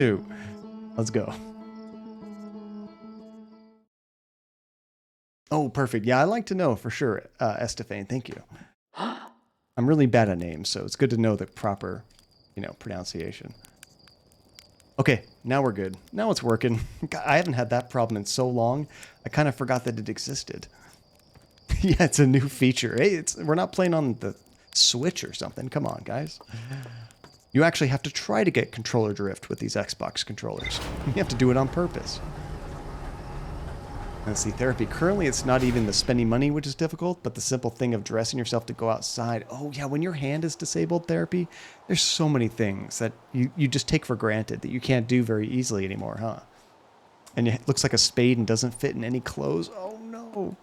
2. Let's go. Oh, perfect. Yeah, I like to know for sure, Estefane. Thank you. I'm really bad at names, so it's good to know the proper, pronunciation. Okay, now we're good. Now it's working. God, I haven't had that problem in so long. I kind of forgot that it existed. Yeah, it's a new feature. Hey, we're not playing on the Switch or something. Come on, guys. You actually have to try to get controller drift with these Xbox controllers. You have to do it on purpose. Let's see, therapy. Currently, it's not even the spending money, which is difficult, but the simple thing of dressing yourself to go outside. Oh, yeah, when your hand is disabled, therapy, there's so many things that you just take for granted that you can't do very easily anymore, huh? And it looks like a spade and doesn't fit in any clothes. Oh, no.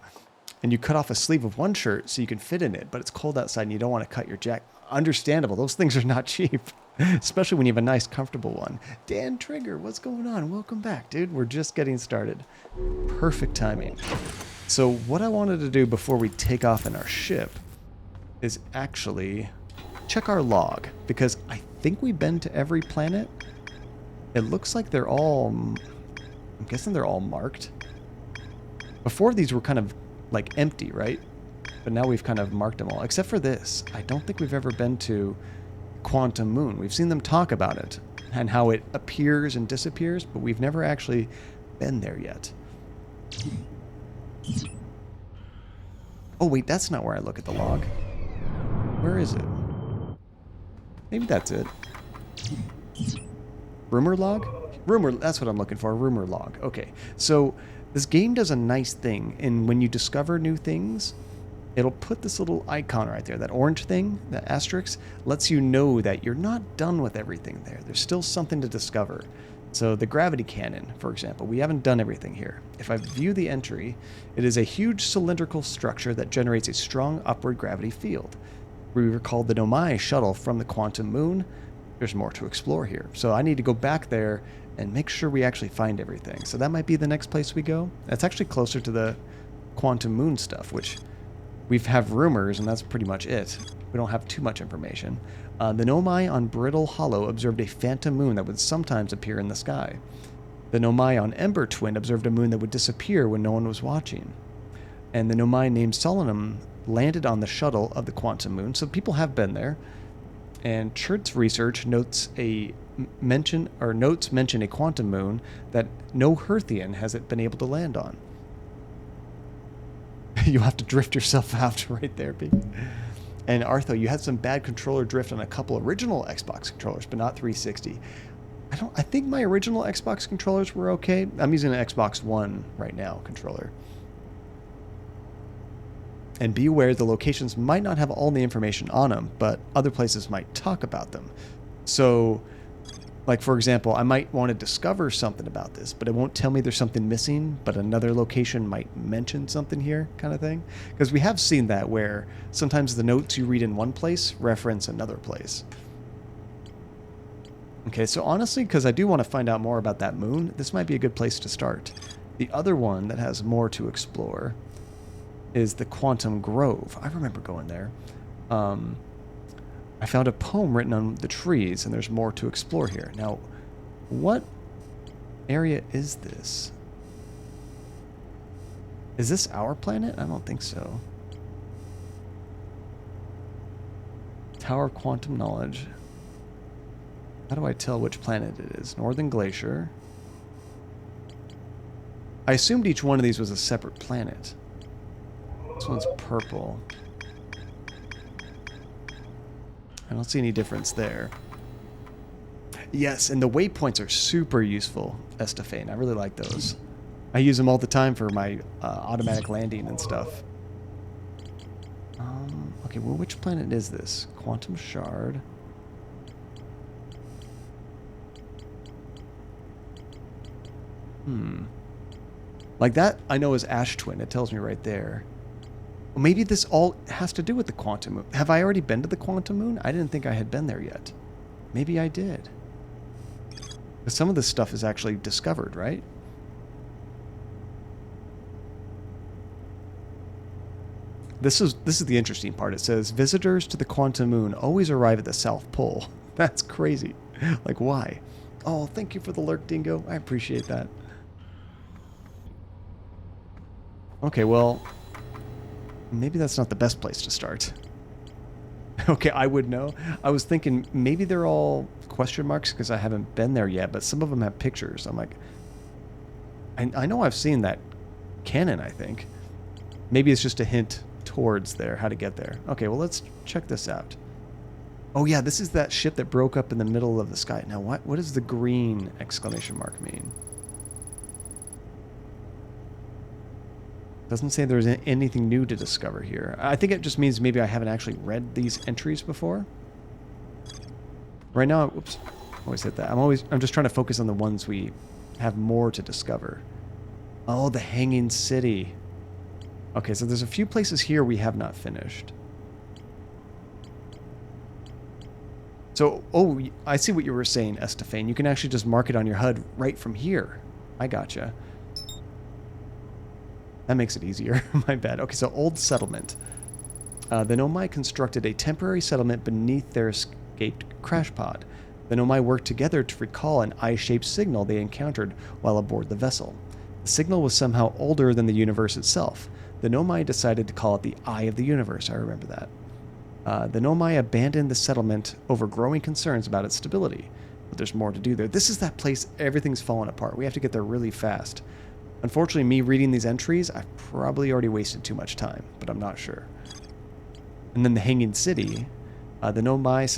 And you cut off a sleeve of one shirt so you can fit in it, but it's cold outside and you don't want to cut your jacket. Understandable. Those things are not cheap, especially when you have a nice, comfortable one. Dan Trigger, what's going on? Welcome back, dude. We're just getting started. Perfect timing. So what I wanted to do before we take off in our ship is actually check our log, because I think we've been to every planet. It looks like they're all, I'm guessing they're all marked. Before, these were kind of like empty, right? But now we've kind of marked them all, except for this. I don't think we've ever been to Quantum Moon. We've seen them talk about it and how it appears and disappears, but we've never actually been there yet. Oh, wait, that's not where I look at the log. Where is it? Maybe that's it. Rumor log? Rumor, that's what I'm looking for. Rumor log. Okay, so this game does a nice thing, and when you discover new things, it'll put this little icon right there. That orange thing, that asterisk, lets you know that you're not done with everything there. There's still something to discover. So the gravity cannon, for example, we haven't done everything here. If I view the entry, it is a huge cylindrical structure that generates a strong upward gravity field. We recalled the Nomai shuttle from the Quantum Moon. There's more to explore here. So I need to go back there and make sure we actually find everything. So that might be the next place we go. That's actually closer to the Quantum Moon stuff, which we have rumors, and that's pretty much it. We don't have too much information. The Nomai on Brittle Hollow observed a phantom moon that would sometimes appear in the sky. The Nomai on Ember Twin observed a moon that would disappear when no one was watching. And the Nomai named Solanum landed on the shuttle of the Quantum Moon, so people have been there. And Chert's research notes mention a quantum moon that no Hearthian has been able to land on. You have to drift yourself out right there, baby. And Artho, you had some bad controller drift on a couple original Xbox controllers, but not 360. I think my original Xbox controllers were okay. I'm using an Xbox One right now controller. And be aware the locations might not have all the information on them, but other places might talk about them. So, like for example, I might want to discover something about this, but it won't tell me there's something missing, but another location might mention something here, kind of thing. Because we have seen that where sometimes the notes you read in one place reference another place. Okay, so honestly, because I do want to find out more about that moon, this might be a good place to start. The other one that has more to explore is the Quantum Grove. I remember going there. I found a poem written on the trees, and there's more to explore here. Now, what area is this? Is this our planet? I don't think so. Tower of Quantum Knowledge. How do I tell which planet it is? Northern Glacier. I assumed each one of these was a separate planet. This one's purple. I don't see any difference there. Yes, and the waypoints are super useful, Estefane. I really like those. I use them all the time for my automatic landing and stuff. Okay, well, which planet is this? Quantum Shard. Like that, I know is Ash Twin. It tells me right there. Well, maybe this all has to do with the Quantum Moon. Have I already been to the Quantum Moon? I didn't think I had been there yet. Maybe I did. Because some of this stuff is actually discovered, right? This is the interesting part. It says, visitors to the Quantum Moon always arrive at the South Pole. That's crazy. Like, why? Oh, thank you for the lurk, Dingo. I appreciate that. Okay, well, maybe that's not the best place to start. Okay, I would know. I was thinking maybe they're all question marks because I haven't been there yet, but some of them have pictures. I'm like, I know I've seen that cannon, I think. Maybe it's just a hint towards there, how to get there. Okay, well, let's check this out. Oh, yeah, this is that ship that broke up in the middle of the sky. Now, what does the green exclamation mark mean? Doesn't say there's anything new to discover here. I think it just means maybe I haven't actually read these entries before. Right now, whoops, always hit that. I'm just trying to focus on the ones we have more to discover. Oh, the Hanging City. Okay, so there's a few places here we have not finished. So, oh, I see what you were saying, Estefane. You can actually just mark it on your HUD right from here. I gotcha. That makes it easier. My bad. Okay, so old settlement. The Nomai constructed a temporary settlement beneath their escaped crash pod. The Nomai worked together to recall an eye-shaped signal they encountered while aboard the vessel. The signal was somehow older than the universe itself. The Nomai decided to call it the Eye of the Universe. I remember that. The Nomai abandoned the settlement over growing concerns about its stability. But there's more to do there. This is that place everything's falling apart. We have to get there really fast. Unfortunately, me reading these entries, I've probably already wasted too much time, but I'm not sure. And then the Hanging City, the Nomai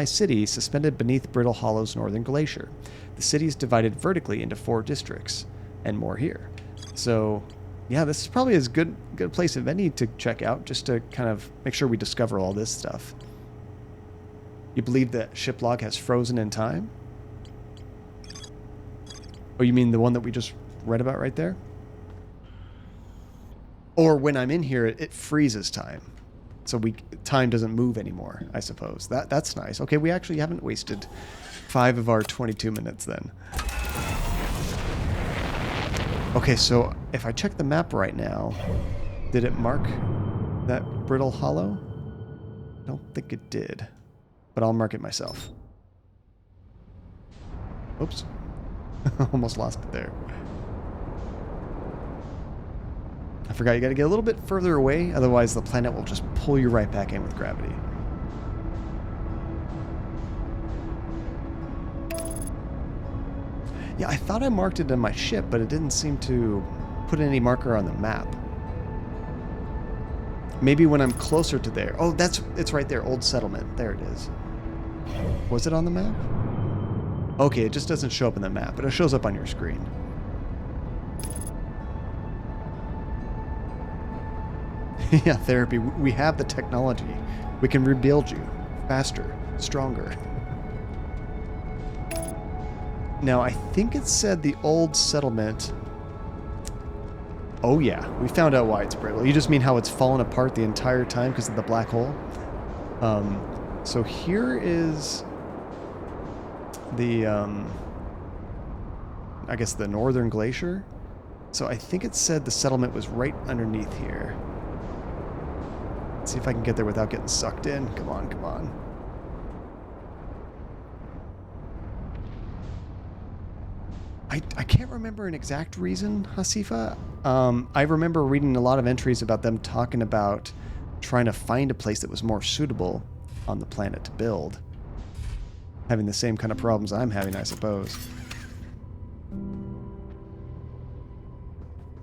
City suspended beneath Brittle Hollow's northern glacier. The city is divided vertically into 4 districts, and more here. So, yeah, this is probably as good a place as any to check out, just to kind of make sure we discover all this stuff. You believe that ship log has frozen in time? Oh, you mean the one that we just read about right there? Or when I'm in here, it freezes time. So time doesn't move anymore, I suppose. That's nice. Okay, we actually haven't wasted 5 of our 22 minutes then. Okay, so if I check the map right now, did it mark that Brittle Hollow? I don't think it did, but I'll mark it myself. Oops. Almost lost it there. I forgot you got to get a little bit further away, otherwise the planet will just pull you right back in with gravity. Yeah, I thought I marked it on my ship, but it didn't seem to put any marker on the map. Maybe when I'm closer to there. Oh, it's right there, old settlement. There it is. Was it on the map? Okay, it just doesn't show up in the map, but it shows up on your screen. Yeah, therapy. We have the technology. We can rebuild you faster, stronger. Now, I think it said the old settlement... Oh, yeah. We found out why it's brittle. You just mean how it's fallen apart the entire time because of the black hole? So here is... the, I guess the northern glacier. So I think it said the settlement was right underneath here. Let's see if I can get there without getting sucked in. Come on, come on. I can't remember an exact reason, Hasifa. I remember reading a lot of entries about them talking about trying to find a place that was more suitable on the planet to build. Having the same kind of problems I'm having, I suppose.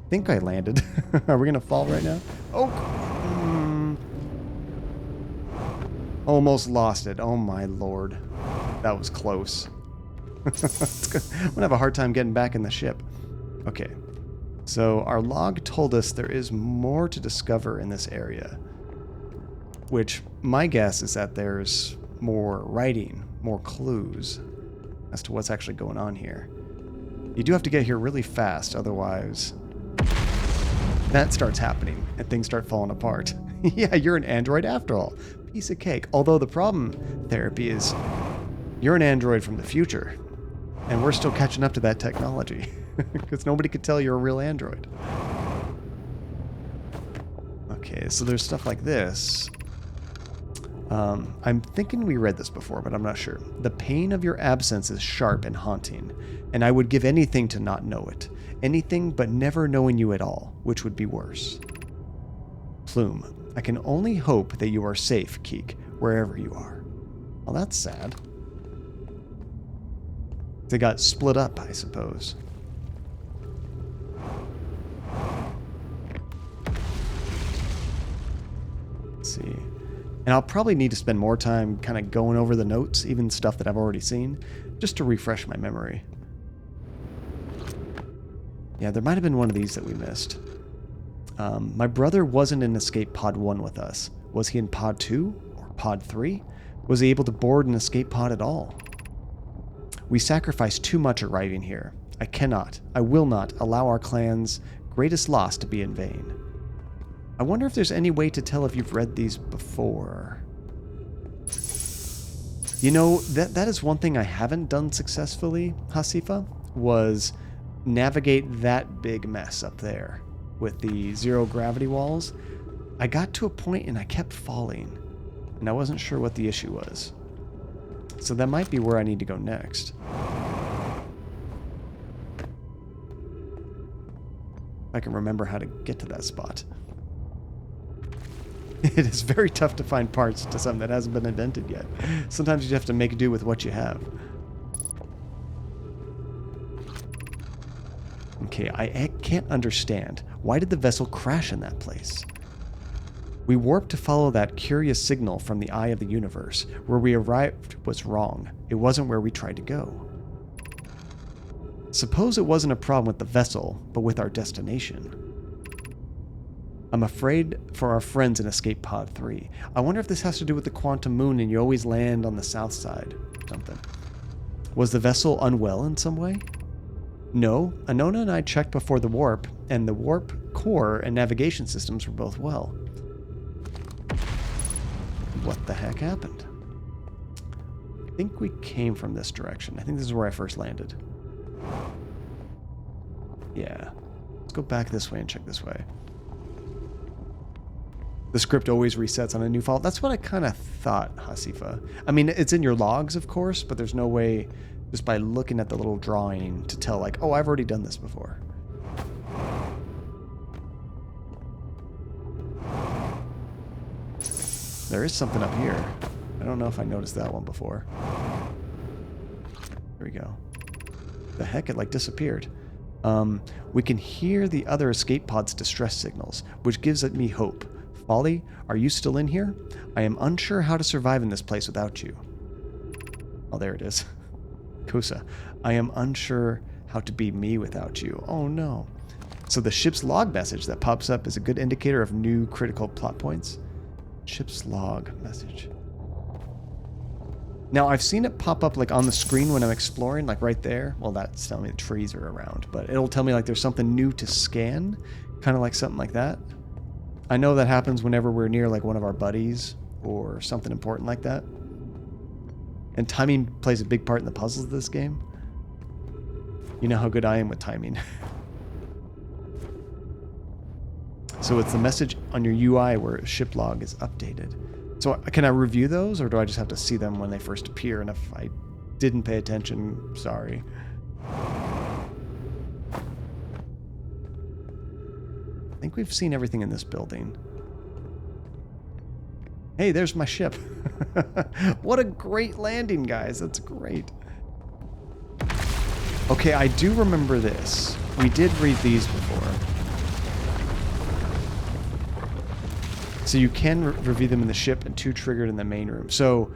I think I landed. Are we going to fall right now? Oh! Almost lost it. Oh my lord. That was close. I'm going to have a hard time getting back in the ship. Okay. So our log told us there is more to discover in this area. Which, my guess is that there's more writing, more clues as to what's actually going on here. You do have to get here really fast, otherwise that starts happening and things start falling apart. Yeah, you're an android after all. Piece of cake. Although the problem, Therapy, is you're an android from the future, and we're still catching up to that technology because nobody could tell you're a real android. Okay, so there's stuff like this. I'm thinking we read this before, but I'm not sure. The pain of your absence is sharp and haunting, and I would give anything to not know it. Anything but never knowing you at all, which would be worse. Plume, I can only hope that you are safe, Keek, wherever you are. Well, that's sad. They got split up, I suppose. Let's see. And I'll probably need to spend more time kind of going over the notes, even stuff that I've already seen, just to refresh my memory. Yeah, there might have been one of these that we missed. My brother wasn't in Escape Pod 1 with us. Was he in Pod 2 or Pod 3? Was he able to board an escape pod at all? We sacrificed too much arriving here. I will not allow our clan's greatest loss to be in vain. I wonder if there's any way to tell if you've read these before. You know, that is one thing I haven't done successfully, Hasifa, was navigate that big mess up there with the zero gravity walls. I got to a point and I kept falling, and I wasn't sure what the issue was. So that might be where I need to go next. I can remember how to get to that spot. It is very tough to find parts to something that hasn't been invented yet. Sometimes you have to make do with what you have. Okay, I can't understand. Why did the vessel crash in that place? We warped to follow that curious signal from the eye of the universe. Where we arrived was wrong. It wasn't where we tried to go. Suppose it wasn't a problem with the vessel, but with our destination. I'm afraid for our friends in Escape Pod 3. I wonder if this has to do with the quantum moon and you always land on the south side. Something. Was the vessel unwell in some way? No. Anona and I checked before the warp, and the warp core and navigation systems were both well. What the heck happened? I think we came from this direction. I think this is where I first landed. Yeah. Let's go back this way and check this way. The script always resets on a new fault. That's what I kind of thought, Hasifa. I mean, it's in your logs, of course, but there's no way just by looking at the little drawing to tell, like, oh, I've already done this before. There is something up here. I don't know if I noticed that one before. Here we go. The heck, it like disappeared. We can hear the other escape pod's distress signals, which gives me hope. Folly, are you still in here? I am unsure how to survive in this place without you. Oh, there it is. Kosa, I am unsure how to be me without you. Oh no. So the ship's log message that pops up is a good indicator of new critical plot points. Ship's log message. Now, I've seen it pop up like on the screen when I'm exploring, like right there. Well, that's telling me the trees are around, but it'll tell me like there's something new to scan, kind of like something like that. I know that happens whenever we're near like one of our buddies or something important like that. And timing plays a big part in the puzzles of this game. You know how good I am with timing. So it's the message on your UI where ship log is updated. So can I review those, or do I just have to see them when they first appear? And if I didn't pay attention, sorry. I think we've seen everything in this building. Hey, there's my ship. What a great landing, guys. That's great. Okay, I do remember this. We did read these before. So you can review them in the ship and 2 triggered in the main room. So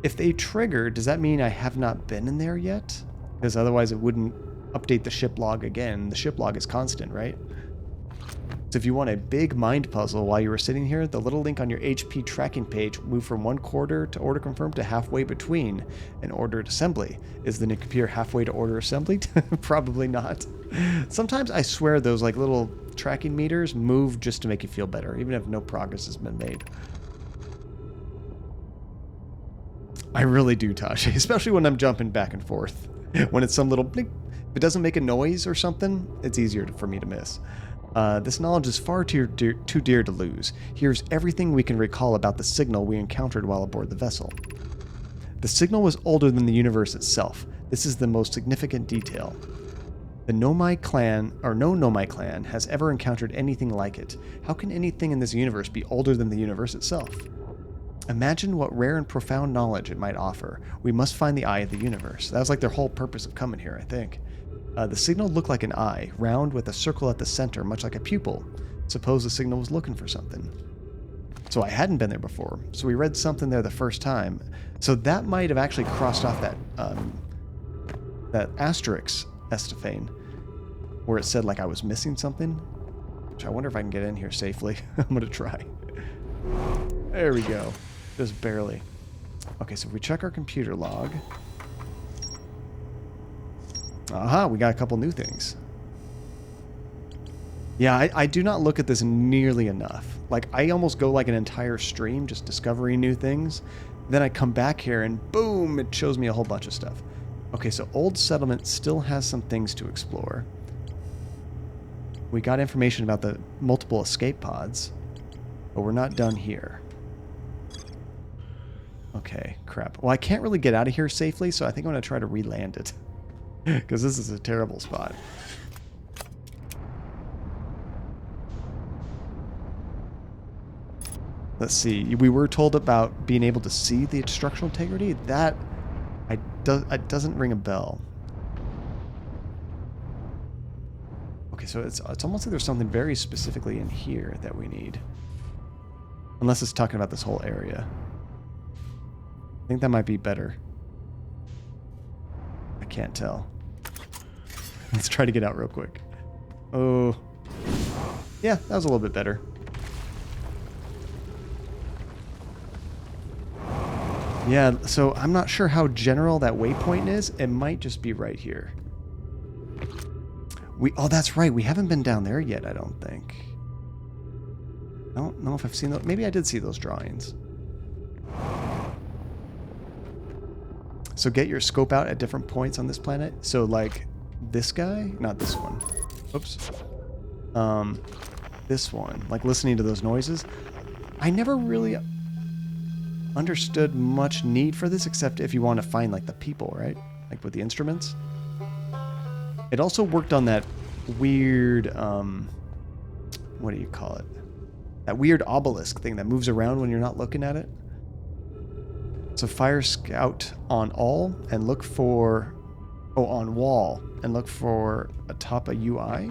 if they trigger, does that mean I have not been in there yet? Because otherwise it wouldn't update the ship log again. The ship log is constant, right? So if you want a big mind puzzle while you were sitting here, the little link on your HP tracking page will move from one quarter to order confirmed to halfway between and ordered assembly. Is the new computer halfway to order assembly? Probably not. Sometimes I swear those like little tracking meters move just to make you feel better, even if no progress has been made. I really do, Tasha, especially when I'm jumping back and forth. When it's some little blink, if it doesn't make a noise or something, it's easier for me to miss. This knowledge is far too dear to lose. Here's everything we can recall about the signal we encountered while aboard the vessel. The signal was older than the universe itself. This is the most significant detail. The Nomai clan, or no Nomai clan, has ever encountered anything like it. How can anything in this universe be older than the universe itself? Imagine what rare and profound knowledge it might offer. We must find the eye of the universe. That was like their whole purpose of coming here, I think. The signal looked like an eye, round with a circle at the center, much like a pupil. Suppose the signal was looking for something. So I hadn't been there before, so we read something there the first time. So that might have actually crossed off that asterisk, Estefane, where it said like I was missing something. Which I wonder if I can get in here safely. I'm going to try. There we go. Just barely. Okay, so if we check our computer log... Aha, we got a couple new things. Yeah, I do not look at this nearly enough. Like, I almost go like an entire stream just discovering new things. Then I come back here and boom, it shows me a whole bunch of stuff. Okay, so Old Settlement still has some things to explore. We got information about the multiple escape pods, but we're not done here. Okay, crap. Well, I can't really get out of here safely, so I think I'm going to try to re-land it. Because this is a terrible spot. Let's see. We were told about being able to see the structural integrity. That it doesn't ring a bell. Okay, so it's almost like there's something very specifically in here that we need. Unless it's talking about this whole area. I think that might be better. I can't tell. Let's try to get out real quick. Oh. Yeah, that was a little bit better. Yeah, so I'm not sure how general that waypoint is. It might just be right here. Oh, that's right. We haven't been down there yet, I don't think. I don't know if I've seen those. Maybe I did see those drawings. So get your scope out at different points on this planet. So like this guy, not this one. Oops. This one, like listening to those noises. I never really understood much need for this, except if you want to find like the people, right? Like with the instruments. It also worked on that weird, what do you call it? That weird obelisk thing that moves around when you're not looking at it. So fire scout on all and look for, on wall and look for atop a UI.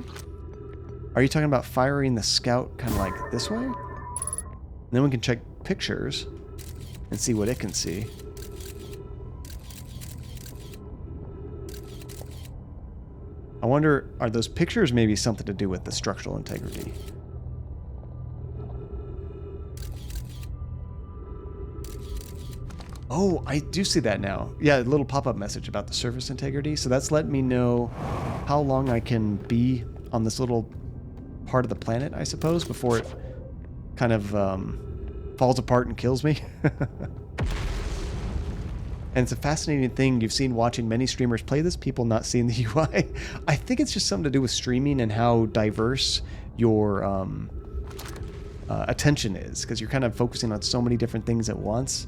Are you talking about firing the scout kind of like this way? And then we can check pictures and see what it can see. I wonder, are those pictures maybe something to do with the structural integrity? Oh, I do see that now. Yeah, a little pop-up message about the surface integrity. So that's letting me know how long I can be on this little part of the planet, I suppose, before it kind of falls apart and kills me. And it's a fascinating thing you've seen watching many streamers play this, people not seeing the UI. I think it's just something to do with streaming and how diverse your attention is, because you're kind of focusing on so many different things at once.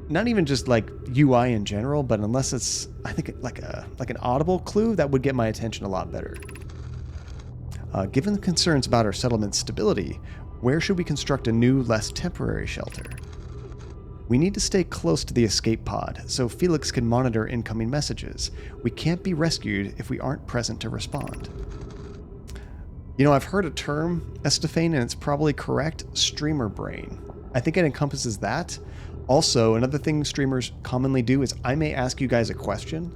Not even just like UI in general, but unless it's, I think, like an audible clue, that would get my attention a lot better. Given the concerns about our settlement's stability, where should we construct a new, less temporary shelter? We need to stay close to the escape pod, so Felix can monitor incoming messages. We can't be rescued if we aren't present to respond. You know, I've heard a term, Estefane, and it's probably correct, streamer brain. I think it encompasses that. Also, another thing streamers commonly do is I may ask you guys a question.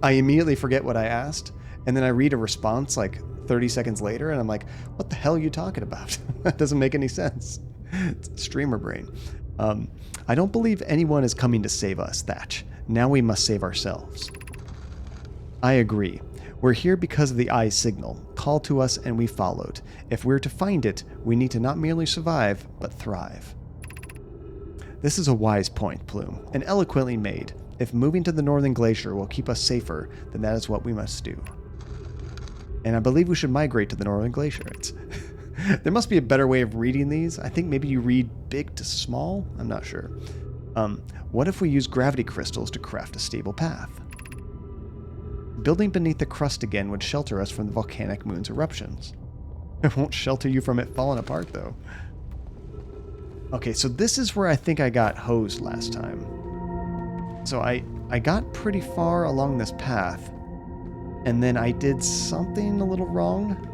I immediately forget what I asked, and then I read a response like 30 seconds later, and I'm like, what the hell are you talking about? That doesn't make any sense. It's streamer brain. I don't believe anyone is coming to save us, Thatch. Now we must save ourselves. I agree. We're here because of the eye signal. Called to us and we followed. If we're to find it, we need to not merely survive, but thrive. This is a wise point, Plume, and eloquently made. If moving to the northern glacier will keep us safer, then that is what we must do. And I believe we should migrate to the northern glacier. There must be a better way of reading these. I think maybe you read big to small. I'm not sure. What if we use gravity crystals to craft a stable path? Building beneath the crust again would shelter us from the volcanic moon's eruptions. It won't shelter you from it falling apart, though. Okay, so this is where I think I got hosed last time. So I got pretty far along this path, and then I did something a little wrong.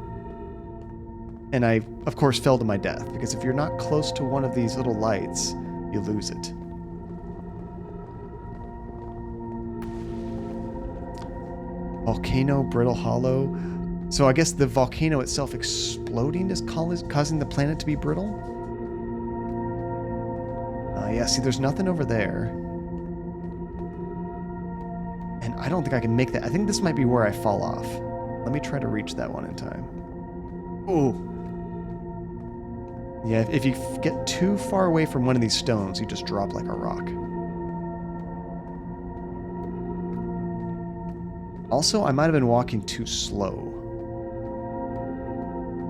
And I, of course, fell to my death, because if you're not close to one of these little lights, you lose it. Volcano, brittle hollow. So I guess the volcano itself exploding is causing the planet to be brittle? Yeah, see, there's nothing over there. And I don't think I can make that. I think this might be where I fall off. Let me try to reach that one in time. Oh. Yeah, if you get too far away from one of these stones, you just drop like a rock. Also, I might have been walking too slow.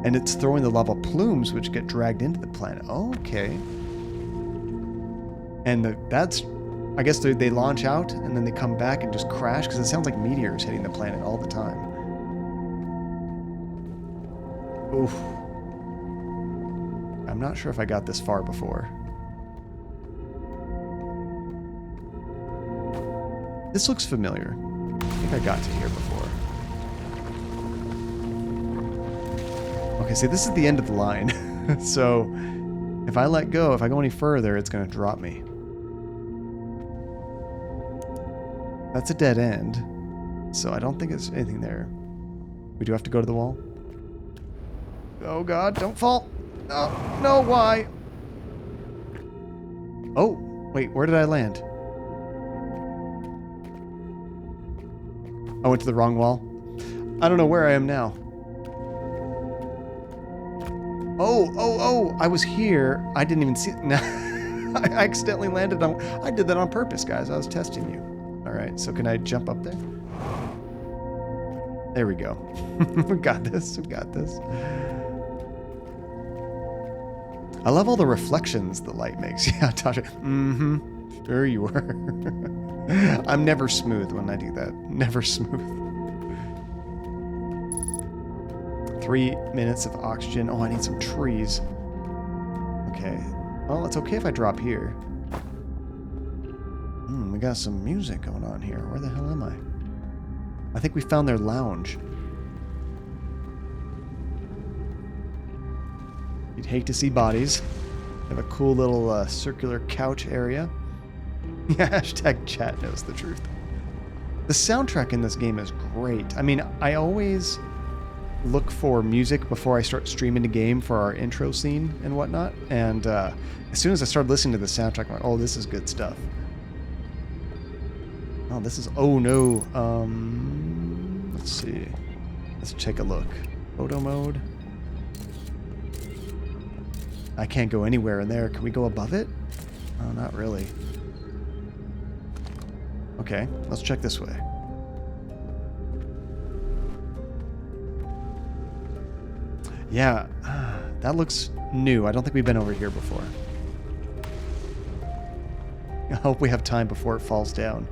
And it's throwing the lava plumes which get dragged into the planet. Okay. And that's... I guess they launch out and then they come back and just crash, because it sounds like meteors hitting the planet all the time. Oof. I'm not sure if I got this far before. This looks familiar. I think I got to here before. Okay, see, this is the end of the line. So, if I let go, if I go any further, it's going to drop me. That's a dead end. So I don't think it's anything there. We do have to go to the wall. Oh god, don't fall. Oh, no, why? Oh, wait, where did I land? I went to the wrong wall. I don't know where I am now. Oh, I was here. I didn't even see it. I accidentally landed on... I did that on purpose, guys. I was testing you. Alright, so can I jump up there? There we go. We got this. We got this. I love all the reflections the light makes. Yeah, Tasha. Mm-hmm. Sure you were. I'm never smooth when I do that. Never smooth. 3 minutes of oxygen. Oh, I need some trees. Okay. Well, it's okay if I drop here. We got some music going on here. Where the hell am I? I think we found their lounge. You'd hate to see bodies. They have a cool little circular couch area. Yeah, hashtag chat knows the truth. The soundtrack in this game is great. I mean, I always look for music before I start streaming the game for our intro scene and whatnot. And as soon as I started listening to the soundtrack, I'm like, oh, this is good stuff. Oh, this is... Oh, no. Let's see. Let's take a look. Photo mode. I can't go anywhere in there. Can we go above it? Oh, not really. Okay, let's check this way. Yeah, that looks new. I don't think we've been over here before. I hope we have time before it falls down.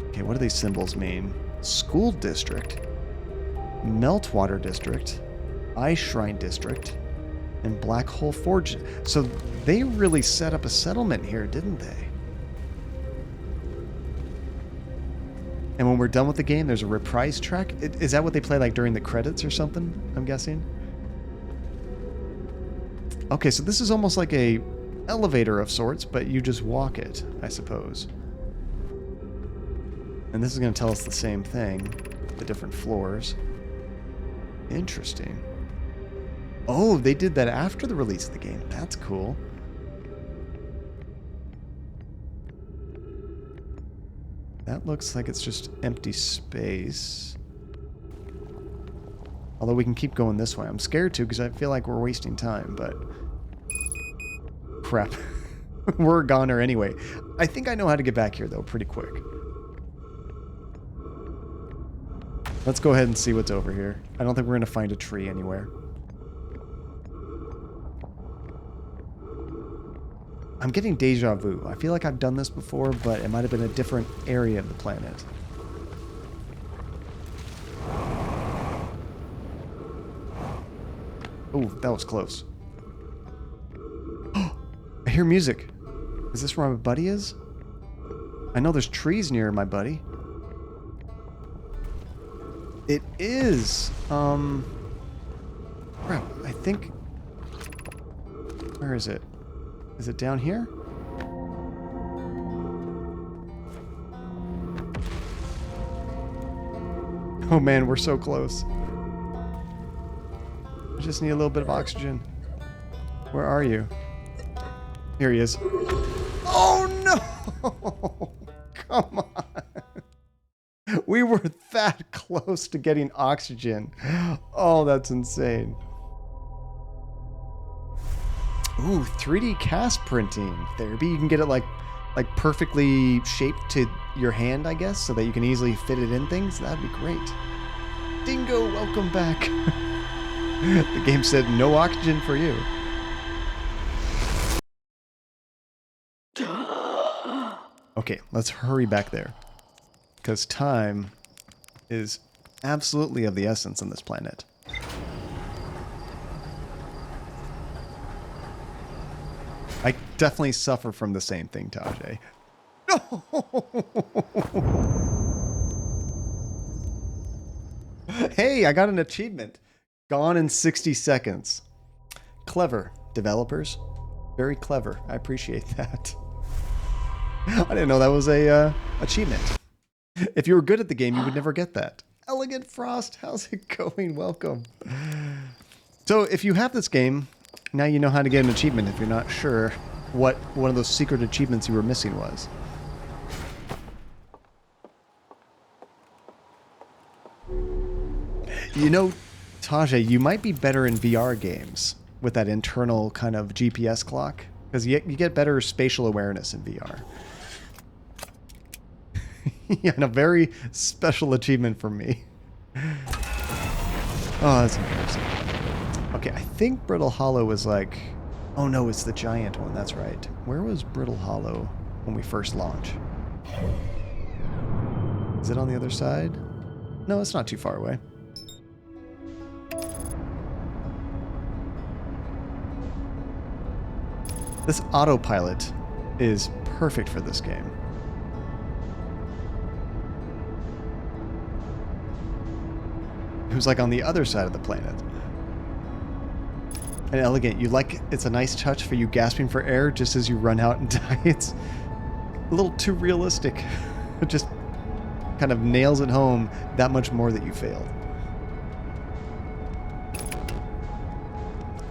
Okay, what do these symbols mean? School district, Meltwater district, Ice Shrine district, and Black Hole Forge. So they really set up a settlement here, didn't they? And when we're done with the game, there's a reprise track. Is that what they play like during the credits or something? I'm guessing. Okay, so this is almost like a elevator of sorts, but you just walk it, I suppose. And this is going to tell us the same thing, the different floors. Interesting. Oh, they did that after the release of the game. That's cool. That looks like it's just empty space. Although we can keep going this way. I'm scared to because I feel like we're wasting time, but... Crap. We're a goner anyway. I think I know how to get back here, though, pretty quick. Let's go ahead and see what's over here. I don't think we're going to find a tree anywhere. I'm getting deja vu. I feel like I've done this before, but it might have been a different area of the planet. Oh, that was close. I hear music. Is this where my buddy is? I know there's trees near my buddy. It is. Crap, I think... Where is it? Is it down here? Oh man, we're so close. I just need a little bit of oxygen. Where are you? Here he is. Oh no! Come on. We were that close to getting oxygen. Oh, that's insane. Ooh, 3D cast printing therapy. You can get it like perfectly shaped to your hand, I guess, so that you can easily fit it in things. That'd be great. Dingo, welcome back. The game said no oxygen for you. Okay, let's hurry back there. Because time is absolutely of the essence on this planet. I definitely suffer from the same thing, Tajay. No! Hey, I got an achievement. Gone in 60 seconds. Clever, developers. Very clever. I appreciate that. I didn't know that was a achievement. If you were good at the game, you would never get that. Elegant Frost, how's it going? Welcome. So if you have this game, now you know how to get an achievement if you're not sure what one of those secret achievements you were missing was. You know, Tajay, you might be better in VR games with that internal kind of GPS clock, because you get better spatial awareness in VR. Yeah, and a very special achievement for me. Oh, that's embarrassing. Okay, I think Brittle Hollow was like... Oh no, it's the giant one, that's right. Where was Brittle Hollow when we first launched? Is it on the other side? No, it's not too far away. This autopilot is perfect for this game. It was like on the other side of the planet. And elegant, it's a nice touch for you gasping for air just as you run out and die. It's a little too realistic. It just kind of nails it home that much more that you failed.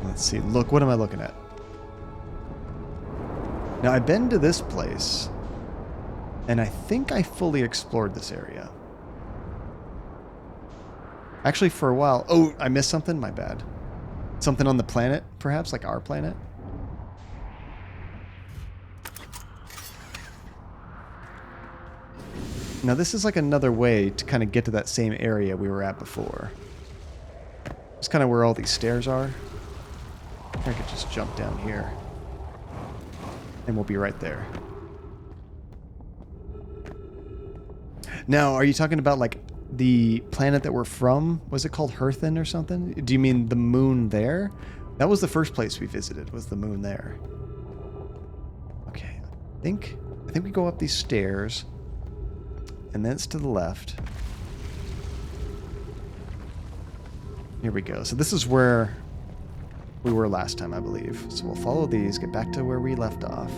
Let's see, look, what am I looking at? Now, I've been to this place, and I think I fully explored this area. Actually, for a while... Oh, I missed something? My bad. Something on the planet, perhaps? Like our planet? Now, this is like another way to kind of get to that same area we were at before. It's kind of where all these stairs are. I could just jump down here. And we'll be right there. Now, are you talking about like the planet that we're from? Was it called Herthan or something? Do you mean the moon there? That was the first place we visited, was the moon there. Okay, I think we go up these stairs. And then it's to the left. Here we go. So this is where we were last time, I believe. So we'll follow these, get back to where we left off.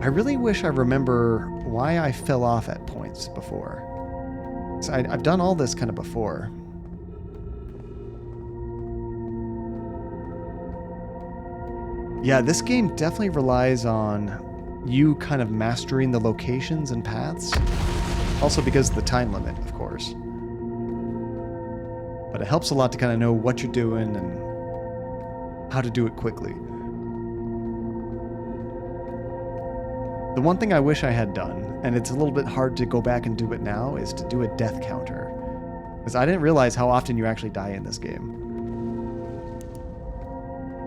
I really wish I remember why I fell off at points before. So I've done all this kind of before. Yeah, this game definitely relies on you kind of mastering the locations and paths. Also because of the time limit, of course. But it helps a lot to kind of know what you're doing and how to do it quickly. The one thing I wish I had done, and it's a little bit hard to go back and do it now, is to do a death counter. Because I didn't realize how often you actually die in this game.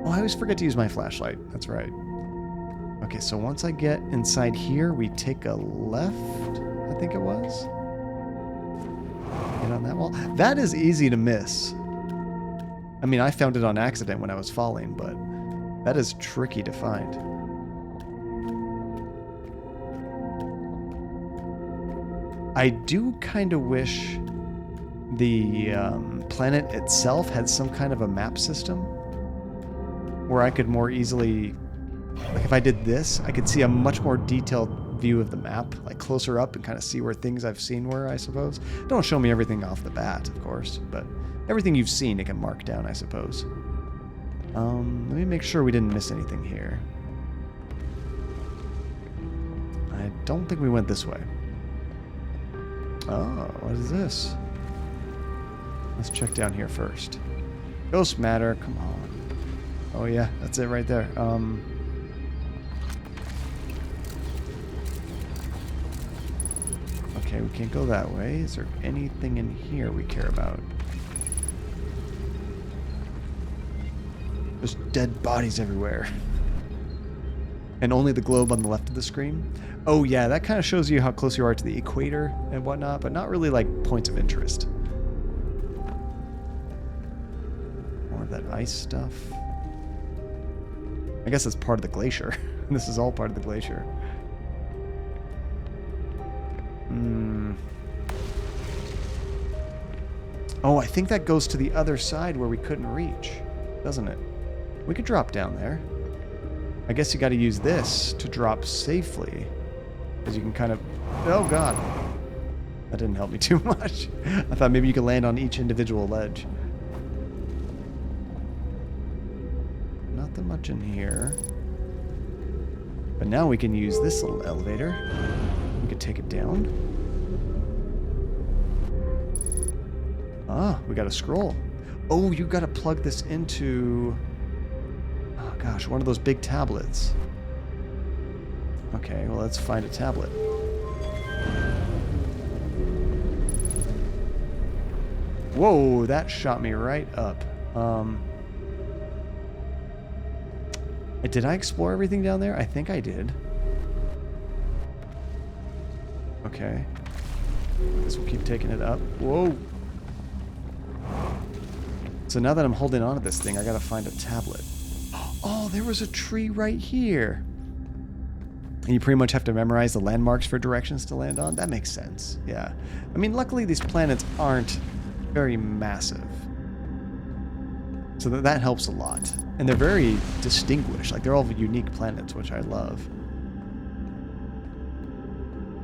Oh, I always forget to use my flashlight. That's right. Okay, so once I get inside here, we take a left, I think it was. Get on that wall. That is easy to miss. I mean, I found it on accident when I was falling, but that is tricky to find. I do kind of wish the planet itself had some kind of a map system where I could more easily, like if I did this, I could see a much more detailed view of the map, like closer up and kind of see where things I've seen were, I suppose. Don't show me everything off the bat, of course, but everything you've seen it can mark down, I suppose. Let me make sure we didn't miss anything here. I don't think we went this way. Oh, what is this? Let's check down here first. Ghost matter, come on. Oh yeah, that's it right there. Okay, we can't go that way. Is there anything in here we care about? There's dead bodies everywhere. And only the globe on the left of the screen. Oh yeah, that kind of shows you how close you are to the equator and whatnot, but not really like points of interest. More of that ice stuff. I guess that's part of the glacier. This is all part of the glacier. Oh, I think that goes to the other side where we couldn't reach, doesn't it? We could drop down there. I guess you got to use this to drop safely. Because you can kind of... Oh, God. That didn't help me too much. I thought maybe you could land on each individual ledge. Nothing much in here. But now we can use this little elevator. We could take it down. Ah, we got a scroll. Oh, you got to plug this into... Oh, gosh, one of those big tablets. Okay, well, let's find a tablet. Whoa, that shot me right up. Did I explore everything down there? I think I did. Okay. Guess we'll keep taking it up. Whoa. So now that I'm holding on to this thing, I gotta find a tablet. Oh, there was a tree right here. And you pretty much have to memorize the landmarks for directions to land on? That makes sense, yeah. I mean, luckily these planets aren't very massive. So that helps a lot. And they're very distinguished. Like, they're all unique planets, which I love.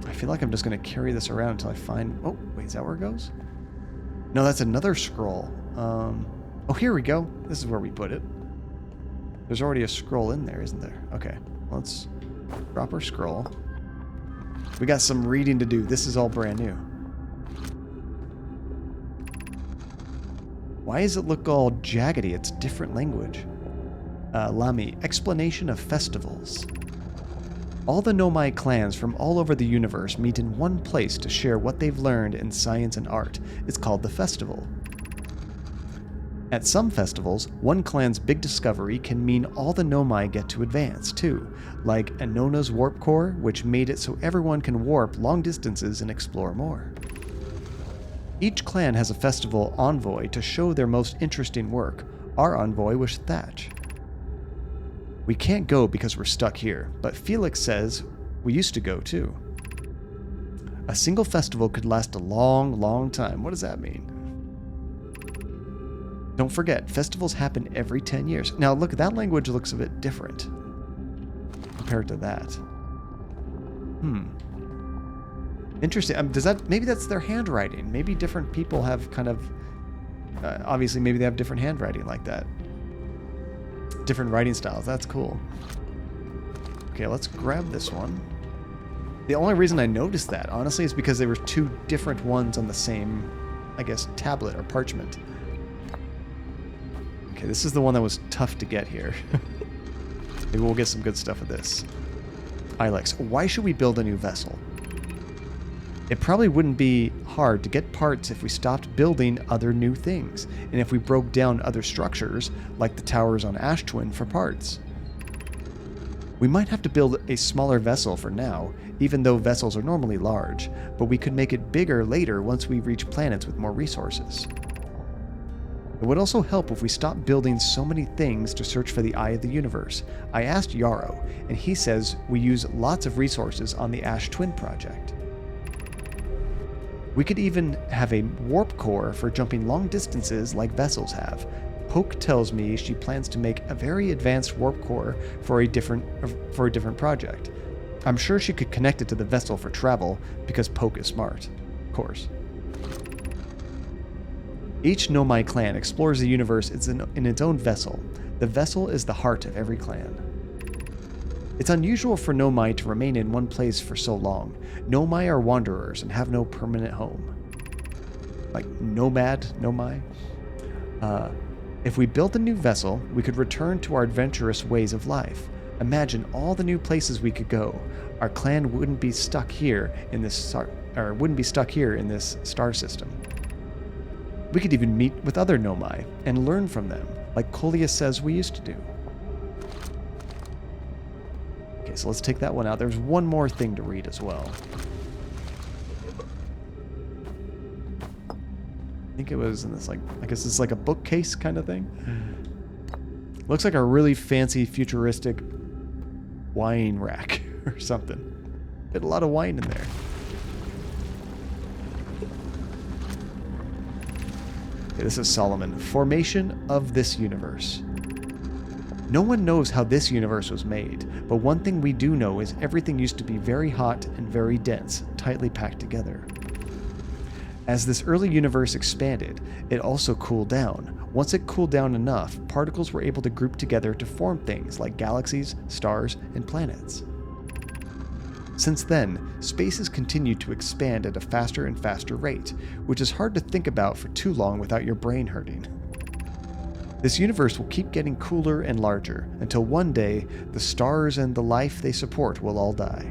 I feel like I'm just going to carry this around until I find... Oh, wait, is that where it goes? No, that's another scroll. Oh, here we go. This is where we put it. There's already a scroll in there, isn't there? Okay, let's drop our scroll. We got some reading to do. This is all brand new. Why does it look all jaggedy? It's different language. Lami, explanation of festivals. All the Nomai clans from all over the universe meet in one place to share what they've learned in science and art. It's called the festival. At some festivals, one clan's big discovery can mean all the Nomai get to advance, too, like Anona's warp core, which made it so everyone can warp long distances and explore more. Each clan has a festival envoy to show their most interesting work. Our envoy was Thatch. We can't go because we're stuck here, but Felix says we used to go too. A single festival could last a long, long time. What does that mean? Don't forget, festivals happen every 10 years. Now look, that language looks a bit different compared to that. Interesting. Does that, maybe that's their handwriting. Maybe different people have kind of, obviously maybe they have different handwriting like that. Different writing styles. That's cool. Okay, let's grab this one. The only reason I noticed that, honestly, is because there were two different ones on the same, I guess, tablet or parchment. Okay, this is the one that was tough to get here. Maybe we'll get some good stuff with this. Ilex, why should we build a new vessel? It probably wouldn't be hard to get parts if we stopped building other new things, and if we broke down other structures, like the towers on Ash Twin, for parts. We might have to build a smaller vessel for now, even though vessels are normally large, but we could make it bigger later once we reach planets with more resources. It would also help if we stopped building so many things to search for the Eye of the Universe. I asked Yarrow, and he says we use lots of resources on the Ash Twin project. We could even have a warp core for jumping long distances like vessels have. Poke tells me she plans to make a very advanced warp core for a different project. I'm sure she could connect it to the vessel for travel because Poke is smart, of course. Each Nomai clan explores the universe in its own vessel. The vessel is the heart of every clan. It's unusual for Nomai to remain in one place for so long. Nomai are wanderers and have no permanent home. Like nomad Nomai? If we built a new vessel, we could return to our adventurous ways of life. Imagine all the new places we could go. Our clan wouldn't be stuck here in this star system. We could even meet with other Nomai and learn from them, like Colia says we used to do. Okay, so let's take that one out. There's one more thing to read as well. I think it was in this, like, I guess it's like a bookcase kind of thing. Looks like a really fancy, futuristic wine rack or something. Got a lot of wine in there. Okay, this is Solomon. Formation of this universe. No one knows how this universe was made, but one thing we do know is everything used to be very hot and very dense, tightly packed together. As this early universe expanded, it also cooled down. Once it cooled down enough, particles were able to group together to form things like galaxies, stars, and planets. Since then, space has continued to expand at a faster and faster rate, which is hard to think about for too long without your brain hurting. This universe will keep getting cooler and larger, until one day, the stars and the life they support will all die.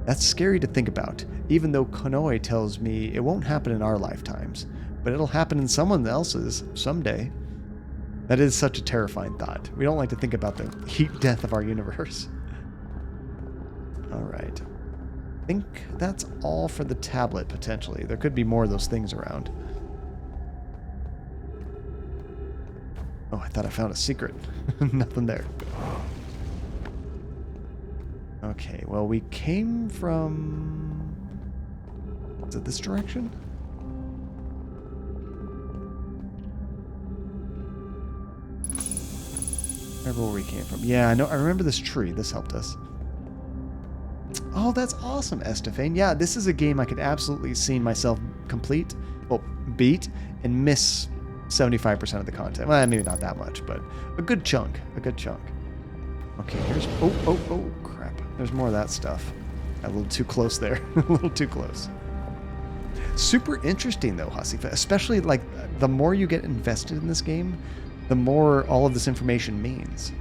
That's scary to think about, even though Konoe tells me it won't happen in our lifetimes, but it'll happen in someone else's someday. That is such a terrifying thought. We don't like to think about the heat death of our universe. Alright. I think that's all for the tablet, potentially. There could be more of those things around. Oh, I thought I found a secret. Nothing there. Okay, well, we came from... Is it this direction? Remember where we came from. Yeah, I know. I remember this tree. This helped us. Oh, that's awesome, Estefane. Yeah, this is a game I could absolutely see myself beat, and miss 75% of the content. Well, maybe not that much, but a good chunk. A good chunk. Okay, here's... Oh, crap. There's more of that stuff. Got a little too close there. A little too close. Super interesting, though, Hasifa. Especially, like, the more you get invested in this game, the more all of this information means.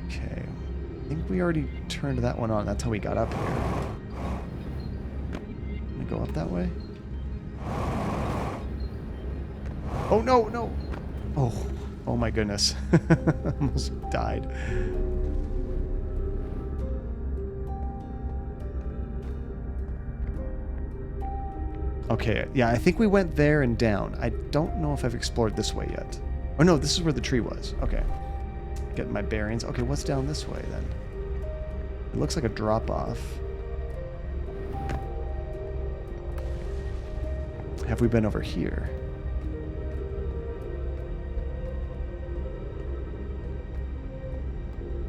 Okay. I think we already turned that one on. That's how we got up here. Can I go up that way? Oh, no! Oh my goodness. Almost died. Okay, yeah, I think we went there and down. I don't know if I've explored this way yet. Oh no, this is where the tree was. Okay. Getting my bearings. Okay, what's down this way then? It looks like a drop-off. Have we been over here?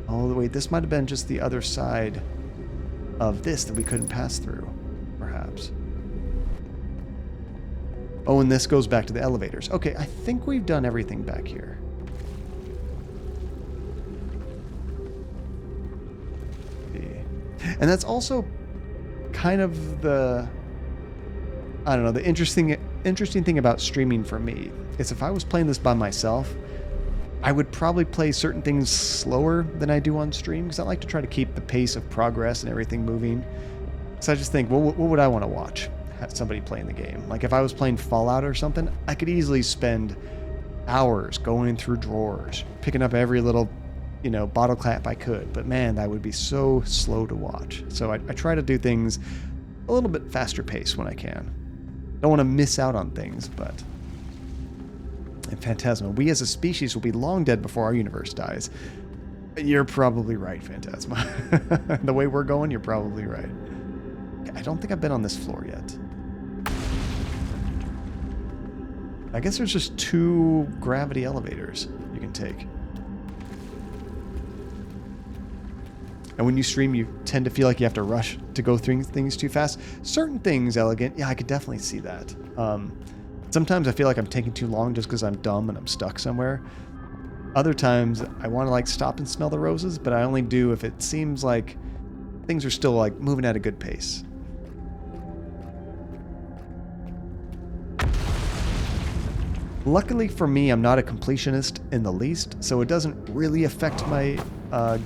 Oh, wait, this might have been just the other side of this that we couldn't pass through, perhaps. Oh, and this goes back to the elevators. Okay, I think we've done everything back here. And that's also kind of the... I don't know, the interesting thing about streaming for me is if I was playing this by myself, I would probably play certain things slower than I do on stream because I like to try to keep the pace of progress and everything moving. So I just think, well, what would I want to watch? Have somebody playing the game. Like if I was playing Fallout or something, I could easily spend hours going through drawers, picking up every little, bottle cap I could. But man, that would be so slow to watch. So I try to do things a little bit faster paced when I can. Don't want to miss out on things, but... And Phantasma, we as a species will be long dead before our universe dies. You're probably right, Phantasma. The way we're going, you're probably right. I don't think I've been on this floor yet. I guess there's just 2 gravity elevators you can take. And when you stream, you tend to feel like you have to rush to go through things too fast. Certain things, Elegant, yeah, I could definitely see that. Sometimes I feel like I'm taking too long just because I'm dumb and I'm stuck somewhere. Other times I want to stop and smell the roses, but I only do if it seems like things are still moving at a good pace. Luckily for me, I'm not a completionist in the least, so it doesn't really affect my, I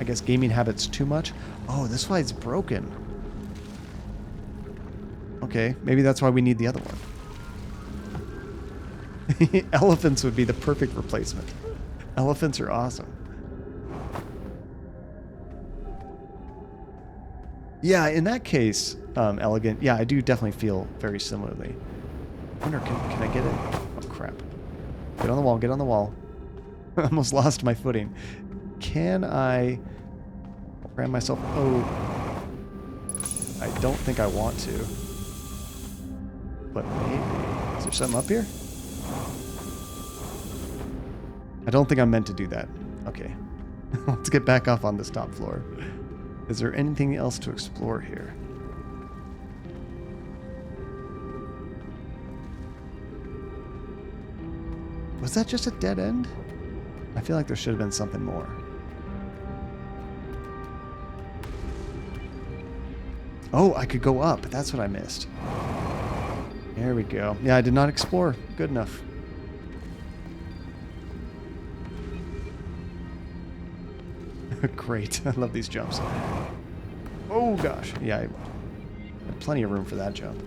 guess, gaming habits too much. Oh, this flight's broken. Okay, maybe that's why we need the other one. Elephants would be the perfect replacement. Elephants are awesome. Yeah, in that case, Elegant, yeah, I do definitely feel very similarly. I wonder, can I get it? Oh, crap. Get on the wall, get on the wall. I almost lost my footing. Can I ram myself? Oh. I don't think I want to. But maybe. Is there something up here? I don't think I'm meant to do that. Okay. Let's get back off on this top floor. Is there anything else to explore here? Was that just a dead end? I feel like there should have been something more. Oh, I could go up. That's what I missed. There we go. Yeah, I did not explore. Good enough. Great. I love these jumps. Oh, gosh. Yeah, I have plenty of room for that jump.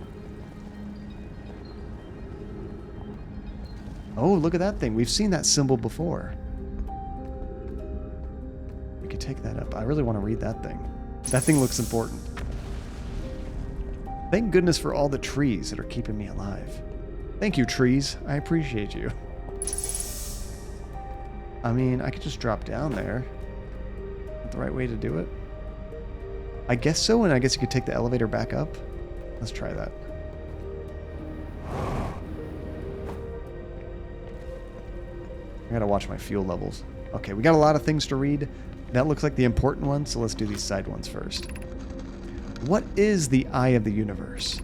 Oh, look at that thing. We've seen that symbol before. We could take that up. I really want to read that thing. That thing looks important. Thank goodness for all the trees that are keeping me alive. Thank you, trees. I appreciate you. I mean, I could just drop down there. The right way to do it? I guess so, and I guess you could take the elevator back up. Let's try that. I gotta watch my fuel levels. Okay, we got a lot of things to read. That looks like the important one, so let's do these side ones first. What is the eye of the universe?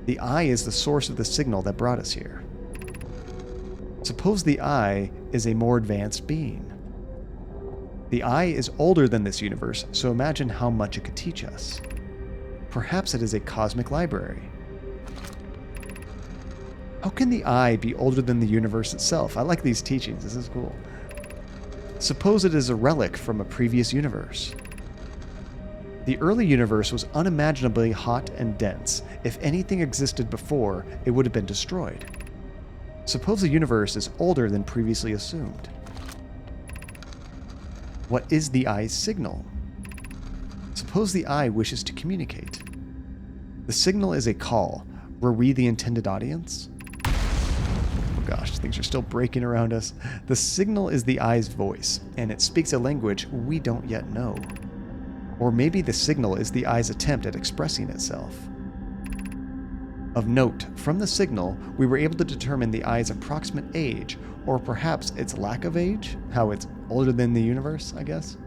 The eye is the source of the signal that brought us here. Suppose the eye is a more advanced being. The eye is older than this universe, so imagine how much it could teach us. Perhaps it is a cosmic library. How can the eye be older than the universe itself? I like these teachings. This is cool. Suppose it is a relic from a previous universe. The early universe was unimaginably hot and dense. If anything existed before, it would have been destroyed. Suppose the universe is older than previously assumed. What is the eye's signal? Suppose the eye wishes to communicate. The signal is a call. Were we the intended audience? Oh gosh, things are still breaking around us. The signal is the eye's voice, and it speaks a language we don't yet know. Or maybe the signal is the eye's attempt at expressing itself. Of note, from the signal, we were able to determine the eye's approximate age, or perhaps its lack of age, how it's older than the universe, I guess.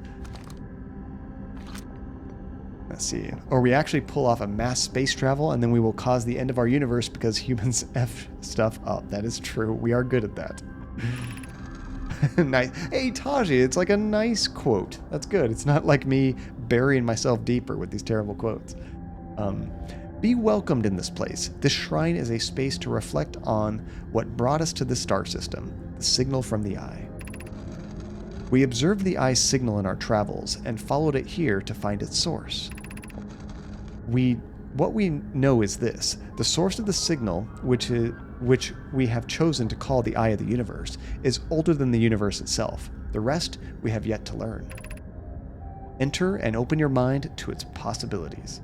Let's see. Or we actually pull off a mass space travel, and then we will cause the end of our universe because humans F stuff up. That is true. We are good at that. Nice. Hey, Taji, it's like a nice quote. That's good. It's not like me burying myself deeper with these terrible quotes. Be welcomed in this place. This shrine is a space to reflect on what brought us to the star system, the signal from the eye. We observed the eye's signal in our travels and followed it here to find its source. What we know is this: the source of the signal, which we have chosen to call the eye of the universe, is older than the universe itself. The rest we have yet to learn. Enter and open your mind to its possibilities.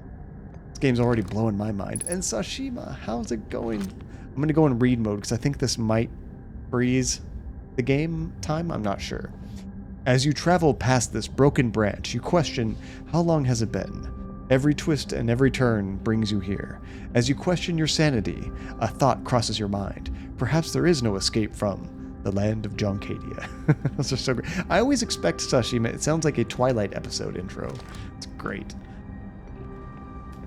This game's already blowing my mind. And Sashima, how's it going? I'm going to go in read mode because I think this might freeze the game time. I'm not sure. As you travel past this broken branch, you question, how long has it been? Every twist and every turn brings you here. As you question your sanity, a thought crosses your mind. Perhaps there is no escape from the land of Joncadia. Those are so great. I always expect Sashima. It sounds like a Twilight episode intro. It's great.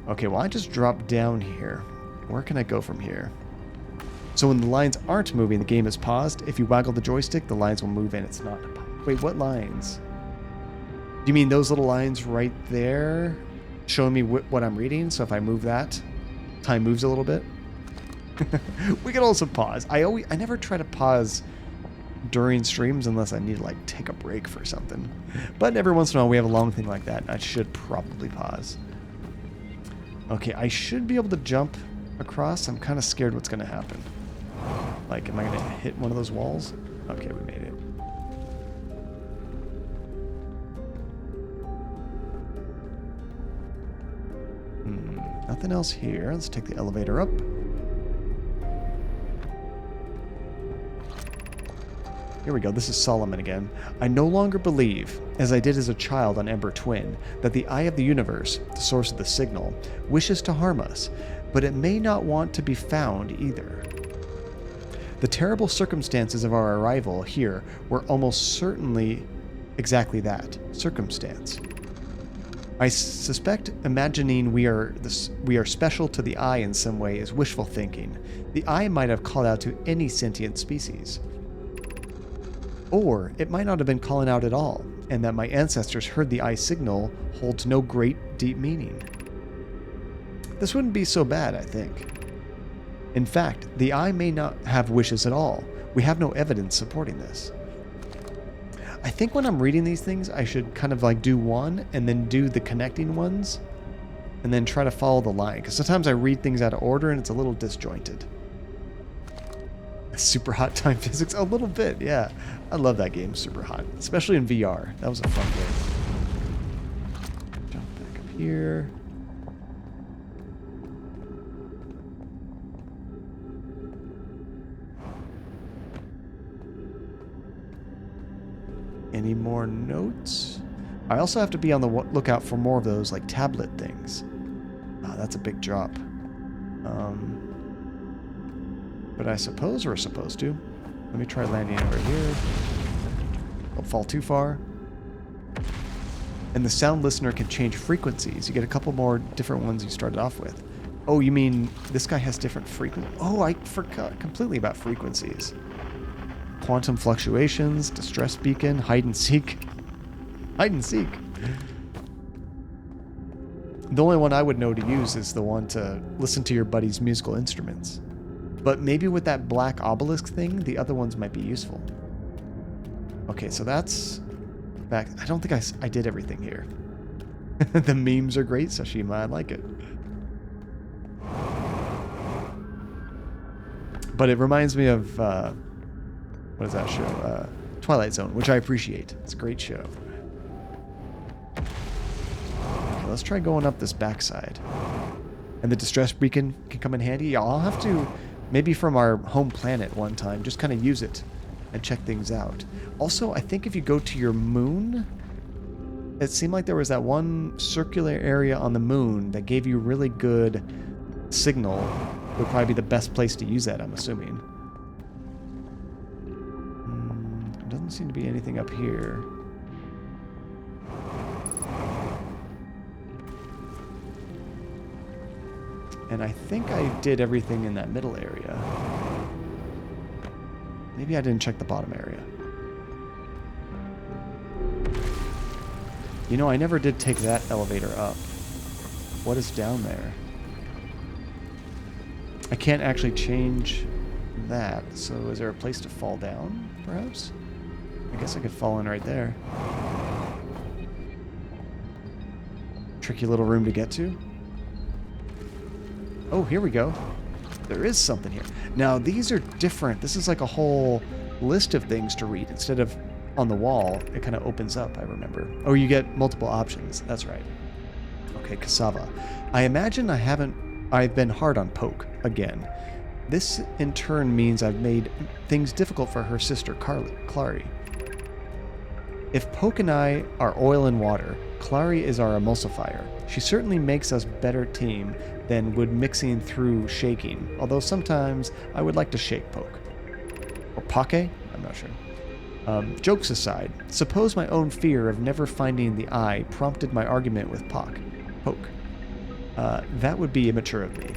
Okay, well, I just dropped down here. Where can I go from here? So when the lines aren't moving, the game is paused. If you waggle the joystick, the lines will move and it's not paused. Wait, what lines? Do you mean those little lines right there showing me what I'm reading? So if I move that, time moves a little bit. We can also pause. I never try to pause during streams unless I need to like take a break for something. But every once in a while we have a long thing like that, and I should probably pause. Okay, I should be able to jump across. I'm kind of scared what's going to happen. Like, am I going to hit one of those walls? Okay, we made it. Nothing else here. Let's take the elevator up. Here we go. This is Solomon again. I no longer believe, as I did as a child on Ember Twin, that the eye of the universe, the source of the signal, wishes to harm us, but it may not want to be found either. The terrible circumstances of our arrival here were almost certainly exactly that, circumstance. I suspect imagining we are special to the eye in some way is wishful thinking. The eye might have called out to any sentient species. Or it might not have been calling out at all, and that my ancestors heard the eye signal holds no great, deep meaning. This wouldn't be so bad, I think. In fact, the eye may not have wishes at all. We have no evidence supporting this. I think when I'm reading these things, I should kind of like do one and then do the connecting ones and then try to follow the line. Because sometimes I read things out of order and it's a little disjointed. Super Hot Time Physics? A little bit, yeah. I love that game, Super Hot. Especially in VR. That was a fun game. Jump back up here. Any more notes? I also have to be on the lookout for more of those like tablet things. Oh, that's a big drop. But I suppose we're supposed to. Let me try landing over here. Don't fall too far. And the sound listener can change frequencies. You get a couple more different ones you started off with. Oh, you mean this guy has different frequencies? Oh, I forgot completely about frequencies. Quantum fluctuations, distress beacon, hide and seek. Hide and seek. The only one I would know to use is the one to listen to your buddy's musical instruments. But maybe with that black obelisk thing, the other ones might be useful. Okay, so that's back. I don't think I did everything here. The memes are great, Sashima. I like it. But it reminds me of... what is that show? Twilight Zone, which I appreciate. It's a great show. Okay, let's try going up this backside. And the distress beacon can come in handy. Yeah, I'll have to, maybe from our home planet one time, just kind of use it and check things out. Also, I think if you go to your moon, it seemed like there was that one circular area on the moon that gave you really good signal. Would probably be the best place to use that, I'm assuming. Doesn't seem to be anything up here. And I think I did everything in that middle area. Maybe I didn't check the bottom area. You know, I never did take that elevator up. What is down there? I can't actually change that, so is there a place to fall down, perhaps? I guess I could fall in right there. Tricky little room to get to. Oh, here we go. There is something here. Now, these are different. This is like a whole list of things to read. Instead of on the wall, it kind of opens up, I remember. Oh, you get multiple options. That's right. Okay, cassava. I imagine I've been hard on Poke again. This, in turn, means I've made things difficult for her sister, Clary. If Poke and I are oil and water, Clary is our emulsifier. She certainly makes us better team than would mixing through shaking, although sometimes I would like to shake Poke. Or Poke? I'm not sure. Jokes aside, suppose my own fear of never finding the eye prompted my argument with Poke. That would be immature of me.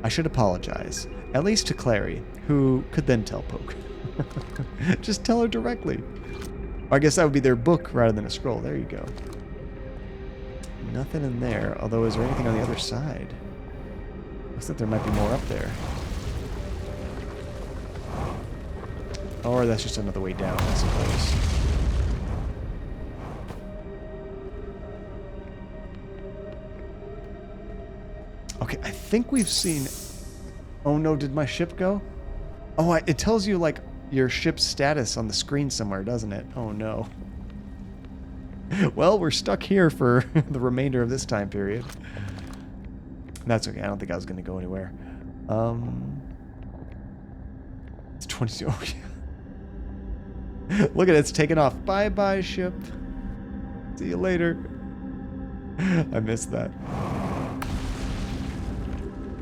I should apologize, at least to Clary, who could then tell Poke. Just tell her directly. I guess that would be their book rather than a scroll. There you go. Nothing in there, although is there anything on the other side? Looks like there might be more up there. Or that's just another way down, I suppose. Okay, I think we've seen... Oh no, did my ship go? Oh, it tells you, like, your ship's status on the screen somewhere, doesn't it? Oh no. Well, we're stuck here for the remainder of this time period. That's okay, I don't think I was going to go anywhere. It's 22... Oh, yeah. Look at it, it's taken off. Bye-bye, ship. See you later. I missed that.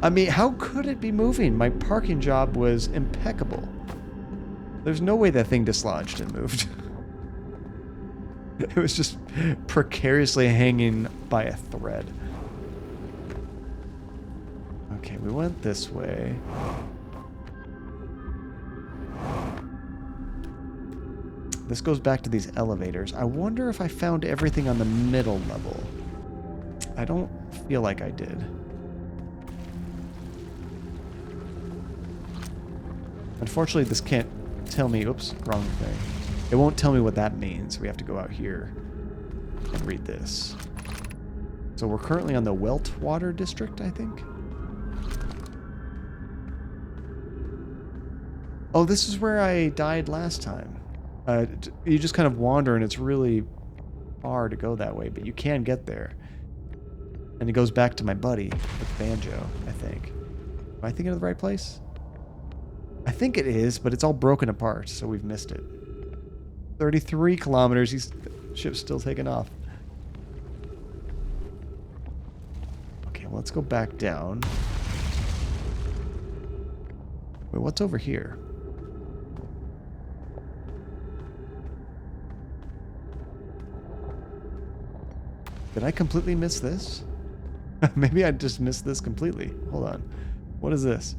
I mean, how could it be moving? My parking job was impeccable. There's no way that thing dislodged and moved. It was just precariously hanging by a thread. Okay, we went this way. This goes back to these elevators. I wonder if I found everything on the middle level. I don't feel like I did. Unfortunately, this can't tell me... Oops, wrong thing. It won't tell me what that means. We have to go out here and read this. So we're currently on the Weltwater District, I think? Oh, this is where I died last time. You just kind of wander, and it's really far to go that way, but you can get there. And it goes back to my buddy with Banjo, I think. Am I thinking of the right place? I think it is, but it's all broken apart, so we've missed it. 33 kilometers. The ship's still taking off. Okay, well, let's go back down. Wait, what's over here? Did I completely miss this? Maybe I just missed this completely. Hold on. What is this?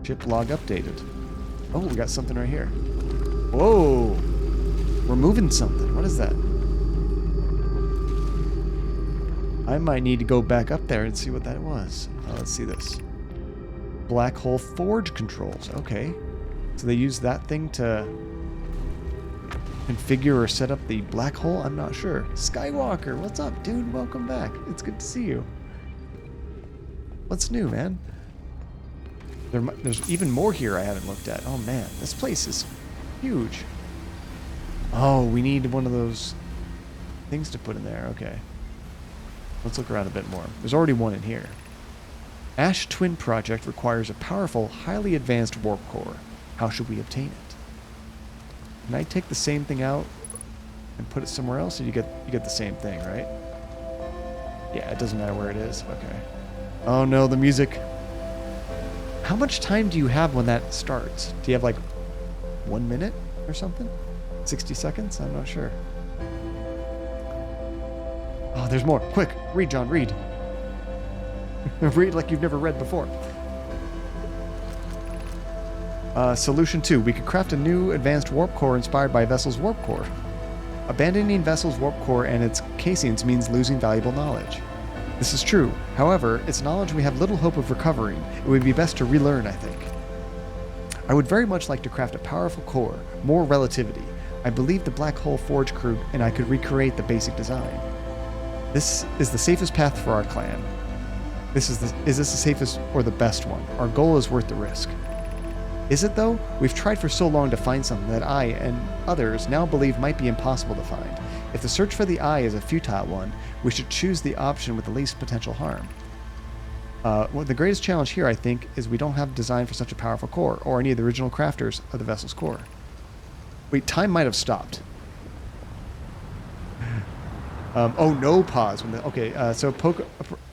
Ship log updated. Oh, we got something right here. Whoa! We're moving something. What is that? I might need to go back up there and see what that was. Let's see this. Black hole forge controls. Okay. So they use that thing to configure or set up the black hole? I'm not sure. Skywalker, what's up, dude? Welcome back. It's good to see you. What's new, man? There's even more here I haven't looked at. Oh, man. This place is huge. Oh, we need one of those things to put in there. Okay. Let's look around a bit more. There's already one in here. Ash Twin Project requires a powerful, highly advanced warp core. How should we obtain it? Can I take the same thing out and put it somewhere else, or you get the same thing, right? Yeah, it doesn't matter where it is. Okay. Oh no, the music. How much time do you have when that starts? Do you have like 1 minute or something? 60 seconds? I'm not sure. Oh, there's more. Quick, read, John, read. Read like you've never read before. Solution 2. We could craft a new advanced warp core inspired by Vessel's warp core. Abandoning Vessel's warp core and its casings means losing valuable knowledge. This is true. However, it's knowledge we have little hope of recovering. It would be best to relearn, I think. I would very much like to craft a powerful core, more relativity. I believe the black hole forge crew and I could recreate the basic design. This is the safest path for our clan. Is this the safest or the best one? Our goal is worth the risk. Is it though? We've tried for so long to find something that I and others now believe might be impossible to find. If the search for the eye is a futile one, we should choose the option with the least potential harm. Well, the greatest challenge here, I think, is we don't have design for such a powerful core, or any of the original crafters of the vessel's core. Wait, time might have stopped. Oh, no pause. So Poke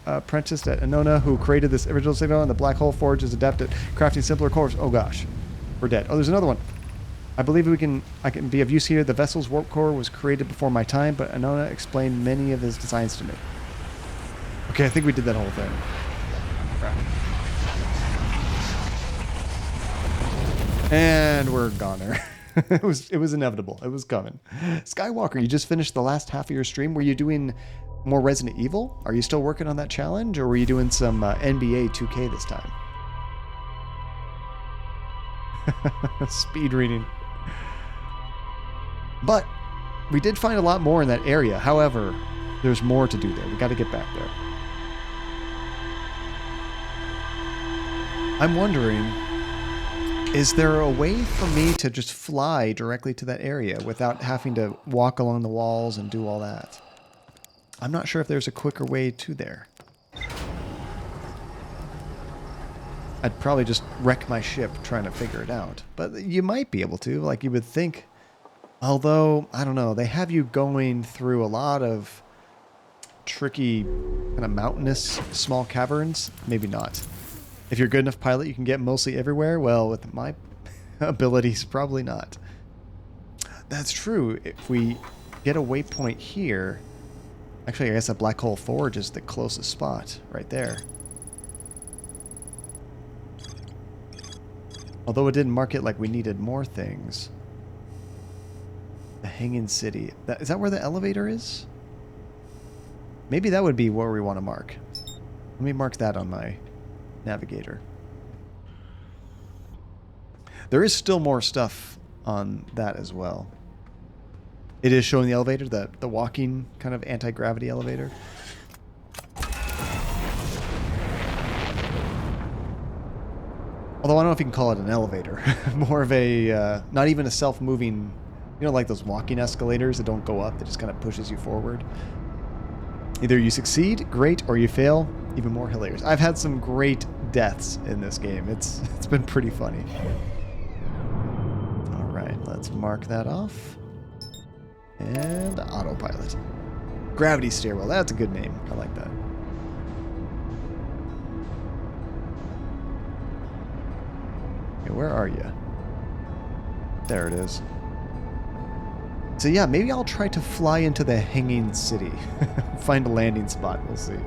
apprenticed at Anona, who created this original signal, and the black hole forge is adept at crafting simpler cores. Oh gosh, we're dead. Oh, there's another one. I believe I can be of use here. The vessel's warp core was created before my time, but Anona explained many of his designs to me. Okay, I think we did that whole thing. Crap. And we're gone there. It was inevitable. It was coming. Skywalker, you just finished the last half of your stream. Were you doing more Resident Evil? Are you still working on that challenge, or were you doing some NBA 2K this time? Speed reading. But we did find a lot more in that area. However, there's more to do there. We got to get back there. I'm wondering, is there a way for me to just fly directly to that area without having to walk along the walls and do all that? I'm not sure if there's a quicker way to there. I'd probably just wreck my ship trying to figure it out. But you might be able to, like you would think. Although, I don't know, they have you going through a lot of tricky, kind of mountainous, small caverns. Maybe not. If you're a good enough pilot, you can get mostly everywhere. Well, with my abilities, probably not. That's true. If we get a waypoint here... Actually, I guess that black hole forge is the closest spot, right there. Although it didn't mark it like we needed more things. The Hanging City. Is that where the elevator is? Maybe that would be where we want to mark. Let me mark that on my navigator. There is still more stuff on that as well. It is showing the elevator, the walking kind of anti-gravity elevator. Although I don't know if you can call it an elevator. More of a, not even a self-moving, you know, like those walking escalators that don't go up, that just kind of pushes you forward. Either you succeed, great, or you fail, even more hilarious. I've had some great deaths in this game. It's been pretty funny. All right, let's mark that off. And autopilot. Gravity stairwell. That's a good name. I like that. Okay, where are you? There it is. So yeah, maybe I'll try to fly into the Hanging City. Find a landing spot. We'll see.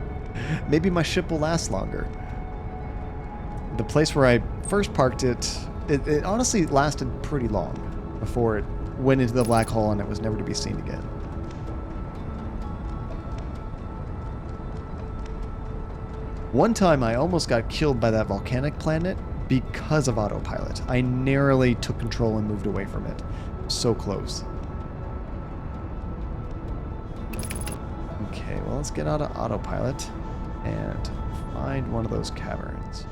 Maybe my ship will last longer. The place where I first parked it honestly lasted pretty long before it went into the black hole and it was never to be seen again. One time I almost got killed by that volcanic planet because of autopilot. I narrowly took control and moved away from it. So close. Okay, well, let's get out of autopilot and find one of those caverns.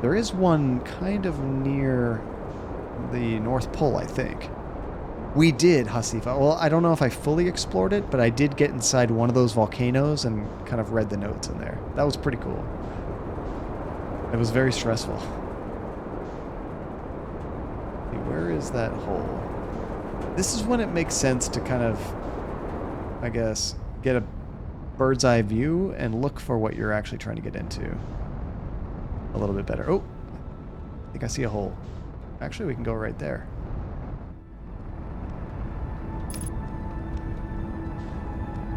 There is one kind of near the North Pole, I think. We did, Hasifa. Well, I don't know if I fully explored it, but I did get inside one of those volcanoes and kind of read the notes in there. That was pretty cool. It was very stressful. See, where is that hole? This is when it makes sense to kind of, I guess, get a bird's eye view and look for what you're actually trying to get into a little bit better. Oh, I think I see a hole. Actually, we can go right there.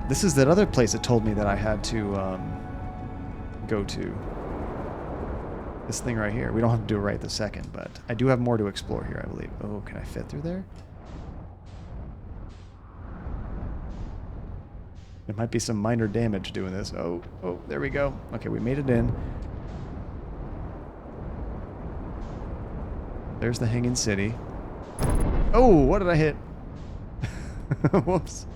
This is that other place it told me that I had to go to. This thing right here. We don't have to do it right this second, but I do have more to explore here, I believe. Oh, can I fit through there? There might be some minor damage doing this. Oh, there we go. Okay, we made it in. There's the hanging city. Oh, what did I hit? Whoops.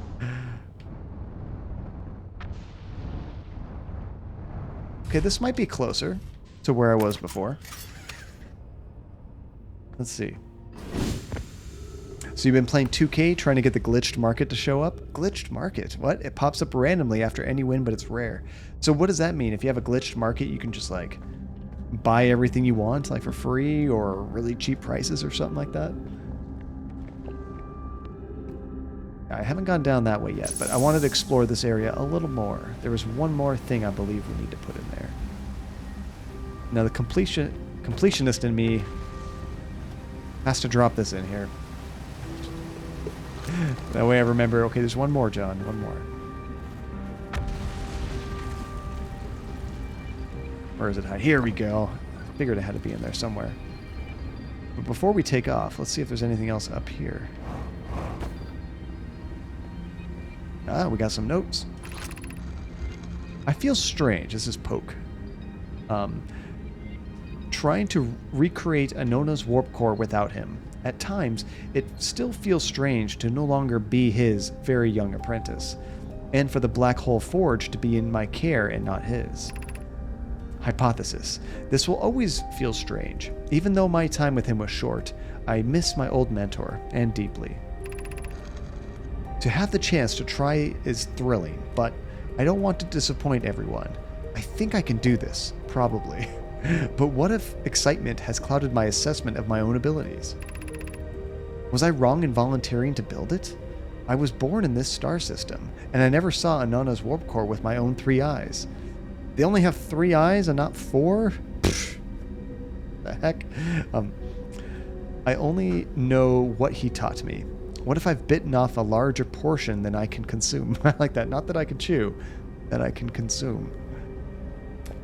Okay, this might be closer to where I was before. Let's see. So you've been playing 2K, trying to get the glitched market to show up? Glitched market? What? It pops up randomly after any win, but it's rare. So what does that mean? If you have a glitched market, you can just, like, buy everything you want, like, for free or really cheap prices or something like that? I haven't gone down that way yet, but I wanted to explore this area a little more. There was one more thing I believe we need to put in there. Now, the completionist in me has to drop this in here. That way I remember, okay, there's one more, John, one more. Where is it? Here we go. I figured it had to be in there somewhere. But before we take off, let's see if there's anything else up here. Ah, we got some notes. I feel strange. This is Poke. Trying to recreate Anona's warp core without him. At times, it still feels strange to no longer be his very young apprentice, and for the Black Hole Forge to be in my care and not his. Hypothesis. This will always feel strange. Even though my time with him was short, I miss my old mentor, and deeply. To have the chance to try is thrilling, but I don't want to disappoint everyone. I think I can do this, probably. But what if excitement has clouded my assessment of my own abilities? Was I wrong in volunteering to build it? I was born in this star system, and I never saw Anona's warp core with my own 3 eyes. They only have 3 eyes and not 4? Pfft. The heck? I only know what he taught me. What if I've bitten off a larger portion than I can consume? I like that. Not that I can chew, that I can consume.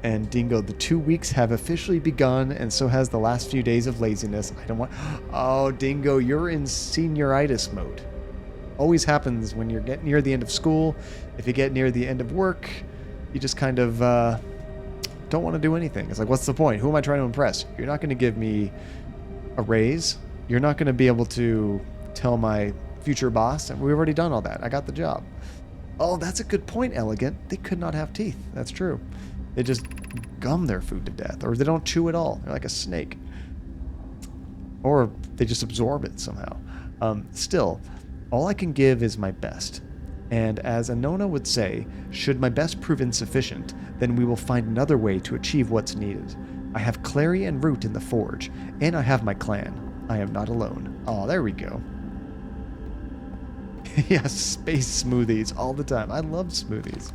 And Dingo, the 2 weeks have officially begun, and so has the last few days of laziness. I don't want... Oh, Dingo, you're in senioritis mode. Always happens when you're getting near the end of school. If you get near the end of work, you just kind of don't want to do anything. It's like, what's the point? Who am I trying to impress? You're not going to give me a raise. You're not going to be able to tell my future boss, and we've already done all that. I got the job. Oh, that's a good point, Elegant. They could not have teeth. That's true. They just gum their food to death, or they don't chew at all. They're like a snake. Or they just absorb it somehow. Still, all I can give is my best. And as Anona would say, should my best prove insufficient, then we will find another way to achieve what's needed. I have Clary and Root in the Forge, and I have my clan. I am not alone. Oh, there we go. Yeah, space smoothies all the time. I love smoothies.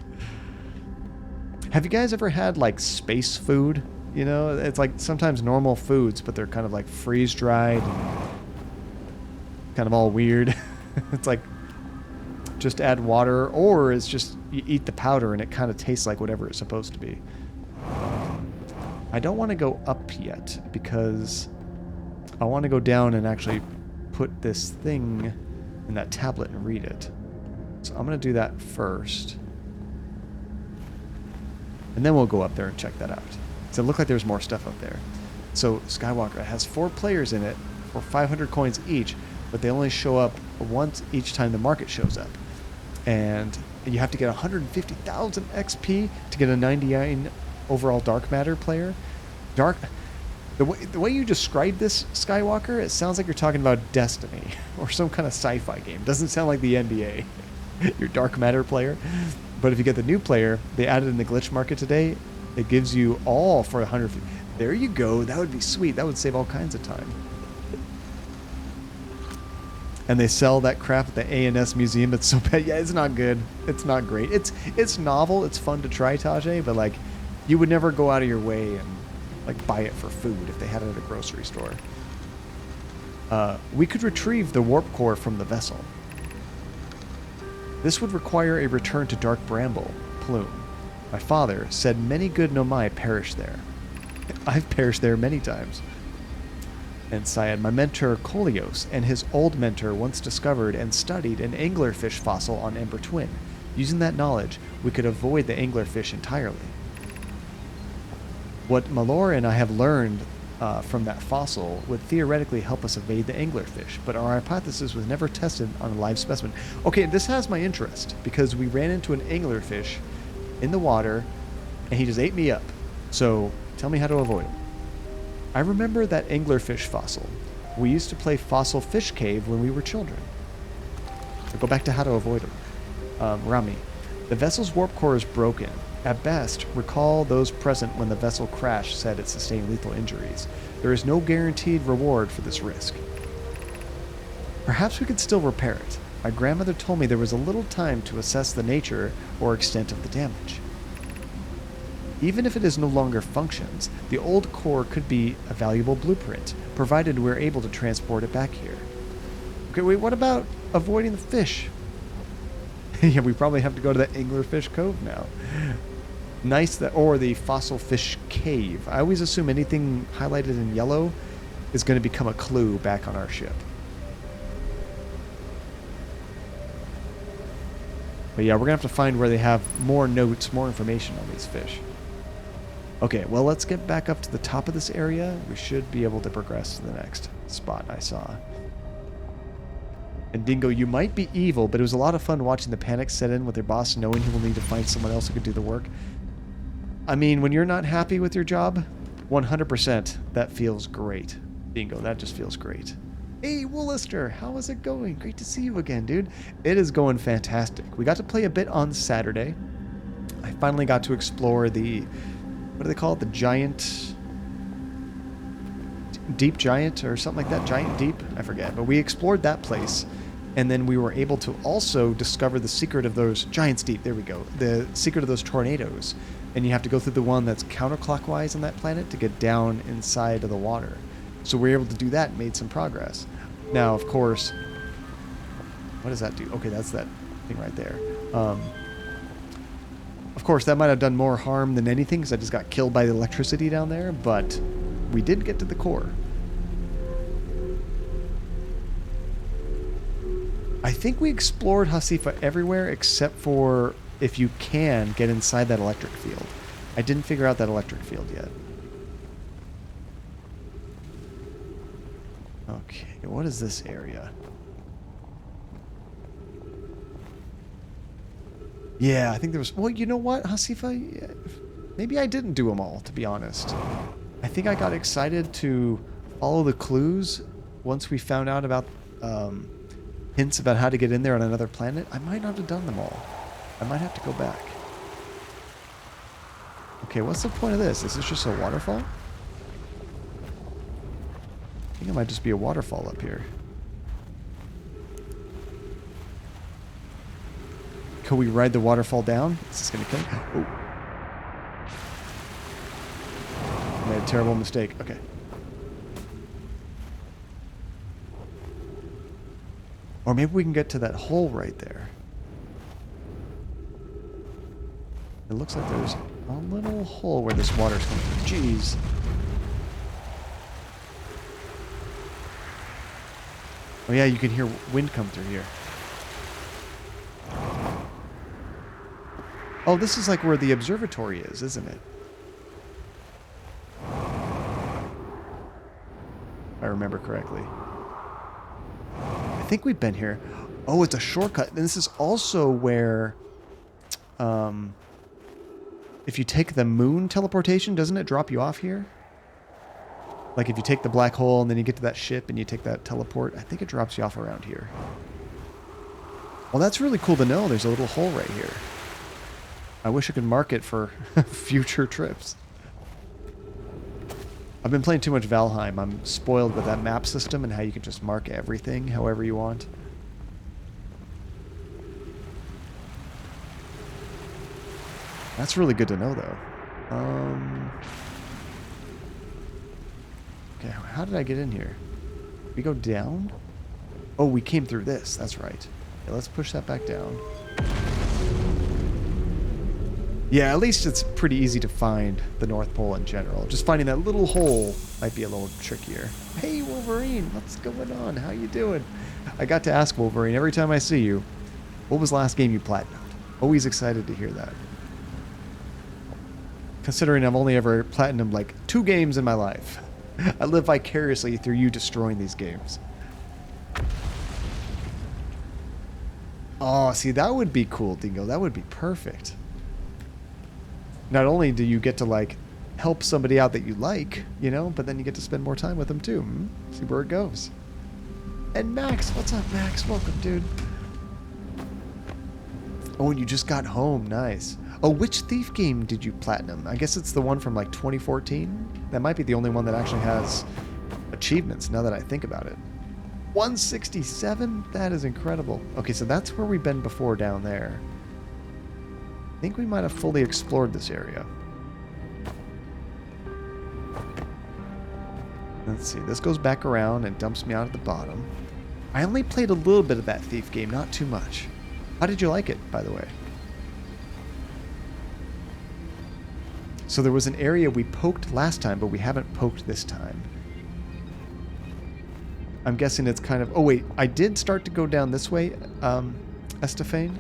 Have you guys ever had, like, space food? You know, it's like sometimes normal foods, but they're kind of like freeze-dried and kind of all weird. It's like just add water, or it's just you eat the powder and it kind of tastes like whatever it's supposed to be. I don't want to go up yet because I want to go down and actually put this thing in that tablet and read it. So I'm going to do that first. And then we'll go up there and check that out. So it looked like there's more stuff up there. So Skywalker has 4 players in it for 500 coins each, but they only show up once each time the market shows up. And you have to get 150,000 XP to get a 99 overall dark matter player. The way you describe this, Skywalker, it sounds like you're talking about Destiny or some kind of sci-fi game. Doesn't sound like the NBA. Your dark matter player. But if you get the new player, they added in the glitch market today, it gives you all for 150. There you go. That would be sweet. That would save all kinds of time. And they sell that crap at the A&S museum. It's so bad. Yeah, it's not good. It's not great. It's novel. It's fun to try, Tajay, but like you would never go out of your way and like buy it for food if they had it at a grocery store. We could retrieve the warp core from the vessel. This would require a return to Dark Bramble, Plume. My father said many good Nomai perished there. I've perished there many times. And Syed, my mentor Kolios and his old mentor once discovered and studied an anglerfish fossil on Ember Twin. Using that knowledge, we could avoid the anglerfish entirely. What Malor and I have learned from that fossil would theoretically help us evade the anglerfish, but our hypothesis was never tested on a live specimen. Okay, this has my interest, because we ran into an anglerfish in the water, and he just ate me up. So, tell me how to avoid him. I remember that anglerfish fossil. We used to play Fossil Fish Cave when we were children. So go back to how to avoid them. Rami, the vessel's warp core is broken. At best, recall those present when the vessel crashed said it sustained lethal injuries. There is no guaranteed reward for this risk. Perhaps we could still repair it. My grandmother told me there was a little time to assess the nature or extent of the damage. Even if it is no longer functions, the old core could be a valuable blueprint, provided we're able to transport it back here. Okay, wait, what about avoiding the fish? Yeah, we probably have to go to the Anglerfish Cove now. Nice that, or the Fossil Fish Cave. I always assume anything highlighted in yellow is going to become a clue back on our ship. But yeah, we're going to have to find where they have more notes, more information on these fish. Okay, well, let's get back up to the top of this area. We should be able to progress to the next spot I saw. And Dingo, you might be evil, but it was a lot of fun watching the panic set in with your boss knowing he will need to find someone else who could do the work. I mean, when you're not happy with your job, 100% that feels great. Dingo, that just feels great. Hey, Woolister, how is it going? Great to see you again, dude. It is going fantastic. We got to play a bit on Saturday. I finally got to explore the, what do they call it? The giant, deep giant or something like that. Giant deep? I forget. But we explored that place. And then we were able to also discover the secret of those Giants Deep. There we go. The secret of those tornadoes. And you have to go through the one that's counterclockwise on that planet to get down inside of the water. So we were able to do that and made some progress. Now, of course, what does that do? Okay, that's that thing right there. Of course, that might have done more harm than anything because I just got killed by the electricity down there. But we did get to the core. I think we explored Hasifa everywhere except for if you can get inside that electric field. I didn't figure out that electric field yet. Okay, what is this area? Yeah, I think there was... Well, you know what, Hasifa? Yeah, maybe I didn't do them all, to be honest. I think I got excited to follow the clues once we found out about... hints about how to get in there on another planet. I might not have done them all. I might have to go back. Okay, what's the point of this? Is this just a waterfall? I think it might just be a waterfall up here. Can we ride the waterfall down? Is this going to kill me? Oh. I made a terrible mistake. Okay. Or maybe we can get to that hole right there. It looks like there's a little hole where this water's coming from. Jeez. Oh yeah, you can hear wind come through here. Oh, this is like where the observatory is, isn't it? If I remember correctly. I think we've been here. Oh, it's a shortcut. And this is also where, if you take the moon teleportation, doesn't it drop you off here? Like if you take the black hole and then you get to that ship and you take that teleport, I think it drops you off around here. Well, that's really cool to know. There's a little hole right here. I wish I could mark it for future trips. I've been playing too much Valheim. I'm spoiled with that map system and how you can just mark everything however you want. That's really good to know, though. Okay, how did I get in here? We go down? Oh, we came through this. That's right. Okay, let's push that back down. Yeah, at least it's pretty easy to find the North Pole in general. Just finding that little hole might be a little trickier. Hey, Wolverine, what's going on? How you doing? I got to ask Wolverine every time I see you, what was the last game you platinumed? Always excited to hear that. Considering I've only ever platinumed like 2 games in my life. I live vicariously through you destroying these games. Oh, see, that would be cool, Dingo. That would be perfect. Not only do you get to, like, help somebody out that you like, you know, but then you get to spend more time with them, too. See where it goes. And Max, what's up, Max? Welcome, dude. Oh, and you just got home. Nice. Oh, which Thief game did you platinum? I guess it's the one from, like, 2014? That might be the only one that actually has achievements, now that I think about it. 167? That is incredible. Okay, so that's where we've been before down there. I think we might have fully explored this area. Let's see, this goes back around and dumps me out at the bottom. I only played a little bit of that Thief game, not too much. How did you like it, by the way? So there was an area we poked last time, but we haven't poked this time. I'm guessing it's kind of... Oh, wait. I did start to go down this way, Estefane.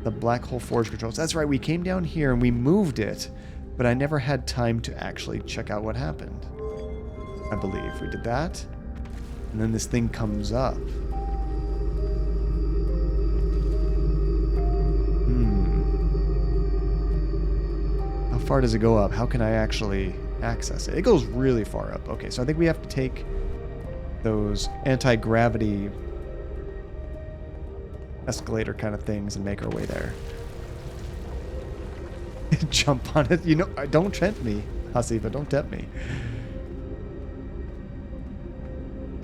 The Black Hole Forge Controls. That's right. We came down here and we moved it, but I never had time to actually check out what happened. I believe we did that. And then this thing comes up. How far does it go up? How can I actually access it? It goes really far up. Okay, so I think we have to take those anti-gravity escalator kind of things and make our way there. Jump on it. You know, don't tempt me, Hasifa. Don't tempt me.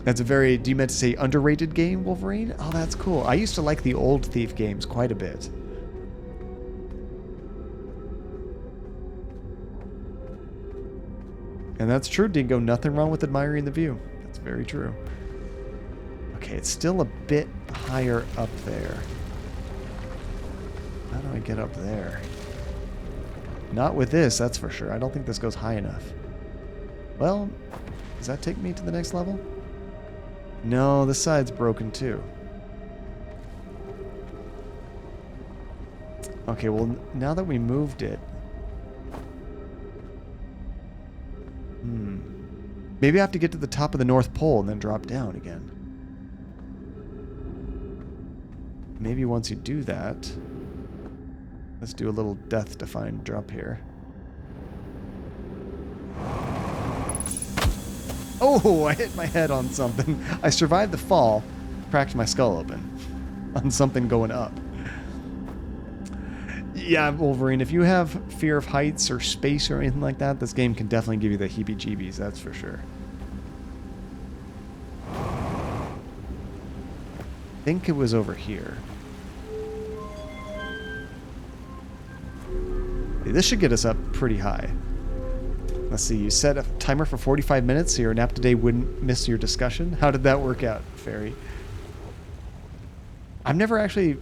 That's a very, do you meant to say underrated game, Wolverine? Oh, that's cool. I used to like the old Thief games quite a bit. And that's true, Dingo. Nothing wrong with admiring the view. That's very true. Okay, it's still a bit higher up there. How do I get up there? Not with this, that's for sure. I don't think this goes high enough. Well, does that take me to the next level? No, this side's broken too. Okay, well, now that we moved it... Maybe I have to get to the top of the North Pole and then drop down again. Maybe once you do that... Let's do a little death-defying drop here. Oh, I hit my head on something. I survived the fall, cracked my skull open on something going up. Yeah, Wolverine, if you have fear of heights or space or anything like that, this game can definitely give you the heebie-jeebies, that's for sure. I think it was over here. This should get us up pretty high. Let's see, you set a timer for 45 minutes so your nap today wouldn't miss your discussion. How did that work out, Fairy? I've never actually...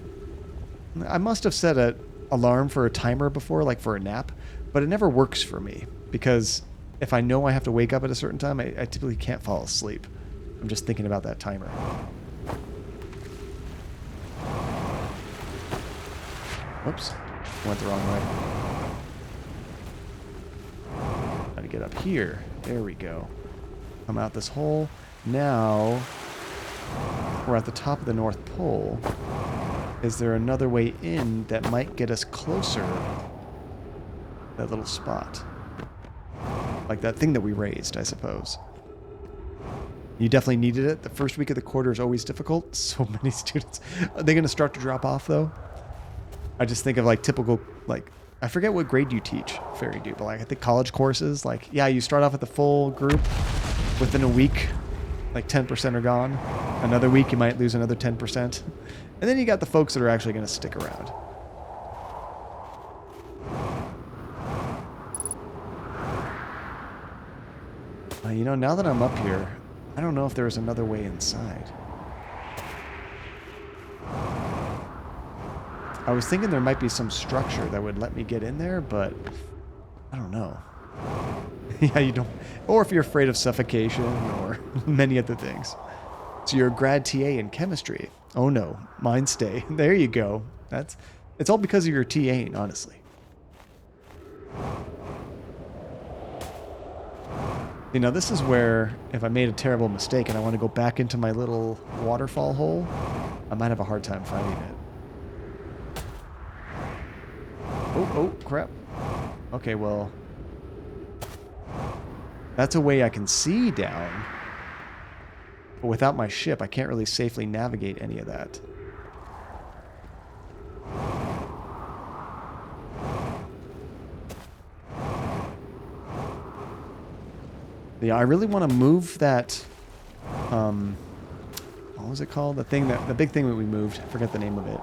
I must have set an alarm for a timer before, like for a nap, but it never works for me because if I know I have to wake up at a certain time, I typically can't fall asleep. I'm just thinking about that timer. Whoops, went the wrong way. Gotta get up here. There we go. Come out this hole. Now we're at the top of the North Pole. Is there another way in that might get us closer to that little spot? Like that thing that we raised, I suppose. You definitely needed it. The first week of the quarter is always difficult. So many students. Are they going to start to drop off, though? I just think of like typical, like, I forget what grade you teach, Fairy do, but like I think college courses, like, yeah, you start off with the full group. Within a week, like 10% are gone. Another week, you might lose another 10%. And then you got the folks that are actually going to stick around. You know, now that I'm up here, I don't know if there's another way inside. I was thinking there might be some structure that would let me get in there, but I don't know. Yeah, you don't... Or if you're afraid of suffocation or many other things. So you're a grad TA in chemistry. Oh no, mine stay. There you go. It's all because of your TA, honestly. You know, this is where if I made a terrible mistake and I want to go back into my little waterfall hole, I might have a hard time finding it. Oh, crap. Okay, well, that's a way I can see down. But without my ship, I can't really safely navigate any of that. Yeah, I really want to move that, what was it called? The big thing that we moved, I forget the name of it,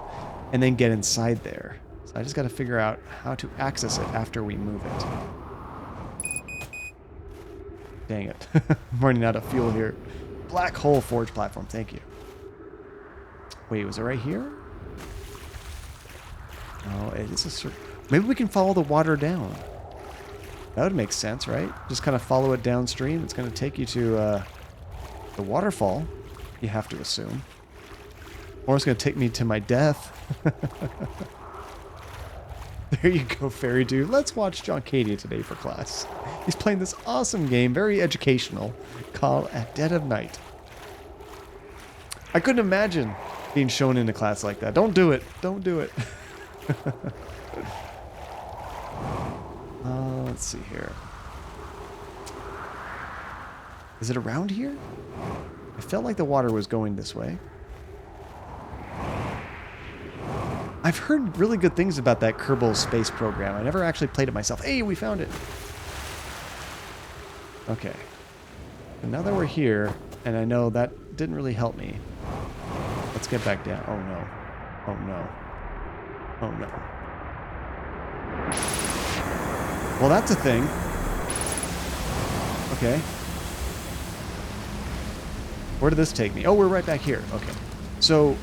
and then get inside there. So I just got to figure out how to access it after we move it. Dang it. I'm running out of fuel here. Black hole forge platform, thank you. Wait, was it right here? Oh, it is maybe we can follow the water down. That would make sense, right? Just kind of follow it downstream. It's going to take you to the waterfall, you have to assume. Or it's going to take me to my death. There you go, Fairy Dude. Let's watch John Cadia today for class. He's playing this awesome game, very educational, called At Dead of Night. I couldn't imagine being shown into class like that. Don't do it. Don't do it. Let's see here. Is it around here? I felt like the water was going this way. I've heard really good things about that Kerbal Space program. I never actually played it myself. Hey, we found it. Okay. And now that we're here, and I know that didn't really help me. Let's get back down. Oh, no. Oh, no. Oh, no. Well, that's a thing. Okay. Where did this take me? Oh, we're right back here. Okay. So,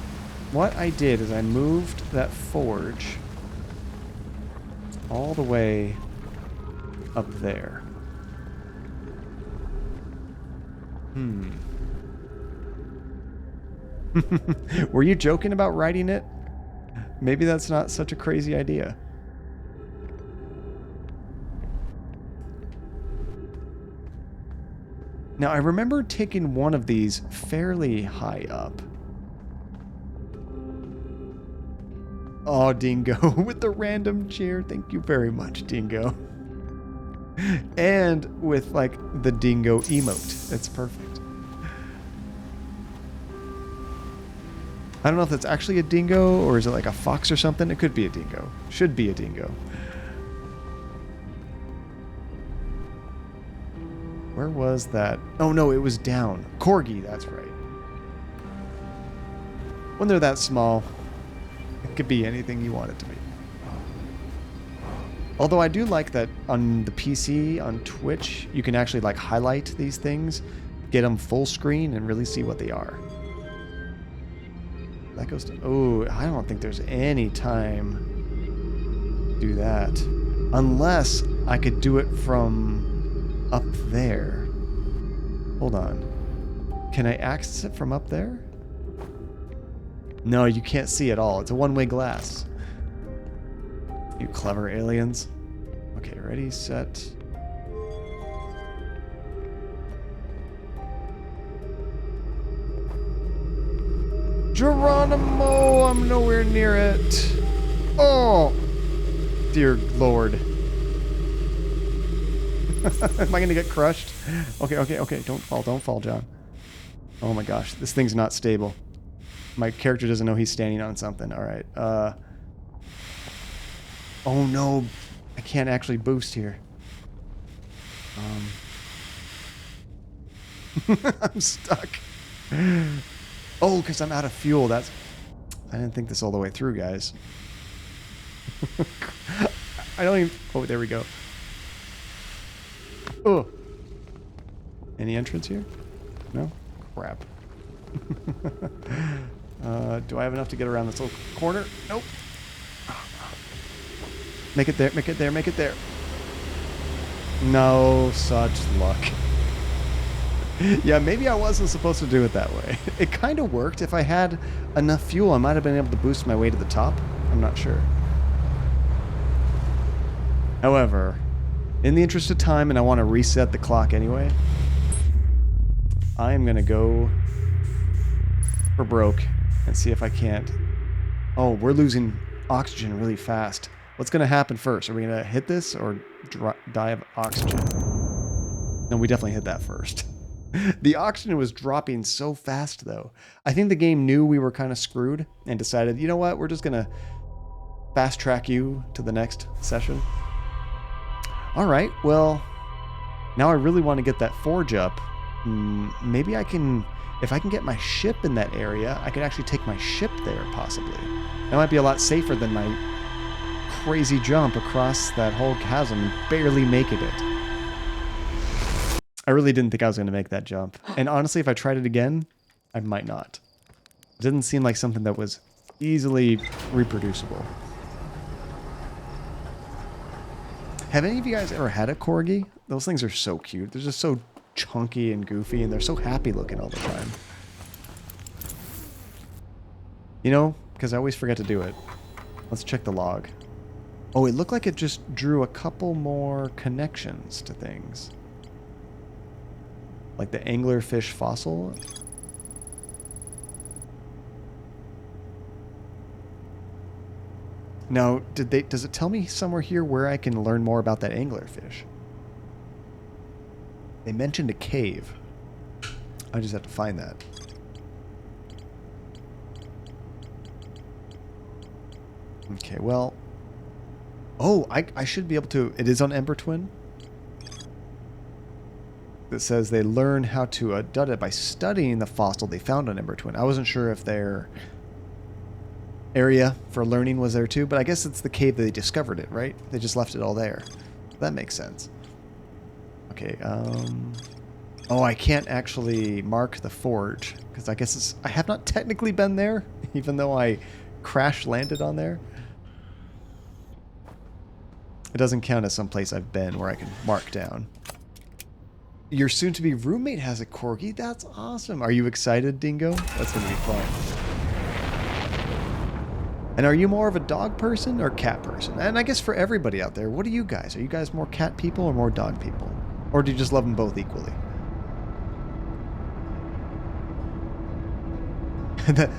what I did is I moved that forge all the way up there. Were you joking about writing it? Maybe that's not such a crazy idea. Now, I remember taking one of these fairly high up. Oh, Dingo, with the random cheer. Thank you very much, Dingo. And with, like, the Dingo emote. It's perfect. I don't know if that's actually a dingo, or is it like a fox or something? It could be a dingo. Should be a dingo. Where was that? Oh, no, it was down. Corgi, that's right. When they're that small, it could be anything you want it to be. Although I do like that on the PC, on Twitch, you can actually like highlight these things, get them full screen, and really see what they are. That goes to... Oh, I don't think there's any time to do that. Unless I could do it from up there. Hold on. Can I access it from up there? No, you can't see at all. It's a one-way glass. You clever aliens. Okay, ready, set. Geronimo! I'm nowhere near it. Oh! Dear Lord. Am I gonna get crushed? Okay. Don't fall, John. Oh my gosh, this thing's not stable. My character doesn't know he's standing on something. Alright, oh no, I can't actually boost here. I'm stuck. Oh, because I'm out of fuel. I didn't think this all the way through, guys. I don't even... Oh, there we go. Oh. Any entrance here? No? Crap. Do I have enough to get around this little corner? Nope. Make it there, make it there, make it there. No such luck. Yeah, maybe I wasn't supposed to do it that way. It kind of worked. If I had enough fuel, I might have been able to boost my way to the top. I'm not sure. However, in the interest of time, and I want to reset the clock anyway, I am going to go for broke and see if I can't. Oh, we're losing oxygen really fast. What's going to happen first? Are we going to hit this or die of oxygen? No, we definitely hit that first. The oxygen was dropping so fast, though. I think the game knew we were kind of screwed and decided, you know what, we're just going to fast track you to the next session. All right, well, now I really want to get that forge up. Maybe I can, if I can get my ship in that area, I could actually take my ship there, possibly. That might be a lot safer than my crazy jump across that whole chasm, barely making it. I really didn't think I was going to make that jump. And honestly, if I tried it again, I might not. It didn't seem like something that was easily reproducible. Have any of you guys ever had a corgi? Those things are so cute. They're just so chunky and goofy, and they're so happy looking all the time. You know, because I always forget to do it. Let's check the log. Oh, it looked like it just drew a couple more connections to things. Like the anglerfish fossil. Now, does it tell me somewhere here where I can learn more about that anglerfish? They mentioned a cave. I just have to find that. Okay, well... Oh, I should be able to... It is on Ember Twin. It says they learn how to dud it by studying the fossil they found on Ember Twin. I wasn't sure if their area for learning was there too, but I guess it's the cave that they discovered it, right? They just left it all there. That makes sense. Okay, oh, I can't actually mark the forge, because I guess I have not technically been there, even though I crash landed on there. It doesn't count as some place I've been where I can mark down. Your soon-to-be roommate has a corgi? That's awesome. Are you excited, Dingo? That's going to be fun. And are you more of a dog person or cat person? And I guess for everybody out there, what are you guys? Are you guys more cat people or more dog people? Or do you just love them both equally?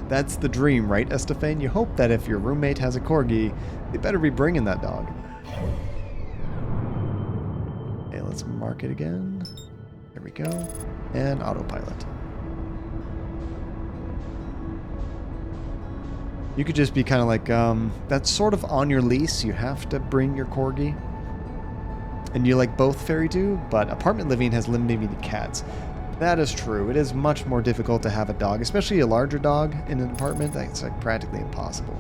That's the dream, right, Estefan? You hope that if your roommate has a corgi, they better be bringing that dog. Okay, let's mark it again. There we go. And autopilot. You could just be kind of like, that's sort of on your lease. You have to bring your corgi. And you like both fairy do, but apartment living has limited to cats. That is true. It is much more difficult to have a dog, especially a larger dog in an apartment. It's like practically impossible.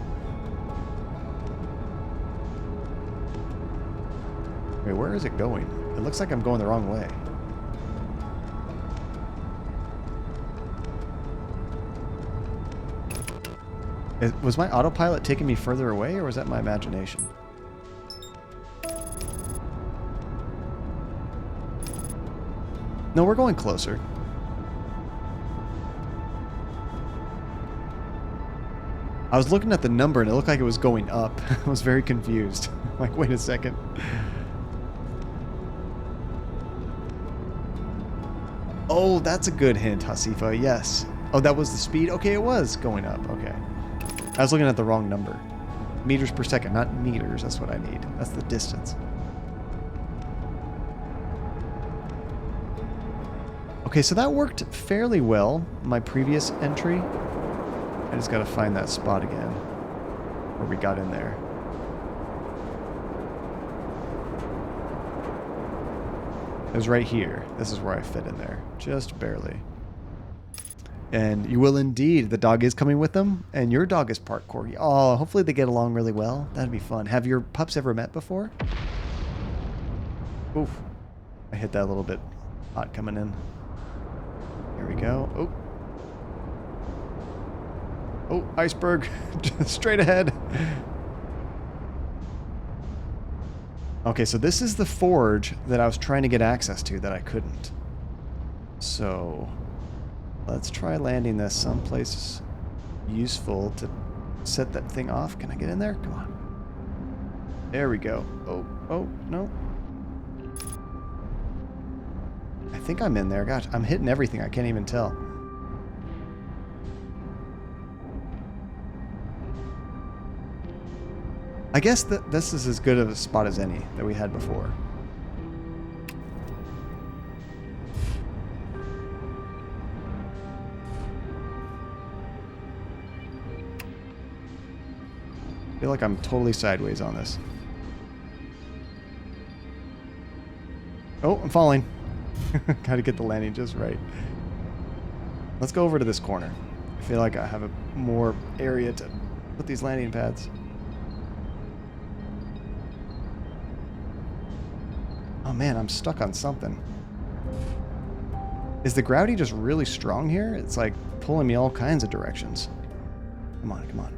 Wait, where is it going? It looks like I'm going the wrong way. Was my autopilot taking me further away, or was that my imagination? No, we're going closer. I was looking at the number and it looked like it was going up. I was very confused. Like, wait a second. Oh, that's a good hint, Hasifa. Yes. Oh, that was the speed? Okay, it was going up. Okay. I was looking at the wrong number. Meters per second, not meters. That's what I need. That's the distance. Okay, so that worked fairly well, my previous entry. I just gotta find that spot again, where we got in there. It was right here. This is where I fit in there, just barely. And you will indeed. The dog is coming with them, and your dog is part corgi. Oh, hopefully they get along really well. That'd be fun. Have your pups ever met before? Oof. I hit that a little bit hot coming in. Here we go. Oh. Oh, iceberg. Just straight ahead. Okay, so this is the forge that I was trying to get access to that I couldn't. So... let's try landing this someplace useful to set that thing off. Can I get in there? Come on. There we go. Oh, no. I think I'm in there. Gosh, I'm hitting everything. I can't even tell. I guess that this is as good of a spot as any that we had before. I feel like I'm totally sideways on this. Oh, I'm falling. Gotta get the landing just right. Let's go over to this corner. I feel like I have a more area to put these landing pads. Oh man, I'm stuck on something. Is the gravity just really strong here? It's like pulling me all kinds of directions. Come on, come on.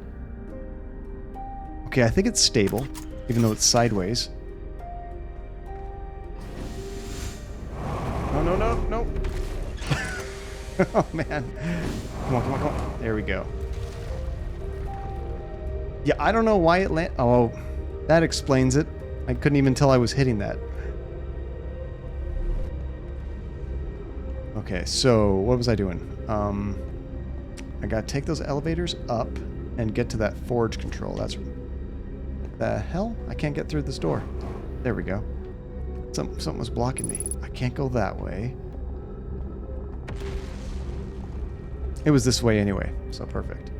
Okay, I think it's stable, even though it's sideways. No. Oh, man. Come on. There we go. Yeah, I don't know why it landed. Oh, that explains it. I couldn't even tell I was hitting that. Okay, so what was I doing? I gotta take those elevators up and get to that forge control. That's... The hell? I can't get through this door. There we go. Something was blocking me. I can't go that way. It was this way anyway, so perfect.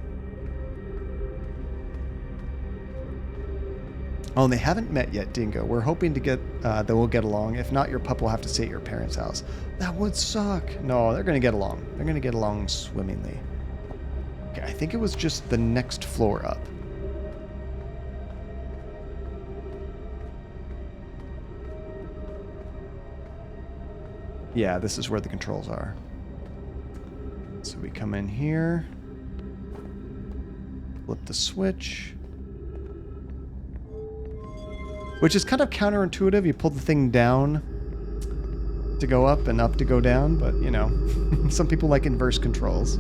Oh, and they haven't met yet, Dingo. We're hoping to get that we'll get along. If not, your pup will have to stay at your parents' house. That would suck. No, they're going to get along. They're going to get along swimmingly. Okay, I think it was just the next floor up. Yeah, this is where the controls are. So we come in here. Flip the switch. Which is kind of counterintuitive. You pull the thing down to go up and up to go down, but you know, some people like inverse controls.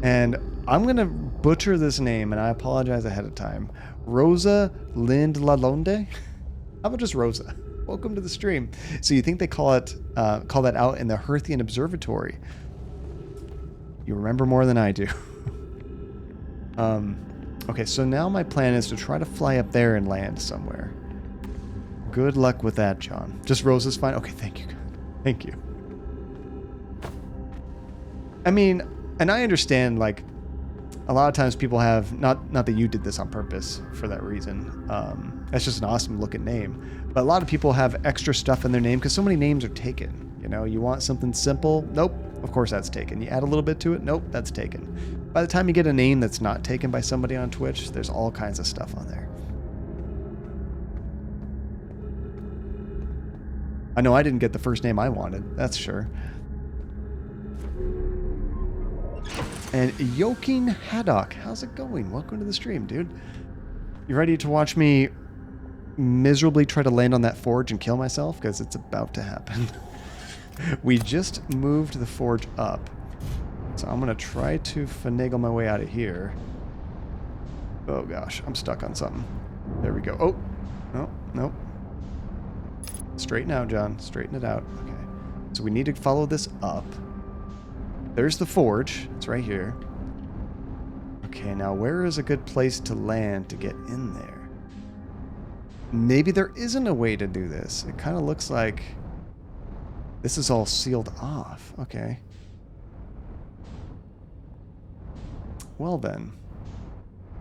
And I'm going to butcher this name, and I apologize ahead of time. Rosa Lindlalonde? How about just Rosa? Welcome to the stream. So you think they call that out in the Herthian Observatory? You remember more than I do. Okay, so now my plan is to try to fly up there and land somewhere. Good luck with that, John. Just Rosa's fine? Okay, thank you. Thank you. I mean, and I understand, like, a lot of times people have, not that you did this on purpose for that reason. That's just an awesome looking name. But a lot of people have extra stuff in their name because so many names are taken. You know, you want something simple? Nope. Of course that's taken. You add a little bit to it? Nope, that's taken. By the time you get a name that's not taken by somebody on Twitch, there's all kinds of stuff on there. I know I didn't get the first name I wanted, that's sure. And Yoking Haddock, how's it going? Welcome to the stream, dude. You ready to watch me miserably try to land on that forge and kill myself? Because it's about to happen. We just moved the forge up. So I'm going to try to finagle my way out of here. Oh gosh, I'm stuck on something. There we go. Oh, no, nope. Straighten out, John. Straighten it out. Okay. So we need to follow this up. There's the forge. It's right here. Okay, now where is a good place to land to get in there? Maybe there isn't a way to do this. It kind of looks like this is all sealed off. Okay. Well then.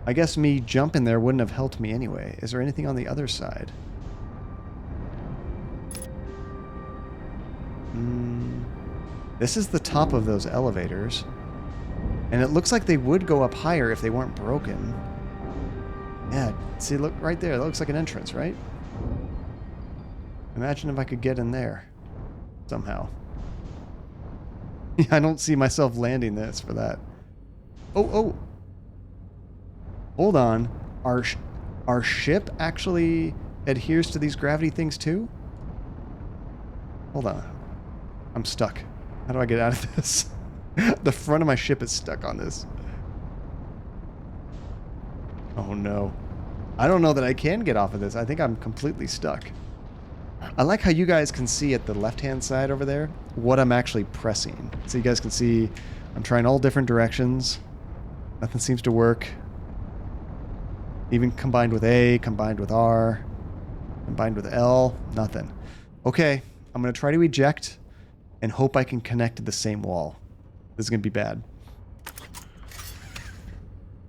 I guess me jumping there wouldn't have helped me anyway. Is there anything on the other side? This is the top of those elevators. And it looks like they would go up higher if they weren't broken. Yeah, see, look right there. That looks like an entrance, right? Imagine if I could get in there. Somehow. I don't see myself landing this for that. Oh. Hold on. Our ship actually adheres to these gravity things too? Hold on. I'm stuck. How do I get out of this? The front of my ship is stuck on this. Oh no. I don't know that I can get off of this. I think I'm completely stuck. I like how you guys can see at the left-hand side over there what I'm actually pressing. So you guys can see I'm trying all different directions. Nothing seems to work. Even combined with A, combined with R, combined with L, nothing. Okay, I'm going to try to eject and hope I can connect to the same wall. This is going to be bad.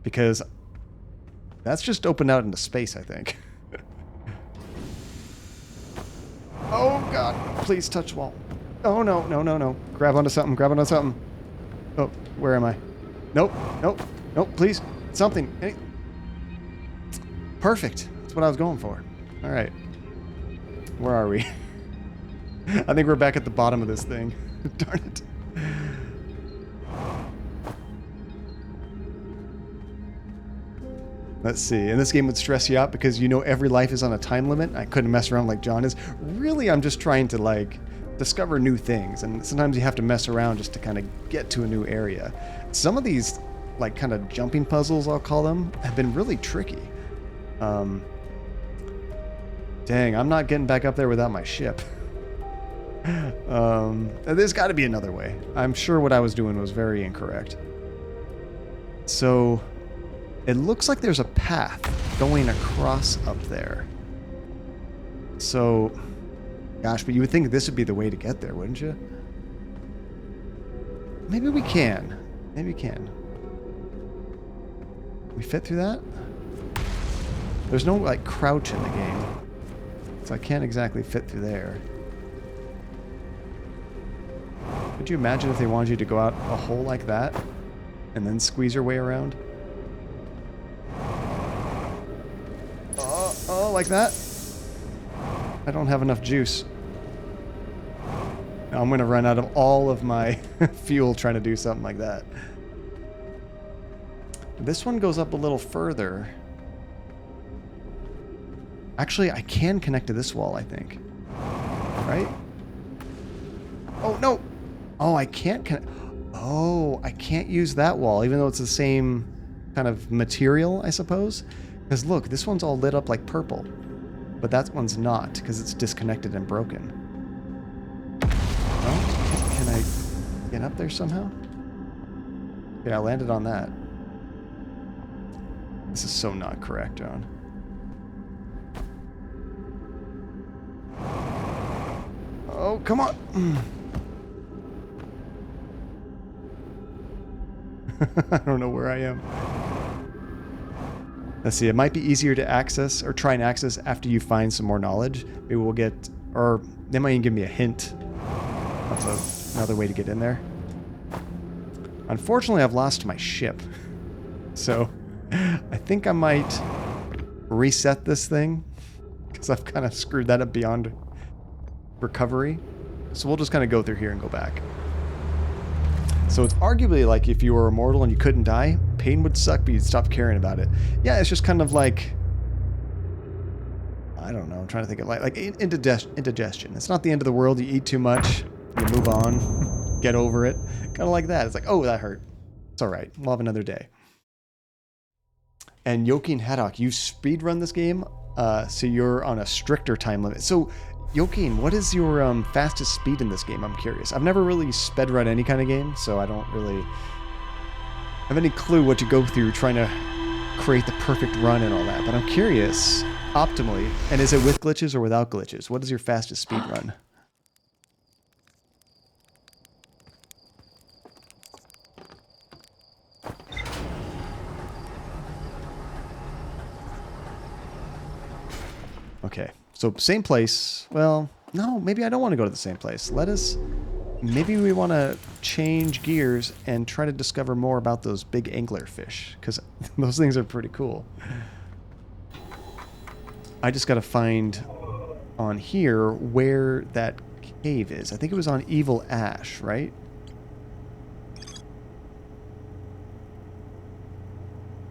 Because that's just opened out into space, I think. Oh, God. Please touch wall. Oh, no, no, no, no. Grab onto something. Grab onto something. Oh, where am I? Nope. Nope. Nope. Please. Something. Perfect. That's what I was going for. All right. Where are we? I think we're back at the bottom of this thing. Darn it. Let's see. And this game would stress you out because you know every life is on a time limit. I couldn't mess around like John is. Really, I'm just trying to, like, discover new things. And sometimes you have to mess around just to kind of get to a new area. Some of these, like, kind of jumping puzzles, I'll call them, have been really tricky. Dang, I'm not getting back up there without my ship. There's got to be another way. I'm sure what I was doing was very incorrect. So... it looks like there's a path going across up there. So, gosh, but you would think this would be the way to get there, wouldn't you? Maybe we can. Maybe we can. We fit through that? There's no, like, crouch in the game. So I can't exactly fit through there. Could you imagine if they wanted you to go out a hole like that and then squeeze your way around? Oh, like that? I don't have enough juice. I'm going to run out of all of my fuel trying to do something like that. This one goes up a little further. Actually, I can connect to this wall, I think. Right? Oh, no! Oh, I can't connect. Oh, I can't use that wall, even though it's the same kind of material, I suppose. Because look, this one's all lit up like purple. But that one's not, because it's disconnected and broken. Oh, can I get up there somehow? Yeah, I landed on that. This is so not correct, John. Oh, come on! I don't know where I am. Let's see, it might be easier to access, or try and access after you find some more knowledge. Maybe we'll get, or they might even give me a hint of another way to get in there. Unfortunately, I've lost my ship. So, I think I might reset this thing, because I've kind of screwed that up beyond recovery. So we'll just kind of go through here and go back. So it's arguably like if you were immortal and you couldn't die, pain would suck, but you'd stop caring about it. Yeah, it's just kind of like, I don't know, I'm trying to think of like indigestion. It's not the end of the world. You eat too much, you move on, get over it. Kind of like that. It's like, oh, that hurt. It's all right. We'll have another day. And Yoki Haddock, you speedrun this game, so you're on a stricter time limit. So, Yokin, what is your fastest speed in this game? I'm curious. I've never really sped run any kind of game, so I don't really have any clue what you go through trying to create the perfect run and all that. But I'm curious, optimally, and is it with glitches or without glitches? What is your fastest speed run? Okay. So, same place. Well, no, maybe I don't want to go to the same place. Maybe we want to change gears and try to discover more about those big anglerfish, because those things are pretty cool. I just got to find on here where that cave is. I think it was on Evil Ash, right?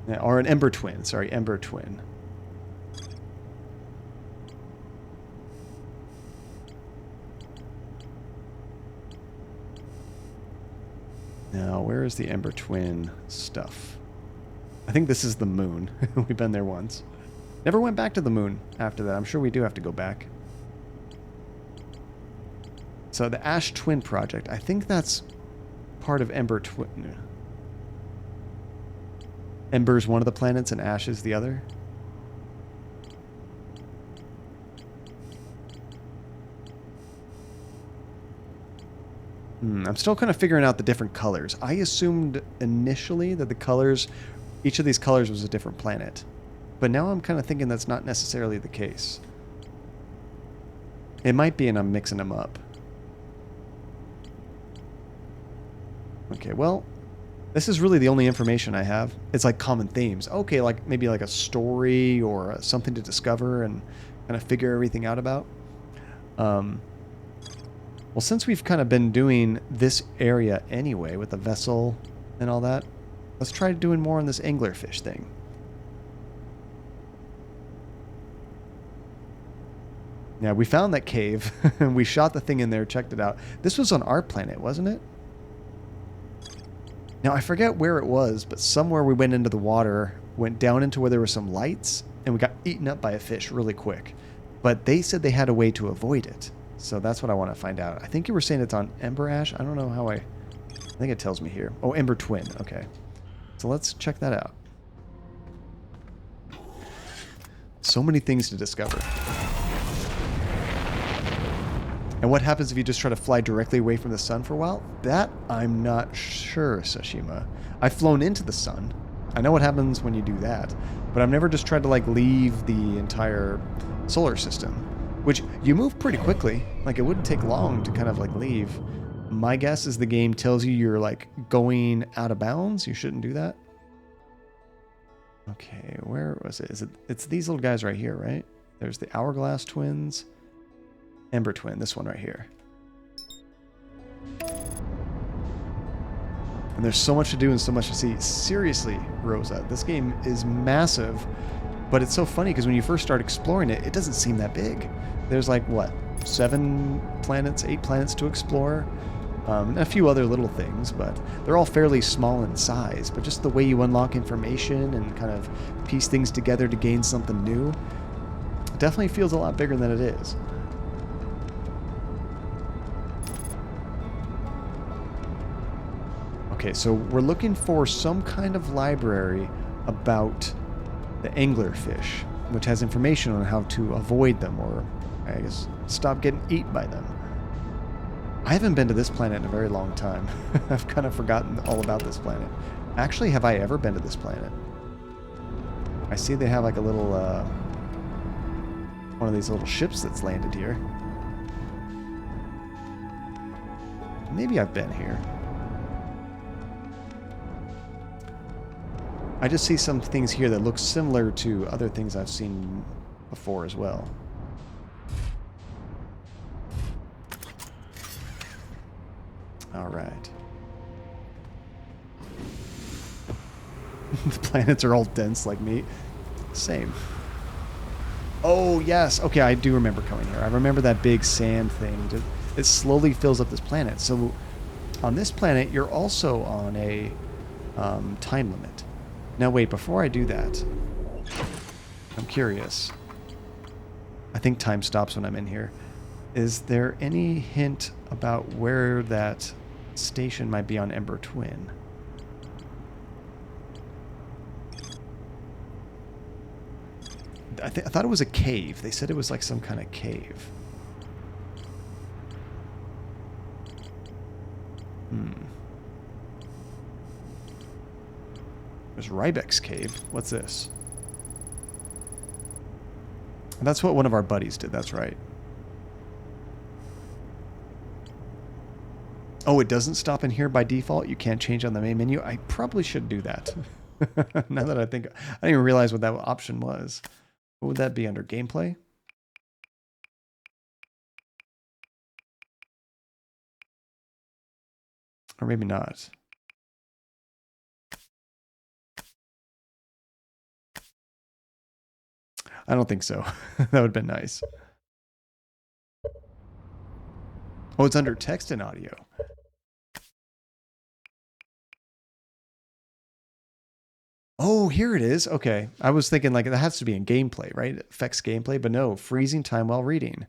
Yeah, or an Ember Twin. Sorry, Ember Twin. Now, where is the Ember Twin stuff? I think this is the moon. We've been there once. Never went back to the moon after that. I'm sure we do have to go back. So the Ash Twin Project. I think that's part of Ember Twin. Ember's one of the planets and Ash is the other. I'm still kind of figuring out the different colors. I assumed initially that the colors, each of these colors was a different planet. But now I'm kind of thinking that's not necessarily the case. It might be, and I'm mixing them up. Okay, well, this is really the only information I have. It's like common themes. Okay, like maybe like a story or something to discover and kind of figure everything out about. Well, since we've kind of been doing this area anyway with the vessel and all that, let's try doing more on this anglerfish thing. Yeah, we found that cave. We shot the thing in there, checked it out. This was on our planet, wasn't it? Now, I forget where it was, but somewhere we went into the water, went down into where there were some lights, and we got eaten up by a fish really quick. But they said they had a way to avoid it. So that's what I want to find out. I think you were saying it's on Ember Ash. I don't know how I think it tells me here. Oh, Ember Twin. Okay. So let's check that out. So many things to discover. And what happens if you just try to fly directly away from the sun for a while? That I'm not sure, Sashima. I've flown into the sun. I know what happens when you do that. But I've never just tried to like leave the entire solar system. Which, you move pretty quickly. Like, it wouldn't take long to kind of, like, leave. My guess is the game tells you you're, like, going out of bounds. You shouldn't do that. Okay, where was it? It's these little guys right here, right? There's the Hourglass Twins. Ember Twin, this one right here. And there's so much to do and so much to see. Seriously, Rosa, this game is massive. But it's so funny because when you first start exploring it, it doesn't seem that big. There's like, what, 7 planets, 8 planets to explore? And a few other little things, but they're all fairly small in size. But just the way you unlock information and kind of piece things together to gain something new, it definitely feels a lot bigger than it is. Okay, so we're looking for some kind of library about the anglerfish, which has information on how to avoid them or, I guess, stop getting eaten by them. I haven't been to this planet in a very long time. I've kind of forgotten all about this planet. Actually, have I ever been to this planet? I see they have like a little, one of these little ships that's landed here. Maybe I've been here. I just see some things here that look similar to other things I've seen before as well. All right. The planets are all dense like me. Same. Oh, yes. Okay, I do remember coming here. I remember that big sand thing. It slowly fills up this planet. So on this planet, you're also on a time limit. Now wait, before I do that, I'm curious. I think time stops when I'm in here. Is there any hint about where that station might be on Ember Twin? I thought it was a cave. They said it was like some kind of cave. There's Rybek's cave. What's this? That's what one of our buddies did. That's right. Oh, it doesn't stop in here by default? You can't change on the main menu? I probably should do that. Now that I think... I didn't even realize what that option was. What would that be under gameplay? Or maybe not. I don't think so. That would have been nice. Oh, it's under text and audio. Oh, Oh, here it is. Okay. I was thinking like that has to be in gameplay, right? It affects gameplay, but no, freezing time while reading.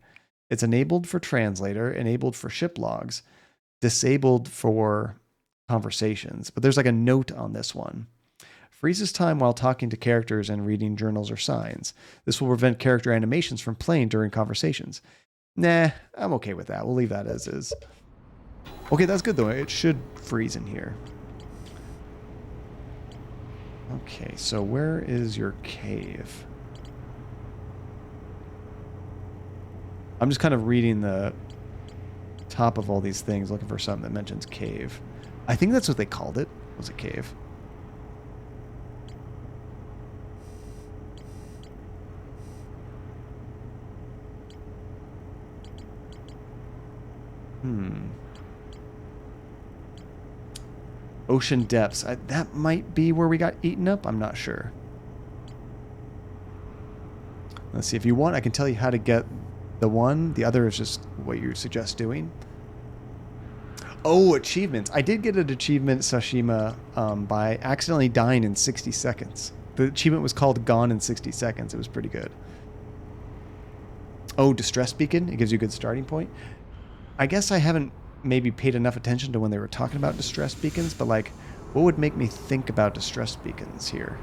It's enabled for translator, enabled for ship logs, disabled for conversations. But there's like a note on this one. Freezes time while talking to characters and reading journals or signs. This will prevent character animations from playing during conversations. Nah, I'm okay with that. We'll leave that as is. Okay, that's good though. It should freeze in here. Okay, so where is your cave? I'm just kind of reading the top of all these things, looking for something that mentions cave. I think that's what they called it, was a cave. Ocean depths. That might be where we got eaten up. I'm not sure. Let's see. If you want, I can tell you how to get the one. The other is just what you suggest doing. Oh, achievements. I did get an achievement, Sashima, by accidentally dying in 60 seconds. The achievement was called Gone in 60 Seconds. It was pretty good. Oh, distress beacon. It gives you a good starting point. I guess I haven't maybe paid enough attention to when they were talking about distress beacons, but like, what would make me think about distress beacons here?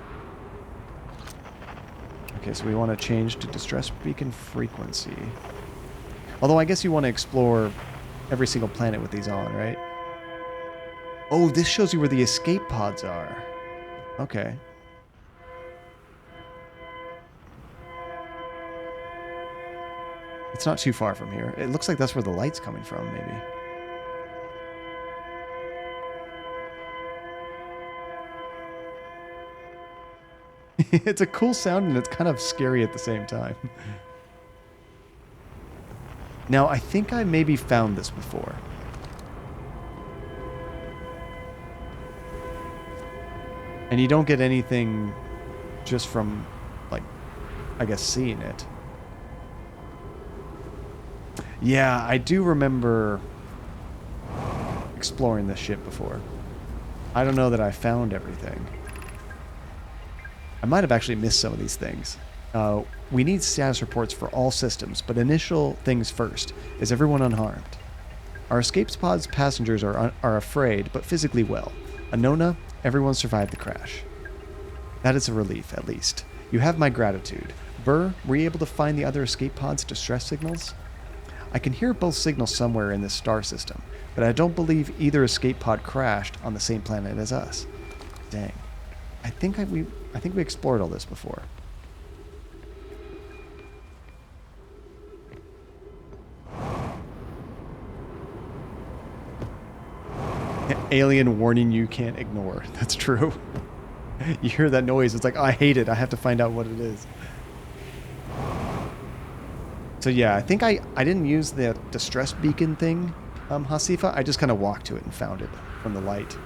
Okay, so we want to change to distress beacon frequency. Although I guess you want to explore every single planet with these on, right? Oh, this shows you where the escape pods are. Okay. It's not too far from here. It looks like that's where the light's coming from, maybe. It's a cool sound and it's kind of scary at the same time. Now, I think I maybe found this before. And you don't get anything just from, like, I guess seeing it. Yeah, I do remember exploring this ship before. I don't know that I found everything. I might have actually missed some of these things. We need status reports for all systems, but initial things first. Is everyone unharmed? Our escape pod's passengers are afraid, but physically well. Anona, everyone survived the crash. That is a relief, at least. You have my gratitude. Burr, were you able to find the other escape pod's distress signals? I can hear both signals somewhere in this star system, but I don't believe either escape pod crashed on the same planet as us. Dang. I think we explored all this before. Alien warning you can't ignore. That's true. You hear that noise, it's like, oh, I hate it. I have to find out what it is. So yeah, I think I didn't use the distress beacon thing, Hasifa. I just kind of walked to it and found it from the light.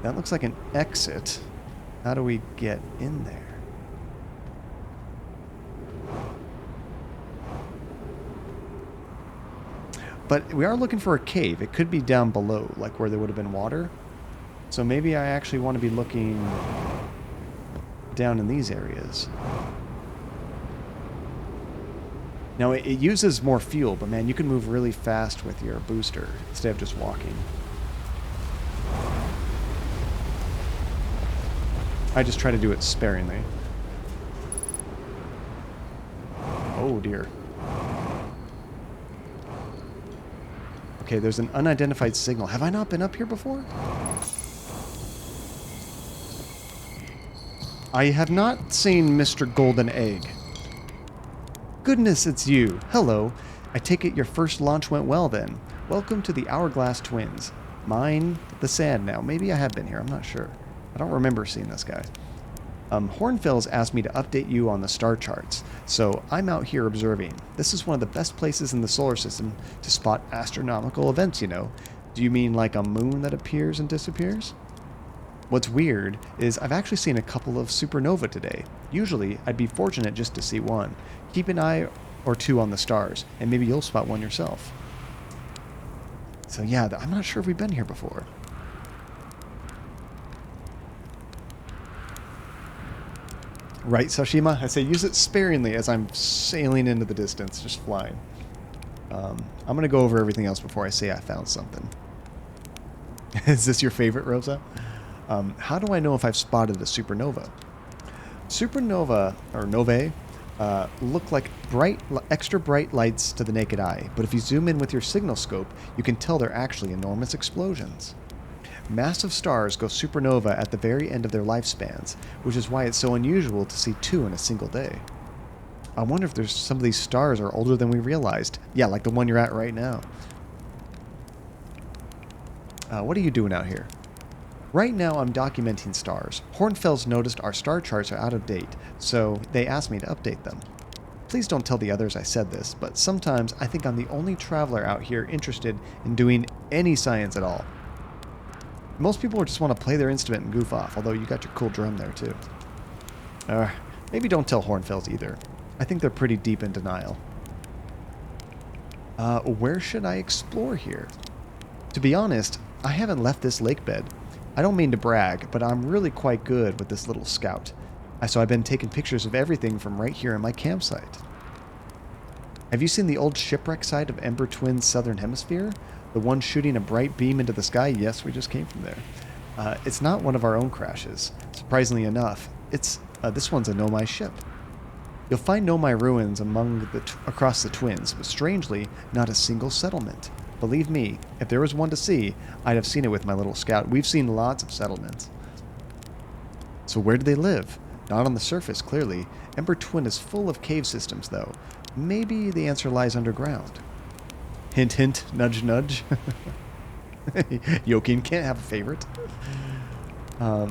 That looks like an exit. How do we get in there? But we are looking for a cave. It could be down below, like where there would have been water. So maybe I actually want to be looking down in these areas. Now, it uses more fuel, but man, you can move really fast with your booster instead of just walking. I just try to do it sparingly. Oh dear. Okay, there's an unidentified signal. Have I not been up here before? I have not seen Mr. Golden Egg. Goodness, it's you. Hello. I take it your first launch went well then. Welcome to the Hourglass Twins. Mine the sand now. Maybe I have been here. I'm not sure. I don't remember seeing this guy. Hornfels asked me to update you on the star charts, so I'm out here observing. This is one of the best places in the solar system to spot astronomical events, you know. Do you mean like a moon that appears and disappears? What's weird is I've actually seen a couple of supernova today. Usually, I'd be fortunate just to see one. Keep an eye or two on the stars, and maybe you'll spot one yourself. So yeah, I'm not sure if we've been here before. Right, Sashima? I say use it sparingly as I'm sailing into the distance, just flying. I'm going to go over everything else before I say I found something. Is this your favorite, Rosa? How do I know if I've spotted a supernova? Supernova, or novae, look like extra bright lights to the naked eye, but if you zoom in with your signal scope, you can tell they're actually enormous explosions. Massive stars go supernova at the very end of their lifespans, which is why it's so unusual to see two in a single day. I wonder if there's some of these stars are older than we realized. Yeah, like the one you're at right now. What are you doing out here? Right now I'm documenting stars. Hornfels noticed our star charts are out of date, so they asked me to update them. Please don't tell the others I said this, but sometimes I think I'm the only traveler out here interested in doing any science at all. Most people just want to play their instrument and goof off, although you got your cool drum there too. Maybe don't tell Hornfels either. I think they're pretty deep in denial. Where should I explore here? To be honest, I haven't left this lake bed. I don't mean to brag, but I'm really quite good with this little scout. So I've been taking pictures of everything from right here in my campsite. Have you seen the old shipwreck site of Ember Twins' southern hemisphere? The one shooting a bright beam into the sky? Yes, we just came from there. It's not one of our own crashes. Surprisingly enough, this one's a Nomai ship. You'll find Nomai ruins across the Twins, but strangely, not a single settlement. Believe me, if there was one to see, I'd have seen it with my little scout. We've seen lots of settlements. So where do they live? Not on the surface, clearly. Ember Twin is full of cave systems, though. Maybe the answer lies underground. Hint, hint, nudge, nudge. Yokin can't have a favorite. No,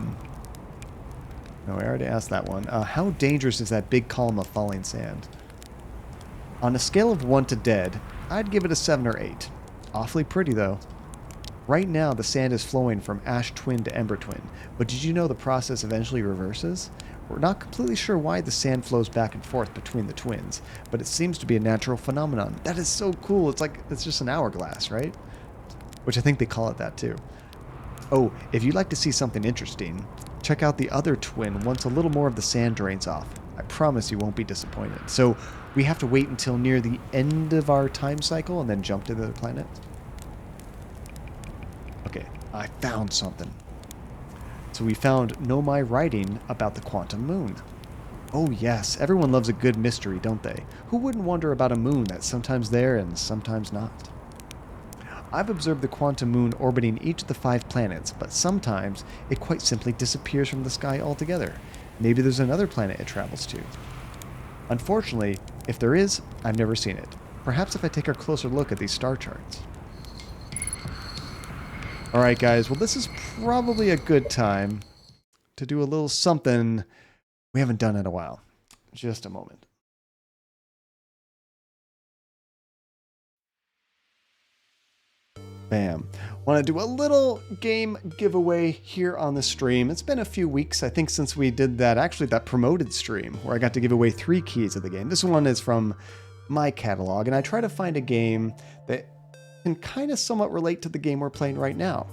I already asked that one. How dangerous is that big column of falling sand? On a scale of 1 to dead, I'd give it a 7 or 8. Awfully pretty, though. Right now, the sand is flowing from Ash Twin to Ember Twin, but did you know the process eventually reverses? We're not completely sure why the sand flows back and forth between the twins, but it seems to be a natural phenomenon. That is so cool. It's just an hourglass, right? Which I think they call it that, too. Oh, if you'd like to see something interesting, check out the other twin once a little more of the sand drains off. I promise you won't be disappointed. So we have to wait until near the end of our time cycle and then jump to the other planet? Okay, I found something. So we found Nomai writing about the quantum moon. Oh yes, everyone loves a good mystery, don't they? Who wouldn't wonder about a moon that's sometimes there and sometimes not? I've observed the quantum moon orbiting each of the 5 planets, but sometimes it quite simply disappears from the sky altogether. Maybe there's another planet it travels to. Unfortunately, if there is, I've never seen it. Perhaps if I take a closer look at these star charts. Alright guys, well this is probably a good time to do a little something we haven't done in a while. Just a moment. Bam. Want to do a little game giveaway here on the stream. It's been a few weeks, I think, since we did that promoted stream where I got to give away 3 keys of the game. This one is from my catalog, and I try to find a game that can kind of somewhat relate to the game we're playing right now.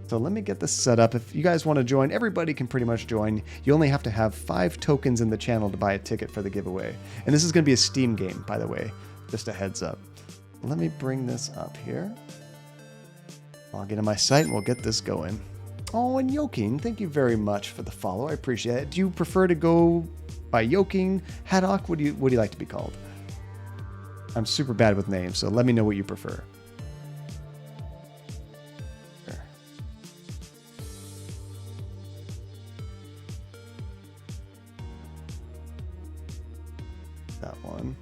So let me get this set up. If you guys want to join, everybody can pretty much join. You only have to have 5 tokens in the channel to buy a ticket for the giveaway. And this is going to be a Steam game, by the way. Just a heads up. Let me bring this up here. Log into my site and we'll get this going. Oh, and Yoking, thank you very much for the follow. I appreciate it. Do you prefer to go by Yoking, Haddock? What do you like to be called? I'm super bad with names, so let me know what you prefer. There. That one.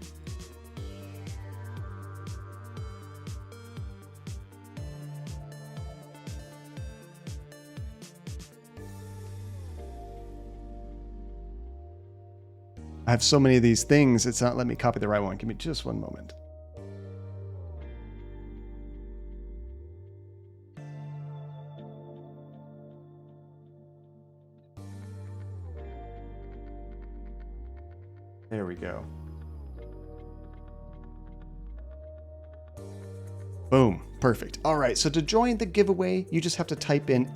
I have so many of these things, it's not letting me copy the right one. Give me just one moment. There we go. Boom. Perfect. All right. So to join the giveaway, you just have to type in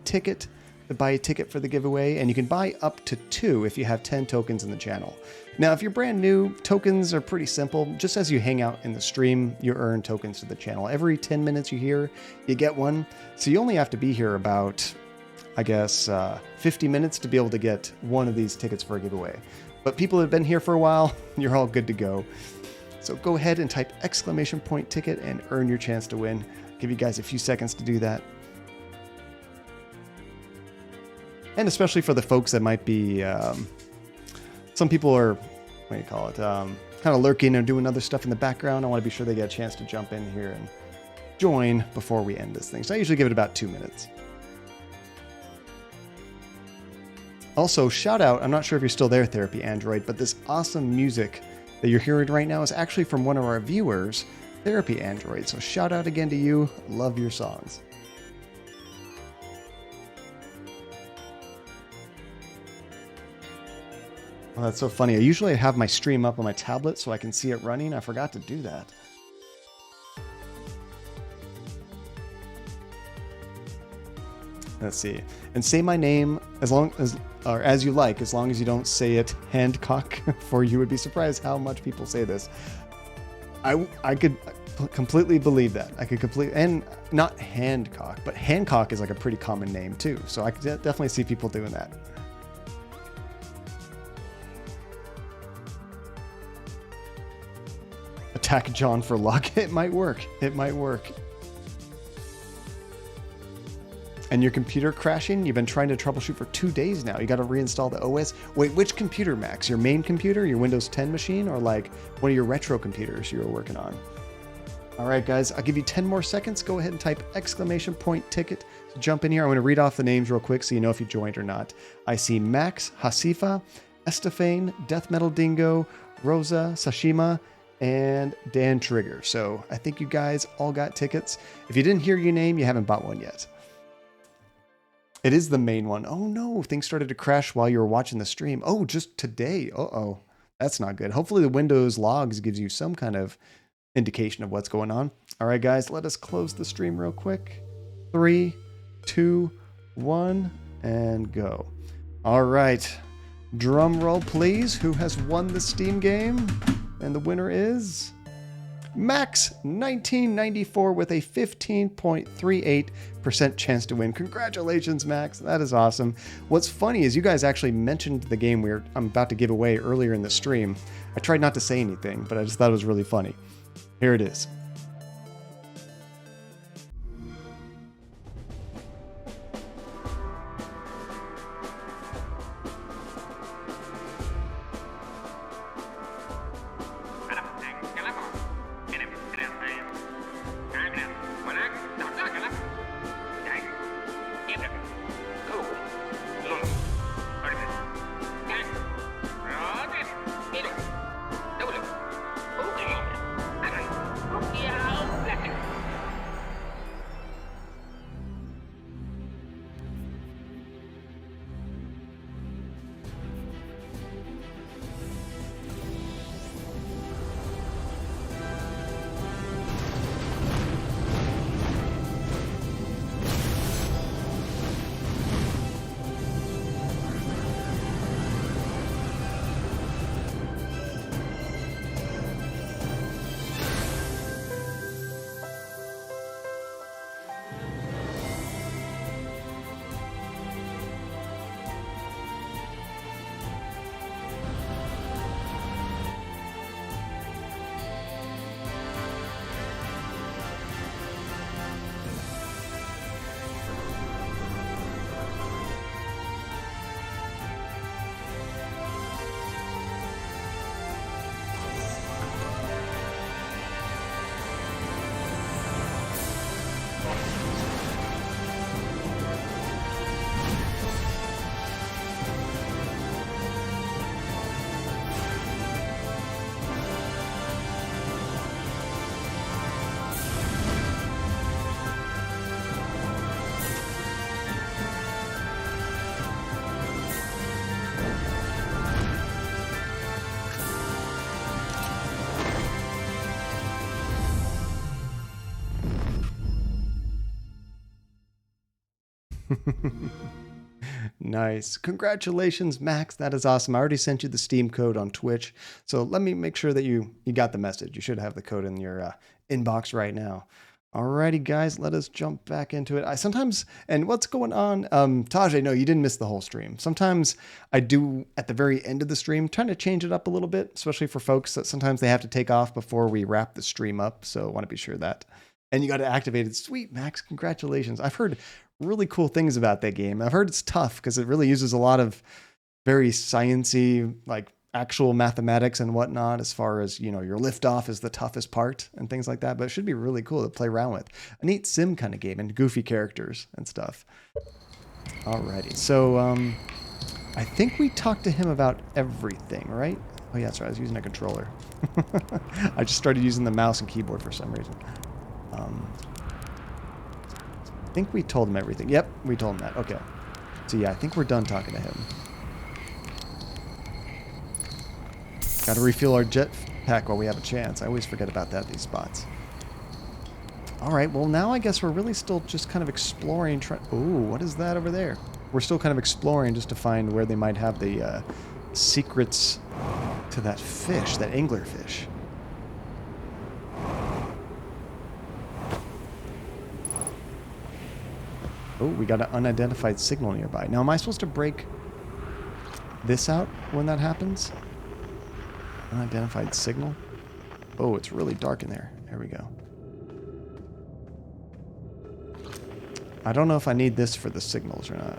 !ticket to buy a ticket for the giveaway, and you can buy up to 2 if you have 10 tokens in the channel. Now, if you're brand new, tokens are pretty simple. Just as you hang out in the stream, you earn tokens to the channel. Every 10 minutes you're here, you get one. So you only have to be here about, I guess, 50 minutes to be able to get one of these tickets for a giveaway. But people who have been here for a while, you're all good to go. So go ahead and type !ticket and earn your chance to win. Give you guys a few seconds to do that. And especially for the folks that might be, some people are, what do you call it, kind of lurking or doing other stuff in the background. I want to be sure they get a chance to jump in here and join before we end this thing. So I usually give it about 2 minutes. Also, shout out, I'm not sure if you're still there, Therapy Android, but this awesome music that you're hearing right now is actually from one of our viewers, Therapy Android. So shout out again to you. Love your songs. Oh, that's so funny. I usually have my stream up on my tablet so I can see it running. I forgot to do that. Let's see. And say my name as long as, or as you like, as long as you don't say it Handcock, for you would be surprised how much people say this. I could completely believe that. I could completely, and not Handcock, but Hancock is like a pretty common name too. So I could definitely see people doing that. Attack John for luck. It might work. It might work. And your computer crashing? You've been trying to troubleshoot for 2 days now. You got to reinstall the OS. Wait, which computer, Max? Your main computer, your Windows 10 machine, or like one of your retro computers you were working on? All right, guys, I'll give you 10 more seconds. Go ahead and type !ticket to jump in here. I'm going to read off the names real quick so you know if you joined or not. I see Max, Hasifa, Estefane, Death Metal Dingo, Rosa, Sashima, and Dan Trigger. So I think you guys all got tickets. If you didn't hear your name, you haven't bought one yet. It is the main one. Oh no, things started to crash while you were watching the stream. Oh, just today. Uh-oh, that's not good. Hopefully the Windows logs gives you some kind of indication of what's going on. All right, guys, let us close the stream real quick. 3, 2, 1, and go. All right, drum roll, please. Who has won the Steam game? And the winner is Max 1994 with a 15.38% chance to win. Congratulations, Max. That is awesome. What's funny is you guys actually mentioned the game I'm about to give away earlier in the stream. I tried not to say anything, but I just thought it was really funny. Here it is. Nice. Congratulations, Max. That is awesome. I already sent you the Steam code on Twitch. So let me make sure that you got the message. You should have the code in your inbox right now. Alrighty, guys, let us jump back into it. I sometimes, and what's going on? Tajay, no, you didn't miss the whole stream. Sometimes I do at the very end of the stream, trying to change it up a little bit, especially for folks that sometimes they have to take off before we wrap the stream up. So I want to be sure that. And you got it activated. Sweet, Max. Congratulations. I've heard really cool things about that game. I've heard it's tough because it really uses a lot of very sciencey, like actual mathematics and whatnot, as far as, you know, your liftoff is the toughest part and things like that. But it should be really cool to play around with. A neat sim kind of game and goofy characters and stuff. Alrighty. So I think we talked to him about everything, right? Oh yeah, that's right. I was using a controller. I just started using the mouse and keyboard for some reason. I think we told him everything. Yep, we told him that. Okay. So yeah, I think we're done talking to him. Got to refuel our jet pack while we have a chance. I always forget about that, these spots. Alright, well now I guess we're really still just kind of exploring. Ooh, what is that over there? We're still kind of exploring just to find where they might have the secrets to that fish, that anglerfish. Oh, we got an unidentified signal nearby. Now, am I supposed to break this out when that happens? Unidentified signal? Oh, it's really dark in there. There we go. I don't know if I need this for the signals or not.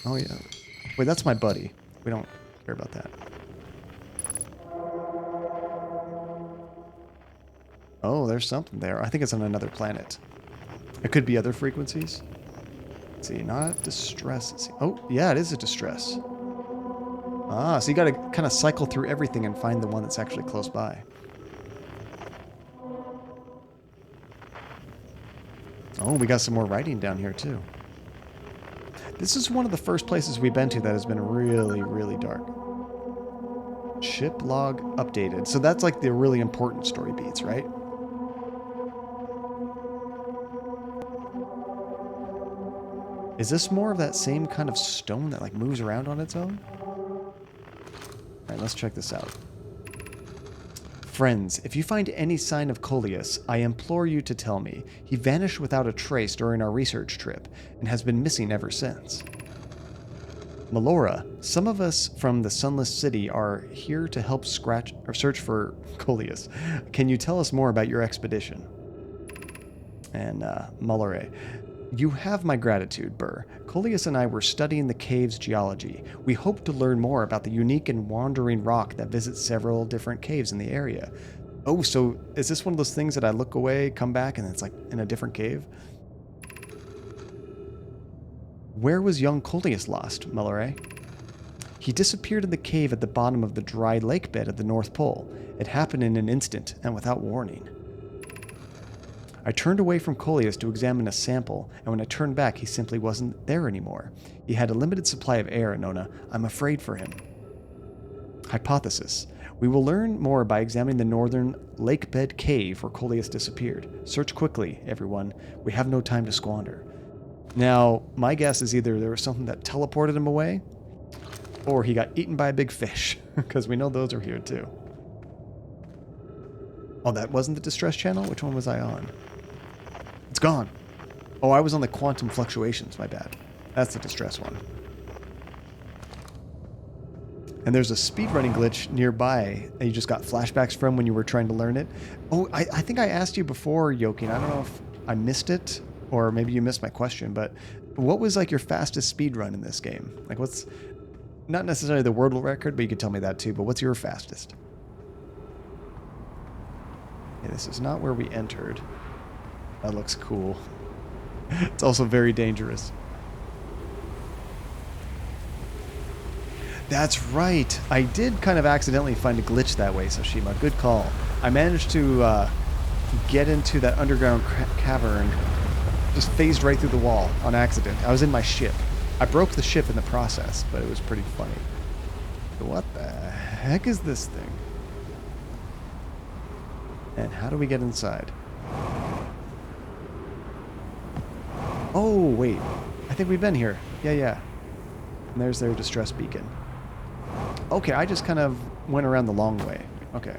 Oh, yeah. Wait, that's my buddy. We don't care about that. Oh, there's something there. I think it's on another planet. It could be other frequencies. Let's see, not distress. Let's see. Oh, yeah, it is a distress. Ah, so you got to kind of cycle through everything and find the one that's actually close by. Oh, we got some more writing down here, too. This is one of the first places we've been to that has been really, really dark. Ship log updated. So that's like the really important story beats, right? Is this more of that same kind of stone that like moves around on its own? Alright, let's check this out. Friends, if you find any sign of Coleus, I implore you to tell me. He vanished without a trace during our research trip, and has been missing ever since. Melora, some of us from the Sunless City are here to help search for Coleus. Can you tell us more about your expedition? And Mullere, you have my gratitude, Burr. Coleus and I were studying the cave's geology. We hope to learn more about the unique and wandering rock that visits several different caves in the area. Oh, so is this one of those things that I look away, come back, and it's like in a different cave? Where was young Coleus lost, Mullere? He disappeared in the cave at the bottom of the dry lake bed at the North Pole. It happened in an instant and without warning. I turned away from Coleus to examine a sample, and when I turned back, he simply wasn't there anymore. He had a limited supply of air, Nona. I'm afraid for him. Hypothesis. We will learn more by examining the northern lake bed cave where Coleus disappeared. Search quickly, everyone. We have no time to squander. Now, my guess is either there was something that teleported him away, or he got eaten by a big fish, because we know those are here too. Oh, that wasn't the distress channel? Which one was I on? It's gone. Oh, I was on the quantum fluctuations, my bad. That's the distress one. And there's a speedrunning glitch nearby that you just got flashbacks from when you were trying to learn it. Oh, I think I asked you before, Yokin. I don't know if I missed it, or maybe you missed my question, but what was like your fastest speedrun in this game? Like what's, not necessarily the world record, but you could tell me that too, but what's your fastest? Yeah, this is not where we entered. That looks cool. It's also very dangerous. That's right. I did kind of accidentally find a glitch that way, Soshima. Good call. I managed to get into that underground cavern. Just phased right through the wall on accident. I was in my ship. I broke the ship in the process, but it was pretty funny. What the heck is this thing? And how do we get inside? Oh, wait. I think we've been here. Yeah, yeah. And there's their distress beacon. Okay, I just kind of went around the long way. Okay.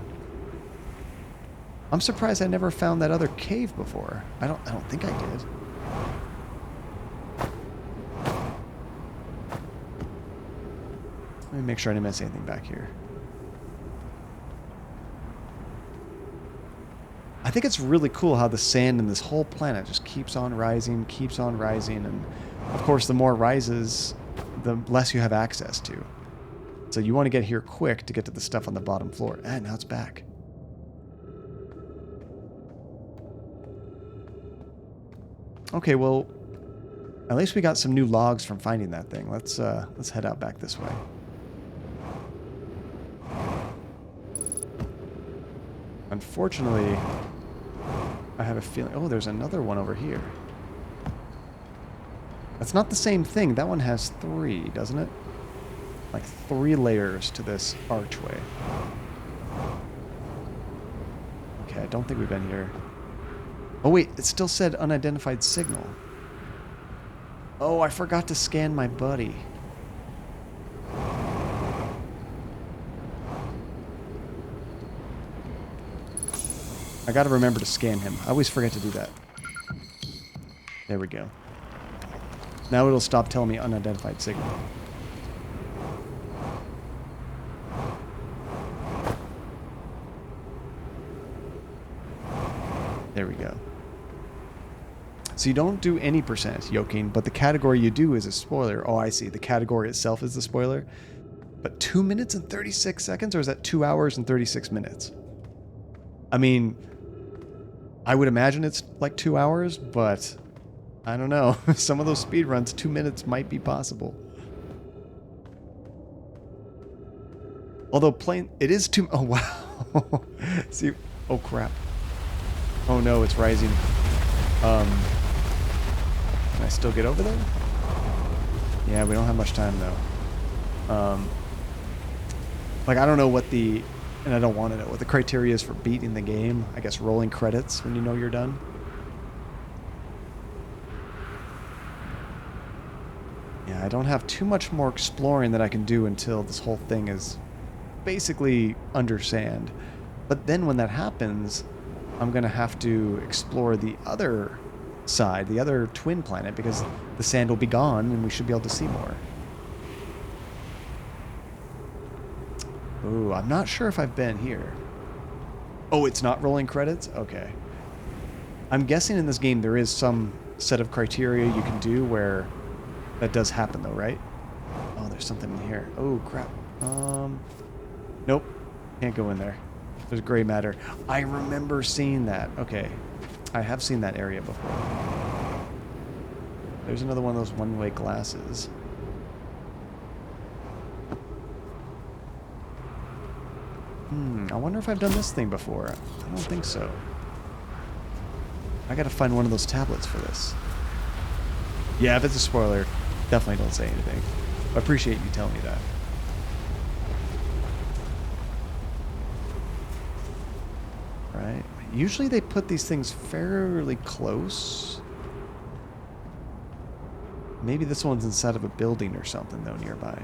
I'm surprised I never found that other cave before. I don't think I did. Let me make sure I didn't miss anything back here. I think it's really cool how the sand in this whole planet just keeps on rising, and of course the more it rises, the less you have access to. So you want to get here quick to get to the stuff on the bottom floor. And now it's back. Okay, well, at least we got some new logs from finding that thing. Let's head out back this way. Unfortunately, I have a feeling... Oh, there's another one over here. That's not the same thing. That one has 3, doesn't it? Like 3 layers to this archway. Okay, I don't think we've been here. Oh wait, it still said unidentified signal. Oh, I forgot to scan my buddy. I gotta remember to scan him. I always forget to do that. There we go. Now it'll stop telling me unidentified signal. There we go. So you don't do any percent yoking, but the category you do is a spoiler. Oh, I see. The category itself is the spoiler. But 2 minutes and 36 seconds? Or is that 2 hours and 36 minutes? I mean, I would imagine it's like 2 hours, but I don't know. Some of those speedruns, 2 minutes might be possible. Although playing... It is 2... Oh, wow. See... Oh, crap. Oh, no, it's rising. Can I still get over there? Yeah, we don't have much time, though. Like, I don't know what the... And I don't want to know what the criteria is for beating the game. I guess rolling credits when you know you're done. Yeah, I don't have too much more exploring that I can do until this whole thing is basically under sand. But then when that happens, I'm going to have to explore the other side, the other twin planet, because the sand will be gone and we should be able to see more. Ooh, I'm not sure if I've been here. Oh, it's not rolling credits? Okay. I'm guessing in this game there is some set of criteria you can do where that does happen though, right? Oh, there's something in here. Oh, crap. Nope. Can't go in there. There's gray matter. I remember seeing that. Okay. I have seen that area before. There's another one of those one-way glasses. I wonder if I've done this thing before. I don't think so. I gotta find one of those tablets for this. Yeah, if it's a spoiler, definitely don't say anything. I appreciate you telling me that. Right. Usually they put these things fairly close. Maybe this one's inside of a building or something, though, nearby.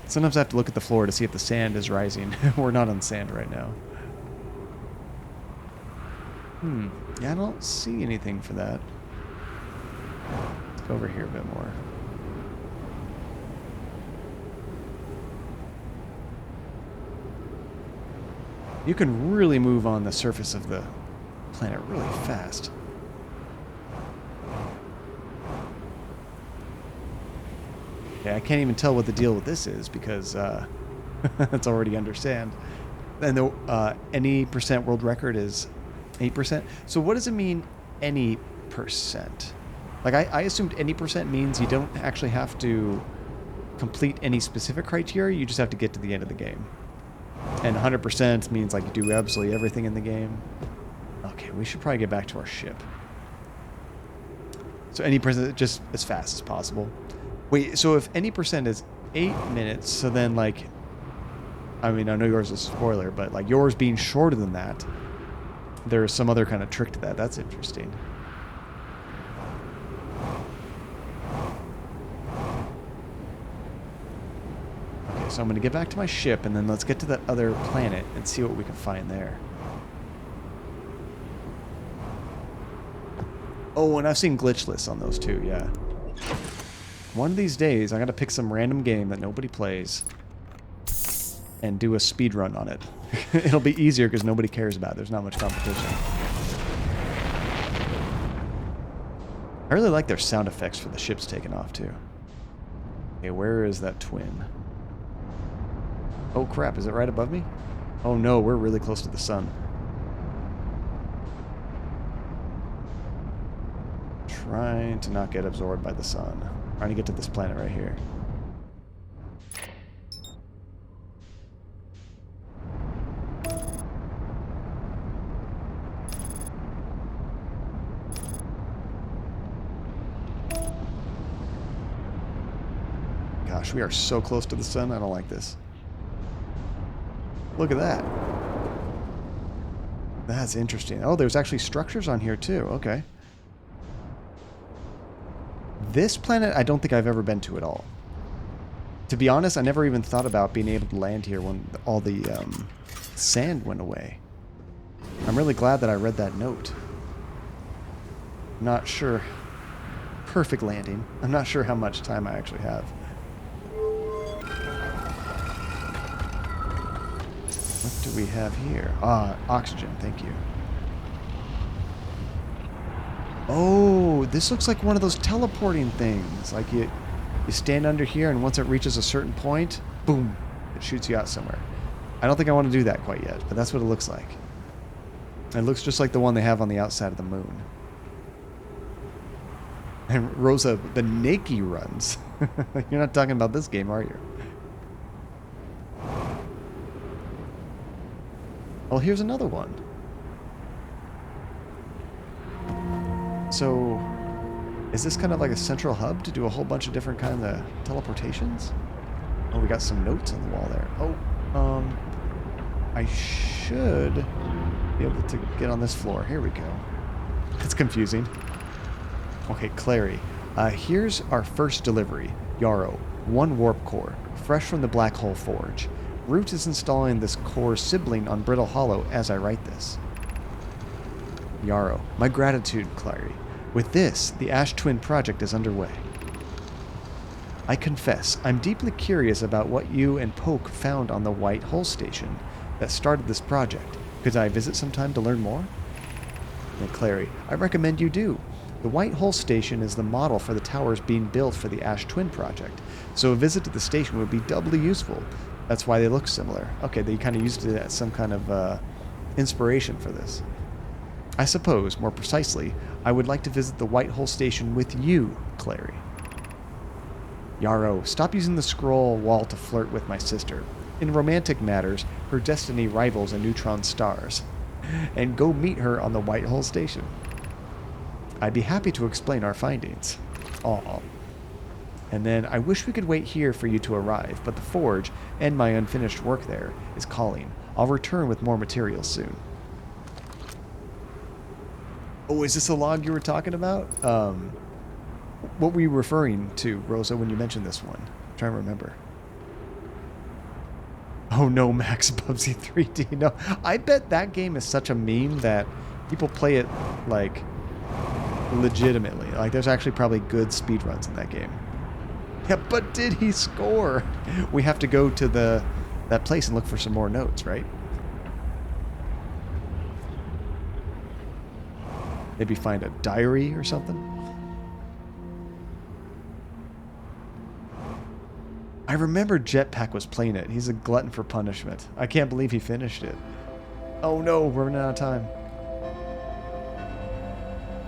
Sometimes I have to look at the floor to see if the sand is rising. We're not on sand right now. Yeah, I don't see anything for that. Let's go over here a bit more. You can really move on the surface of the planet really fast. Okay, I can't even tell what the deal with this is because it's already under sand. And the any percent world record is 8%. So what does it mean, any percent? Like, I assumed any percent means you don't actually have to complete any specific criteria. You just have to get to the end of the game. And 100% means like you do absolutely everything in the game. Okay, we should probably get back to our ship. So any percent, just as fast as possible. Wait, so if any percent is 8 minutes, so then like I mean, I know yours is a spoiler, but like yours being shorter than that, there's some other kind of trick to that. That's interesting. Okay, so I'm going to get back to my ship, and then let's get to that other planet and see what we can find there. Oh, and I've seen glitch lists on those too, yeah. One of these days, I got to pick some random game that nobody plays and do a speed run on it. It'll be easier because nobody cares about it. There's not much competition. I really like their sound effects for the ships taking off too. Okay, where is that twin? Oh crap, is it right above me? Oh no, we're really close to the sun. Trying to not get absorbed by the sun. Trying to get to this planet right here. Gosh, we are so close to the sun. I don't like this. Look at that. That's interesting. Oh, there's actually structures on here too. Okay. This planet, I don't think I've ever been to at all. To be honest, I never even thought about being able to land here when all the sand went away. I'm really glad that I read that note. Not sure. Perfect landing. I'm not sure how much time I actually have. What do we have here? Ah, oxygen. Thank you. Oh, this looks like one of those teleporting things. Like you stand under here, and once it reaches a certain point, boom, it shoots you out somewhere. I don't think I want to do that quite yet, but that's what it looks like. It looks just like the one they have on the outside of the moon. And Rosa, the Nakey runs. You're not talking about this game, are you? Oh, here's another one. So, is this kind of like a central hub to do a whole bunch of different kinds of teleportations? Oh, we got some notes on the wall there. Oh, I should be able to get on this floor. Here we go. That's confusing. Okay, Clary. Here's our first delivery. Yarrow, 1 warp core, fresh from the Black Hole Forge. Root is installing this core sibling on Brittle Hollow as I write this. Yarrow, my gratitude, Clary. With this, the Ash Twin project is underway. I confess, I'm deeply curious about what you and Poke found on the White Hole Station that started this project. Could I visit sometime to learn more? And Clary, I recommend you do. The White Hole Station is the model for the towers being built for the Ash Twin project, so a visit to the station would be doubly useful. That's why they look similar. Okay, they kind of used it as some kind of inspiration for this. I suppose, more precisely, I would like to visit the White Hole Station with you, Clary. Yarrow, stop using the scroll wall to flirt with my sister. In romantic matters, her destiny rivals a neutron star's. And go meet her on the White Hole Station. I'd be happy to explain our findings. Aw. And then, I wish we could wait here for you to arrive, but the forge, and my unfinished work there, is calling. I'll return with more materials soon. Oh, is this a log you were talking about? What were you referring to, Rosa, when you mentioned this one? I'm trying to remember. Oh no, Max Bubsy 3D. No, I bet that game is such a meme that people play it, like, legitimately. Like, there's actually probably good speedruns in that game. Yeah, but did he score? We have to go to that place and look for some more notes, right? Maybe find a diary or something? I remember Jetpack was playing it. He's a glutton for punishment. I can't believe he finished it. Oh no, we're running out of time.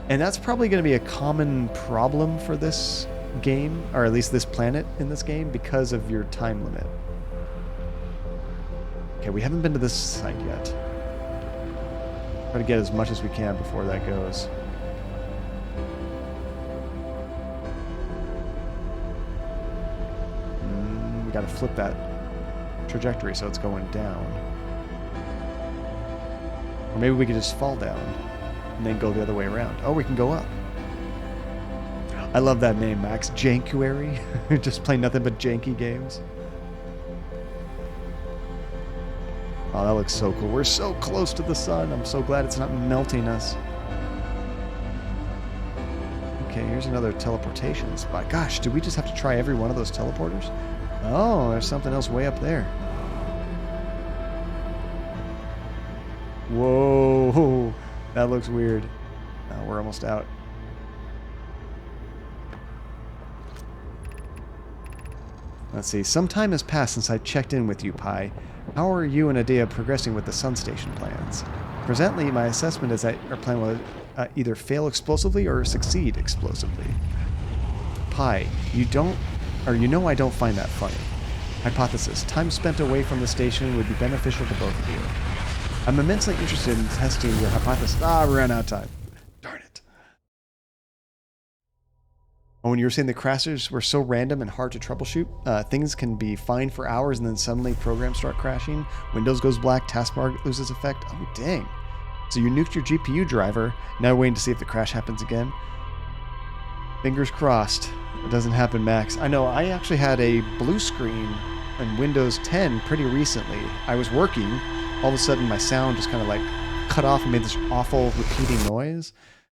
And that's probably going to be a common problem for this game, or at least this planet in this game, because of your time limit. Okay, we haven't been to this site yet. Try to get as much as we can before that goes. We gotta flip that trajectory, so it's going down. Or maybe we could just fall down and then go the other way around. Oh, we can go up. I love that name, Max. Jankuary. Just play nothing but janky games. Oh, that looks so cool. We're so close to the sun. I'm so glad it's not melting us. Okay, here's another teleportation spot. Gosh, do we just have to try every one of those teleporters? Oh, there's something else way up there. Whoa, that looks weird. Oh, we're almost out. Let's see. Some time has passed since I checked in with you, Pi. How are you and Adea progressing with the Sun Station plans? Presently, my assessment is that our plan will either fail explosively or succeed explosively. Pi, you know I don't find that funny. Hypothesis. Time spent away from the station would be beneficial to both of you. I'm immensely interested in testing your hypothesis. Ah, we ran out of time. Darn it. Oh, when you were saying the crashes were so random and hard to troubleshoot, things can be fine for hours and then suddenly programs start crashing, Windows goes black, taskbar loses effect. Oh, dang. So you nuked your GPU driver, now waiting to see if the crash happens again. Fingers crossed. It doesn't happen, Max. I know, I actually had a blue screen in Windows 10 pretty recently. I was working, all of a sudden my sound just kind of like cut off and made this awful repeating noise.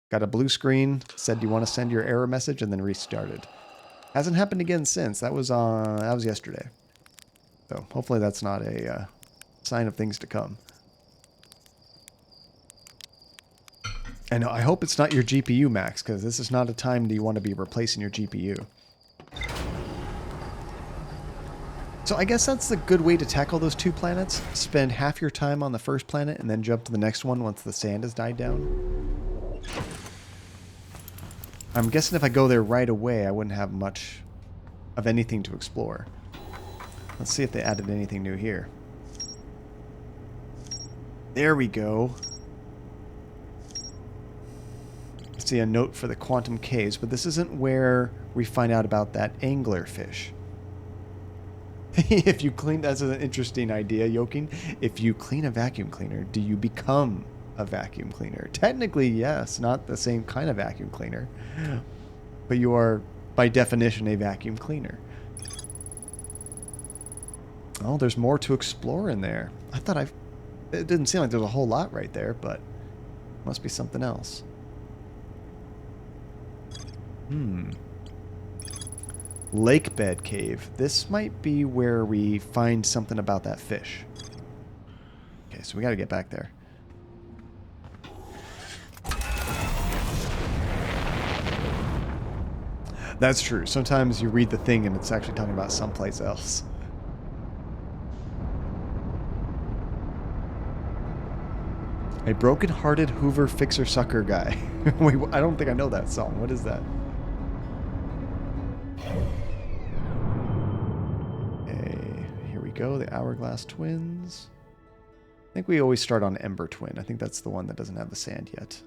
Got a blue screen, said, do you want to send your error message, and then restarted. Hasn't happened again since. That was yesterday. So hopefully that's not a sign of things to come. And I hope it's not your GPU, Max, because this is not a time that you want to be replacing your GPU. So I guess that's the good way to tackle those two planets. Spend half your time on the first planet and then jump to the next one once the sand has died down. I'm guessing if I go there right away, I wouldn't have much of anything to explore. Let's see if they added anything new here. There we go. Let's see, a note for the quantum caves, but this isn't where we find out about that anglerfish. If you clean, that's an interesting idea, Yoking. If you clean a vacuum cleaner, do you become a vacuum cleaner? Technically, yes, not the same kind of vacuum cleaner, but you are, by definition, a vacuum cleaner. Oh, there's more to explore in there. I thought it didn't seem like there's a whole lot right there, but must be something else. Lake bed cave. This might be where we find something about that fish. Okay, so we gotta get back there. That's true. Sometimes you read the thing and it's actually talking about someplace else. A broken-hearted Hoover fixer-sucker guy. Wait, I don't think I know that song. What is that? Okay, here we go. The Hourglass Twins. I think we always start on Ember Twin. I think that's the one that doesn't have the sand yet.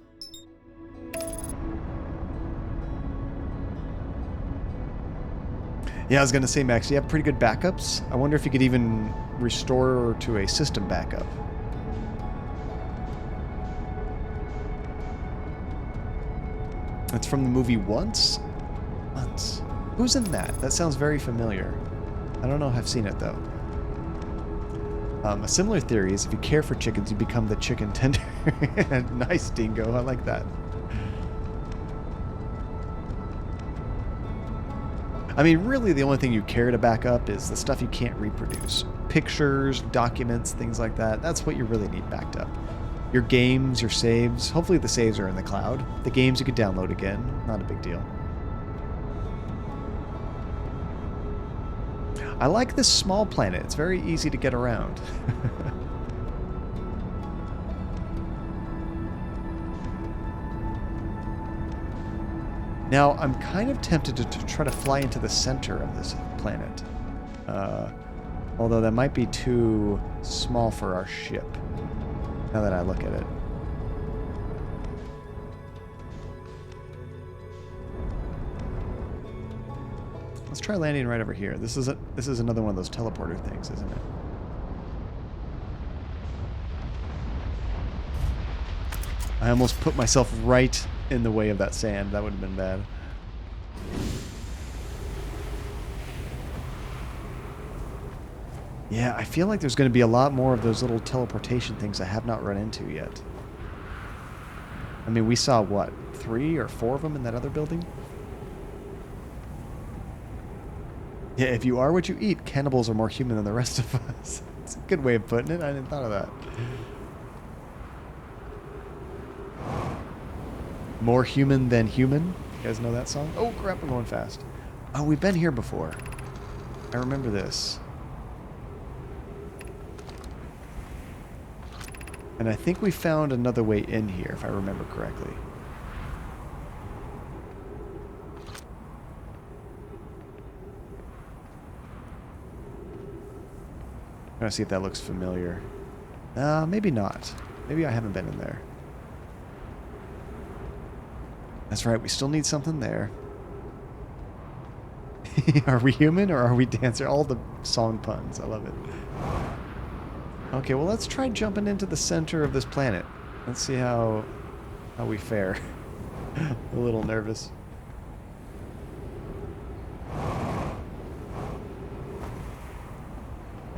Yeah, I was going to say, Max, you have pretty good backups. I wonder if you could even restore to a system backup. It's from the movie Once? Once. Who's in that? That sounds very familiar. I don't know if I've seen it, though. A similar theory is if you care for chickens, you become the chicken tender. Nice, Dingo. I like that. I mean, really, the only thing you care to back up is the stuff you can't reproduce. Pictures, documents, things like that. That's what you really need backed up. Your games, your saves. Hopefully the saves are in the cloud. The games you could download again. Not a big deal. I like this small planet. It's very easy to get around. Now, I'm kind of tempted to try to fly into the center of this planet. Although that might be too small for our ship, now that I look at it. Let's try landing right over here. This is another one of those teleporter things, isn't it? I almost put myself right in the way of that sand. That would have been bad. Yeah, I feel like there's going to be a lot more of those little teleportation things I have not run into yet. I mean, we saw, what, 3 or 4 of them in that other building? Yeah, if you are what you eat, cannibals are more human than the rest of us. It's a good way of putting it. I didn't thought of that. More human than human. You guys know that song? Oh, crap, I'm going fast. Oh, we've been here before. I remember this. And I think we found another way in here, if I remember correctly. I'm trying to see if that looks familiar. Maybe not. Maybe I haven't been in there. That's right, we still need something there. Are we human or are we dancer? All the song puns. I love it. Okay, well, let's try jumping into the center of this planet. Let's see how we fare. A little nervous.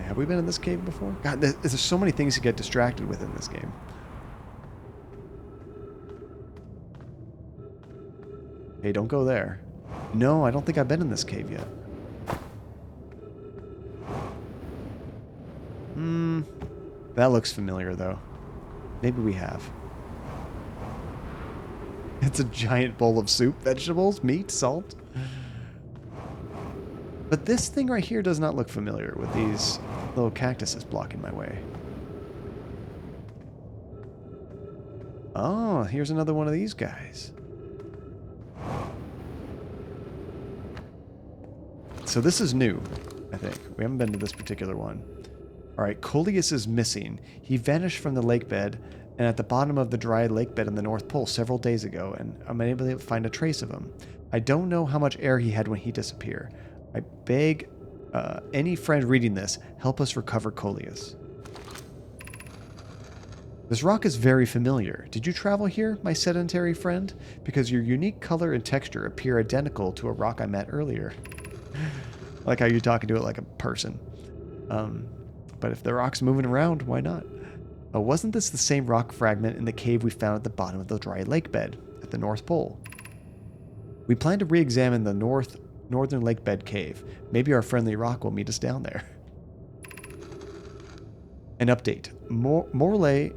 Have we been in this cave before? God, there's so many things to get distracted with in this game. Hey, don't go there. No, I don't think I've been in this cave yet. That looks familiar, though. Maybe we have. It's a giant bowl of soup, vegetables, meat, salt. But this thing right here does not look familiar with these little cactuses blocking my way. Oh, here's another one of these guys. So this is new, I think. We haven't been to this particular one. Alright, Coleus is missing. He vanished from the lake bed and at the bottom of the dry lake bed in the North Pole several days ago, and I'm unable to find a trace of him. I don't know how much air he had when he disappeared. I beg any friend reading this, help us recover Coleus. This rock is very familiar. Did you travel here, my sedentary friend? Because your unique color and texture appear identical to a rock I met earlier. I like how you're talking to it like a person. But if the rock's moving around, why not? Wasn't this the same rock fragment in the cave we found at the bottom of the dry lake bed at the North Pole? We plan to re-examine the northern lake bed cave. Maybe our friendly rock will meet us down there. An update. Molare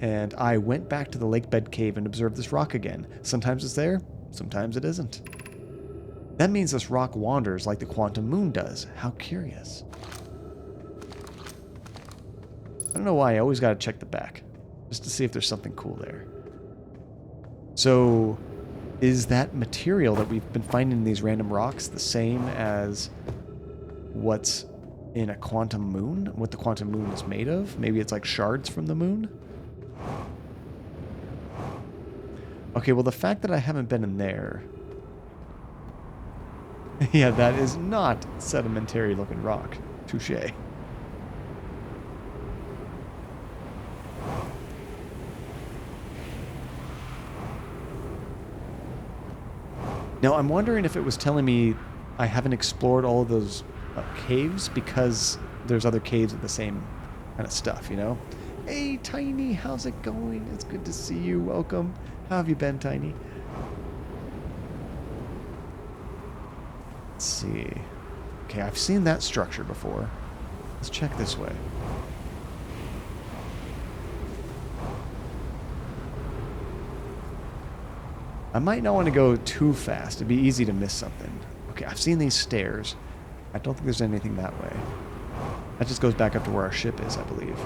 and I went back to the lake bed cave and observed this rock again. Sometimes it's there, sometimes it isn't. That means this rock wanders like the quantum moon does. How curious. I don't know why, I always gotta check the back. Just to see if there's something cool there. So, is that material that we've been finding in these random rocks the same as what's in a quantum moon? What the quantum moon is made of? Maybe it's like shards from the moon? Okay, well the fact that I haven't been in there... yeah, that is not sedimentary looking rock. Touché. Now, I'm wondering if it was telling me I haven't explored all of those caves because there's other caves with the same kind of stuff, you know? Hey, Tiny, how's it going? It's good to see you. Welcome. How have you been, Tiny? Let's see. Okay, I've seen that structure before. Let's check this way. I might not want to go too fast. It'd be easy to miss something. Okay, I've seen these stairs. I don't think there's anything that way. That just goes back up to where our ship is, I believe.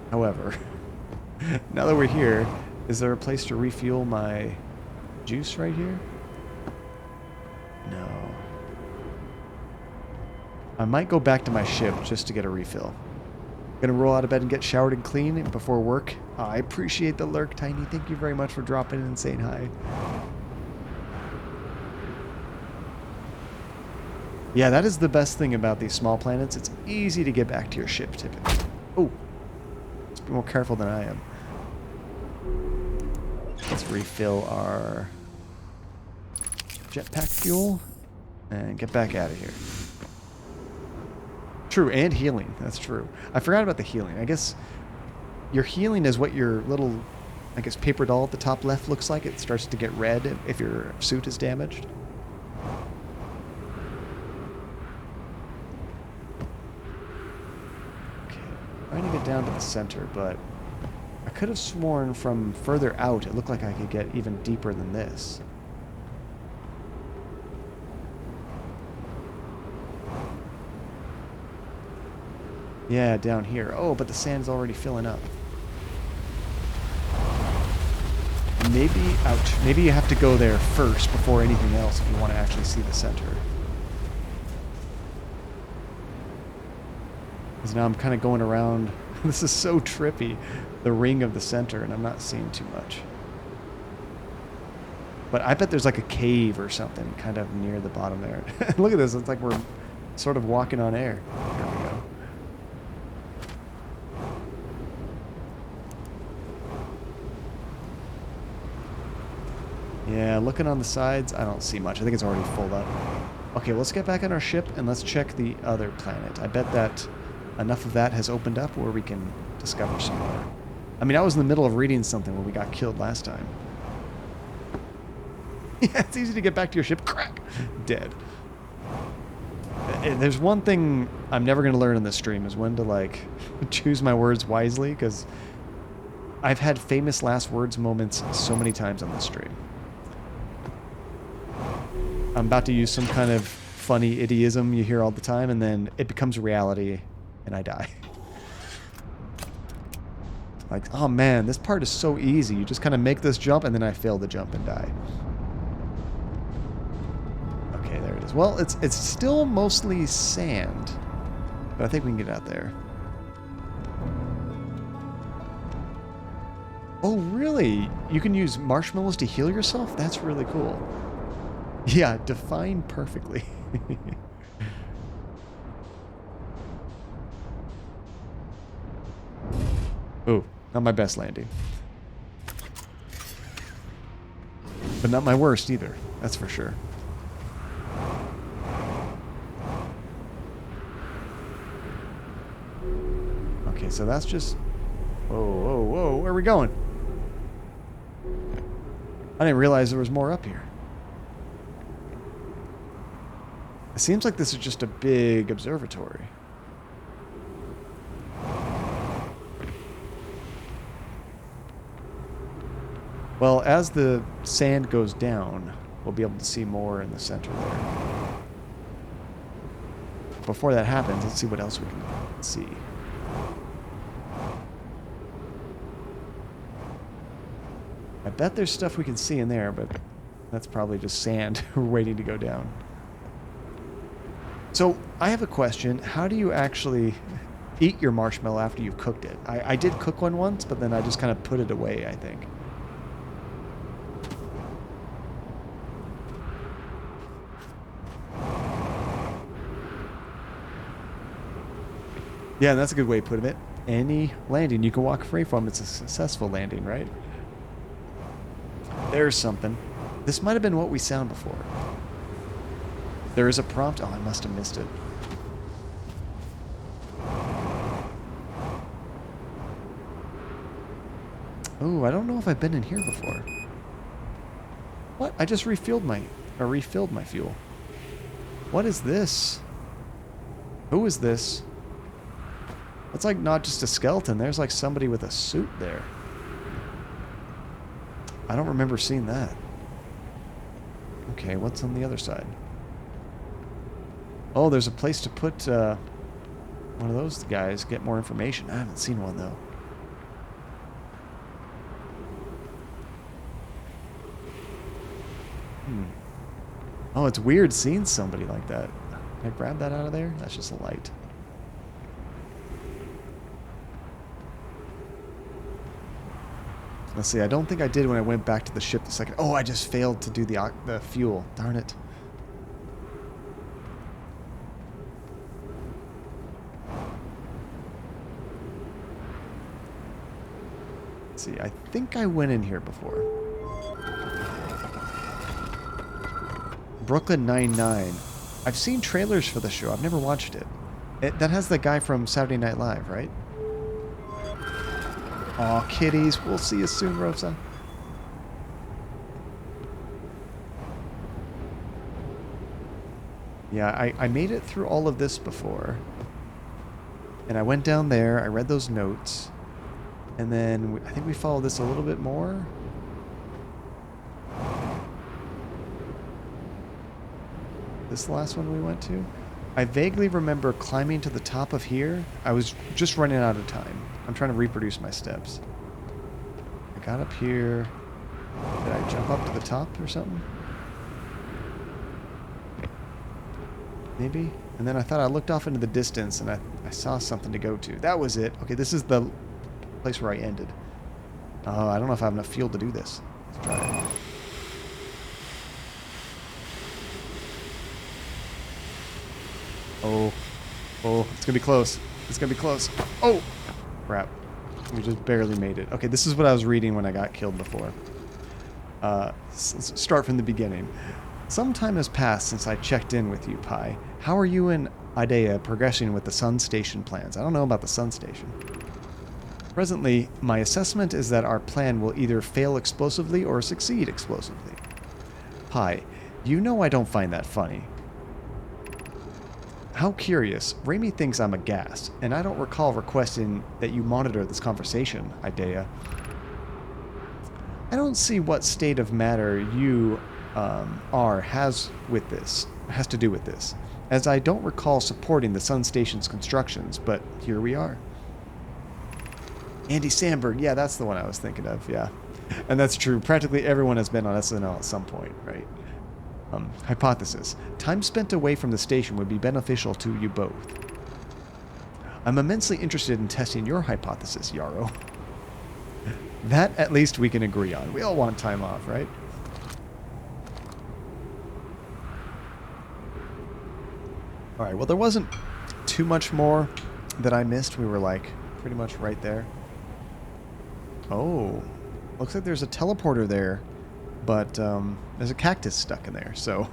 However, now that we're here, is there a place to refuel my juice right here? No. I might go back to my ship just to get a refill. Gonna roll out of bed and get showered and clean before work. I appreciate the lurk, Tiny. Thank you very much for dropping in and saying hi. Yeah, that is the best thing about these small planets. It's easy to get back to your ship, typically. Oh, let's be more careful than I am. Let's refill our jetpack fuel and get back out of here. True, and healing. That's true. I forgot about the healing. I guess your healing is what your little, I guess, paper doll at the top left looks like. It starts to get red if your suit is damaged. Okay, trying to get down to the center, but I could have sworn from further out it looked like I could get even deeper than this. Yeah, down here. Oh, but the sand's already filling up. Maybe, ouch, maybe you have to go there first before anything else if you want to actually see the center. Because now I'm kind of going around. This is so trippy. The ring of the center, and I'm not seeing too much. But I bet there's like a cave or something kind of near the bottom there. Look at this. It's like we're sort of walking on air. There we go. Yeah, looking on the sides, I don't see much. I think it's already full up. Okay, let's get back on our ship and let's check the other planet. I bet that enough of that has opened up where we can discover some more. I mean, I was in the middle of reading something when we got killed last time. Yeah, it's easy to get back to your ship. Crack! Dead. There's one thing I'm never going to learn in this stream is when to, like, choose my words wisely, because I've had famous last words moments so many times on this stream. I'm about to use some kind of funny idiom you hear all the time, and then it becomes reality, and I die. Like, oh man, this part is so easy. You just kind of make this jump, and then I fail the jump and die. Okay, there it is. Well, it's still mostly sand, but I think we can get out there. Oh, really? You can use marshmallows to heal yourself? That's really cool. Yeah, defined perfectly. Oh, not my best landing. But not my worst either, that's for sure. Okay, so that's just... Whoa, whoa, whoa, where are we going? I didn't realize there was more up here. It seems like this is just a big observatory. Well, as the sand goes down, we'll be able to see more in the center there. Before that happens, let's see what else we can see. I bet there's stuff we can see in there, but that's probably just sand waiting to go down. So, I have a question. How do you actually eat your marshmallow after you've cooked it? I did cook one once, but then I just kind of put it away, I think. Yeah, that's a good way of putting it. Any landing you can walk free from, it's a successful landing, right? There's something. This might have been what we sound before. There is a prompt. Oh, I must have missed it. Oh, I don't know if I've been in here before. What? I just refilled my fuel. What is this? Who is this? That's like not just a skeleton. There's like somebody with a suit there. I don't remember seeing that. Okay, what's on the other side? Oh, there's a place to put one of those guys, get more information. I haven't seen one, though. Oh, it's weird seeing somebody like that. Can I grab that out of there? That's just a light. Let's see, I don't think I did when I went back to the ship the second... Oh, I just failed to do the fuel. Darn it. Let's see. I think I went in here before. Brooklyn Nine-Nine. I've seen trailers for the show. I've never watched it. That has the guy from Saturday Night Live, right? Aw, kitties. We'll see you soon, Rosa. Yeah, I made it through all of this before. And I went down there. I read those notes. And then I think we followed this a little bit more. This last one we went to. I vaguely remember climbing to the top of here. I was just running out of time. I'm trying to reproduce my steps. I got up here. Did I jump up to the top or something? Maybe? And then I thought I looked off into the distance and I saw something to go to. That was it. Okay, this is the place where I ended. I don't know if I have enough fuel to do this. Let's try it. Oh, it's gonna be close. It's gonna be close. Oh, crap. We just barely made it. Okay, this is what I was reading when I got killed before. Let's start from the beginning. Some time has passed since I checked in with you, Pi. How are you and Idea progressing with the Sun Station plans? I don't know about the Sun Station. Presently, my assessment is that our plan will either fail explosively or succeed explosively. Pi, you know I don't find that funny. How curious. Raimi thinks I'm a gas, and I don't recall requesting that you monitor this conversation, Idea. I don't see what state of matter you are has to do with this, as I don't recall supporting the Sun Station's constructions, but here we are. Andy Samberg, yeah, that's the one I was thinking of, yeah. And that's true. Practically everyone has been on SNL at some point, right? Hypothesis. Time spent away from the station would be beneficial to you both. I'm immensely interested in testing your hypothesis, Yarrow. That at least we can agree on. We all want time off, right? Alright, well there wasn't too much more that I missed. We were like pretty much right there. Oh, looks like there's a teleporter there. But there's a cactus stuck in there, so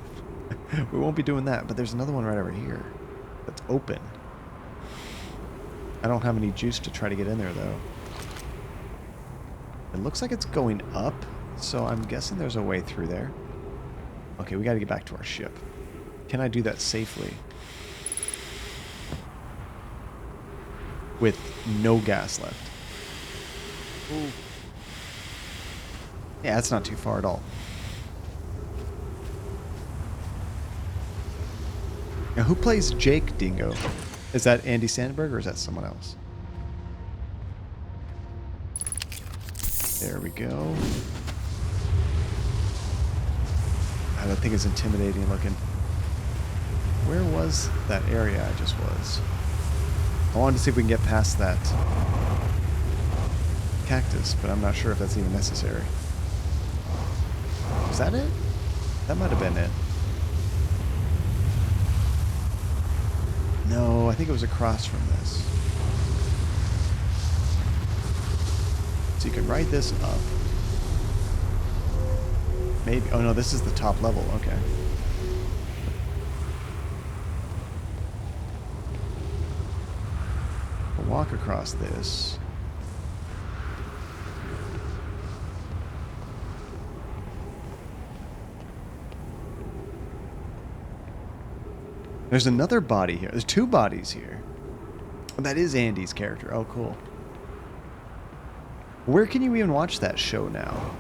we won't be doing that. But there's another one right over here that's open. I don't have any juice to try to get in there, though. It looks like it's going up, so I'm guessing there's a way through there. Okay, we got to get back to our ship. Can I do that safely? With no gas left. Ooh. Yeah, that's not too far at all. Now, who plays Jake Dingo? Is that Andy Samberg or is that someone else? There we go. God, that thing is intimidating looking. Where was that area I just was? I wanted to see if we can get past that cactus, but I'm not sure if that's even necessary. Is that it? That might have been it. No, I think it was across from this. So you can ride this up. Maybe. Oh no, this is the top level. Okay. We'll walk across this. There's another body here. There's two bodies here. Oh, that is Andy's character. Oh, cool. Where can you even watch that show now?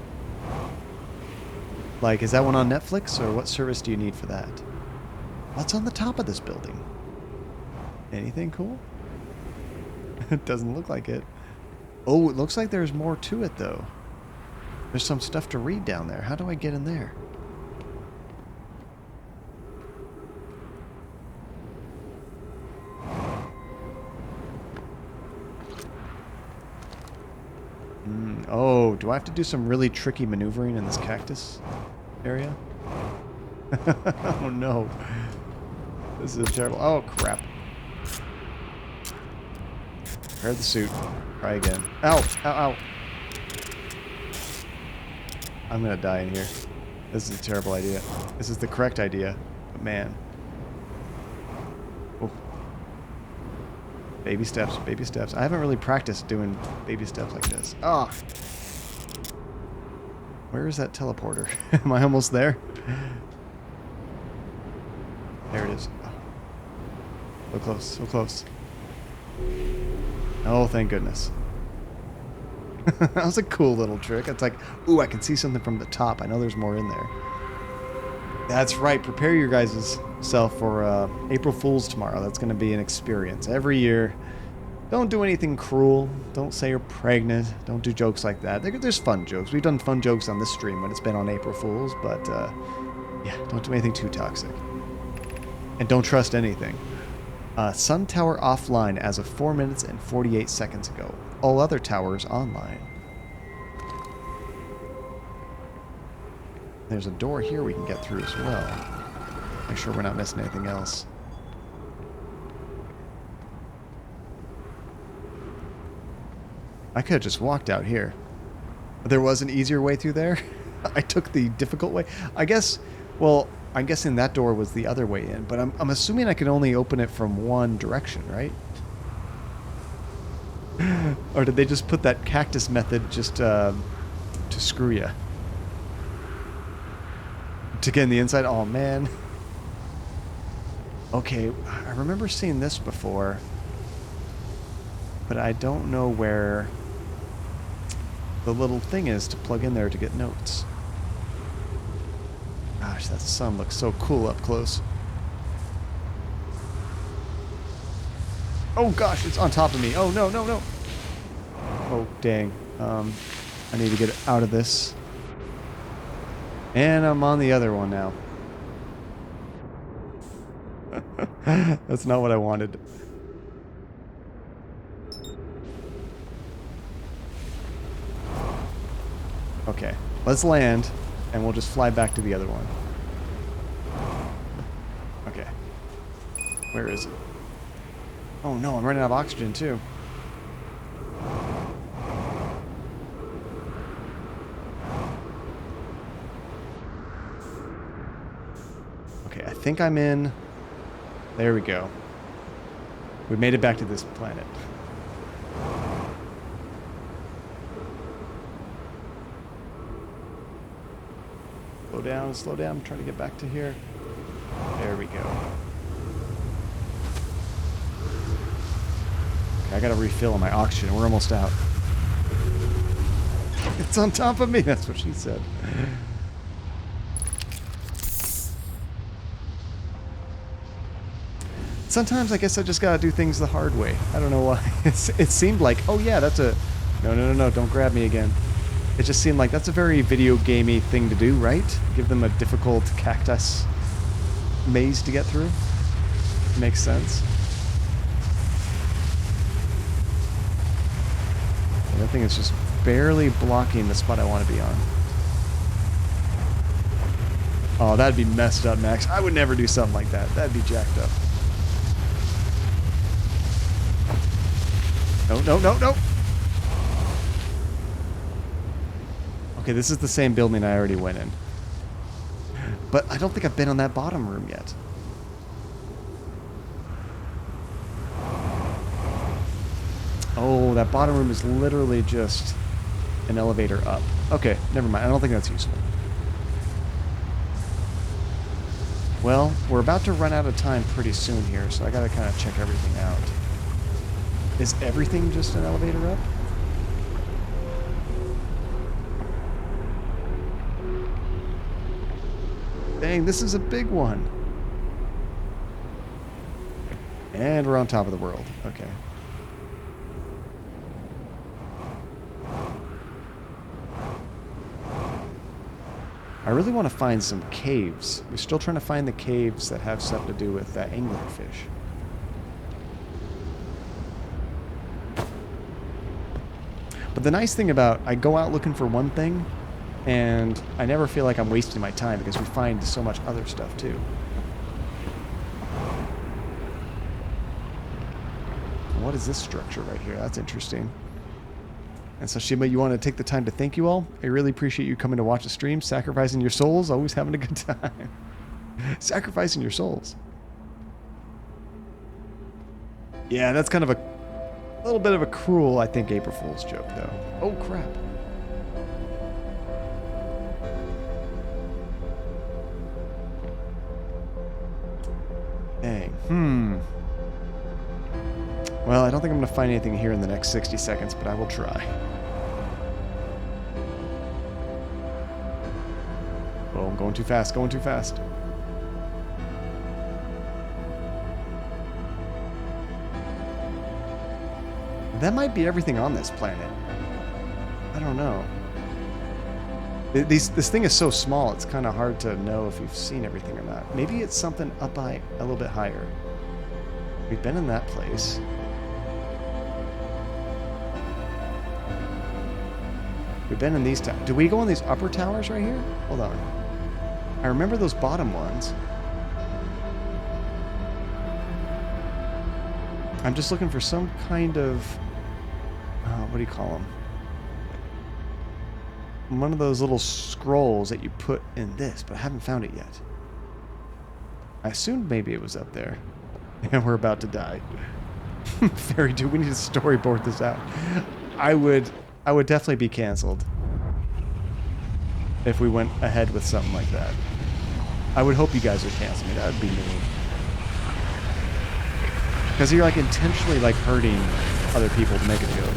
Like, is that one on Netflix, or what service do you need for that? What's on the top of this building? Anything cool? It doesn't look like it. Oh, it looks like there's more to it, though. There's some stuff to read down there. How do I get in there? Oh, do I have to do some really tricky maneuvering in this cactus area? Oh no. This is terrible. Oh crap. Prepare the suit. Try again. Ow! Ow! Ow! I'm gonna die in here. This is a terrible idea. This is the correct idea, but man. Oh. Baby steps, baby steps. I haven't really practiced doing baby steps like this. Ah! Where is that teleporter? Am I almost there? There it is. Oh. So close, so close. Oh, thank goodness. That was a cool little trick. It's like, ooh, I can see something from the top. I know there's more in there. That's right. Prepare your guys' self for April Fool's tomorrow. That's going to be an experience. Every year, don't do anything cruel. Don't say you're pregnant. Don't do jokes like that. There's fun jokes. We've done fun jokes on this stream when it's been on April Fool's, but yeah, don't do anything too toxic. And don't trust anything. Sun tower offline as of 4 minutes and 48 seconds ago. All other towers online. There's a door here we can get through as well. Make sure we're not missing anything else. I could have just walked out here. But there was an easier way through there. I took the difficult way. I guess, well, I'm guessing that door was the other way in, but I'm assuming I can only open it from one direction, right? Or did they just put that cactus method just to screw you? To get in the inside? Oh, man. Okay, I remember seeing this before, but I don't know where the little thing is to plug in there to get notes. Gosh, that sun looks so cool up close. Oh gosh, it's on top of me. Oh no, no, no. Oh dang. I need to get out of this. And I'm on the other one now. That's not what I wanted. Okay, let's land, and we'll just fly back to the other one. Okay. Where is it? Oh no, I'm running out of oxygen too. Okay, I think I'm in. There we go. We made it back to this planet. Slow down, I'm trying to get back to here. There we go. Okay, I gotta refill on my oxygen. We're almost out. It's on top of me, that's what she said. Sometimes I guess I just gotta do things the hard way. I don't know why. It seemed like, oh yeah, that's a... No, don't grab me again. It just seemed like that's a very video gamey thing to do, right? Give them a difficult cactus maze to get through. Makes sense. And that thing is just barely blocking the spot I want to be on. Oh, that'd be messed up, Max. I would never do something like that. That'd be jacked up. No. Okay, this is the same building I already went in. But I don't think I've been on that bottom room yet. Oh, that bottom room is literally just an elevator up. Okay, never mind. I don't think that's useful. Well, we're about to run out of time pretty soon here, so I gotta kind of check everything out. Is everything just an elevator up? Dang, this is a big one. And we're on top of the world. Okay. I really want to find some caves. We're still trying to find the caves that have stuff to do with anglerfish. But the nice thing about, I go out looking for one thing, and I never feel like I'm wasting my time because we find so much other stuff too. What is this structure right here? That's interesting. And so, Shima, you want to take the time to thank you all? I really appreciate you coming to watch the stream, sacrificing your souls, always having a good time. Sacrificing your souls. Yeah, that's kind of a little bit of a cruel, I think, April Fool's joke, though. Oh, crap. Dang. Well, I don't think I'm going to find anything here in the next 60 seconds, but I will try. Oh, I'm going too fast, going too fast. That might be everything on this planet. I don't know. This thing is so small, it's kind of hard to know if you've seen everything or not. Maybe it's something up high, a little bit higher. We've been in that place. We've been in these towers. Do we go on these upper towers right here? Hold on. I remember those bottom ones. I'm just looking for some kind of... what do you call them? One of those little scrolls that you put in this, but I haven't found it yet. I assumed maybe it was up there. And we're about to die. Fairy, dude, we need to storyboard this out. I would definitely be canceled if we went ahead with something like that. I would hope you guys would cancel me. That would be mean. Because you're like intentionally like hurting other people to make a joke.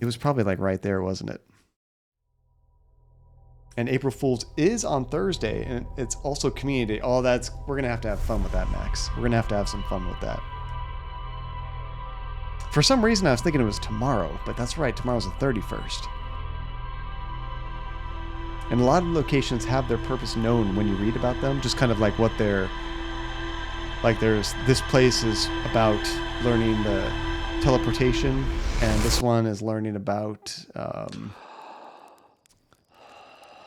It was probably like right there, wasn't it? And April Fool's is on Thursday, and it's also Community Day. Oh, we're gonna have to have fun with that, Max. We're gonna have to have some fun with that. For some reason, I was thinking it was tomorrow, but that's right. Tomorrow's the 31st. And a lot of locations have their purpose known when you read about them, just kind of like what they're... Like this place is about learning the teleportation, and this one is learning about, I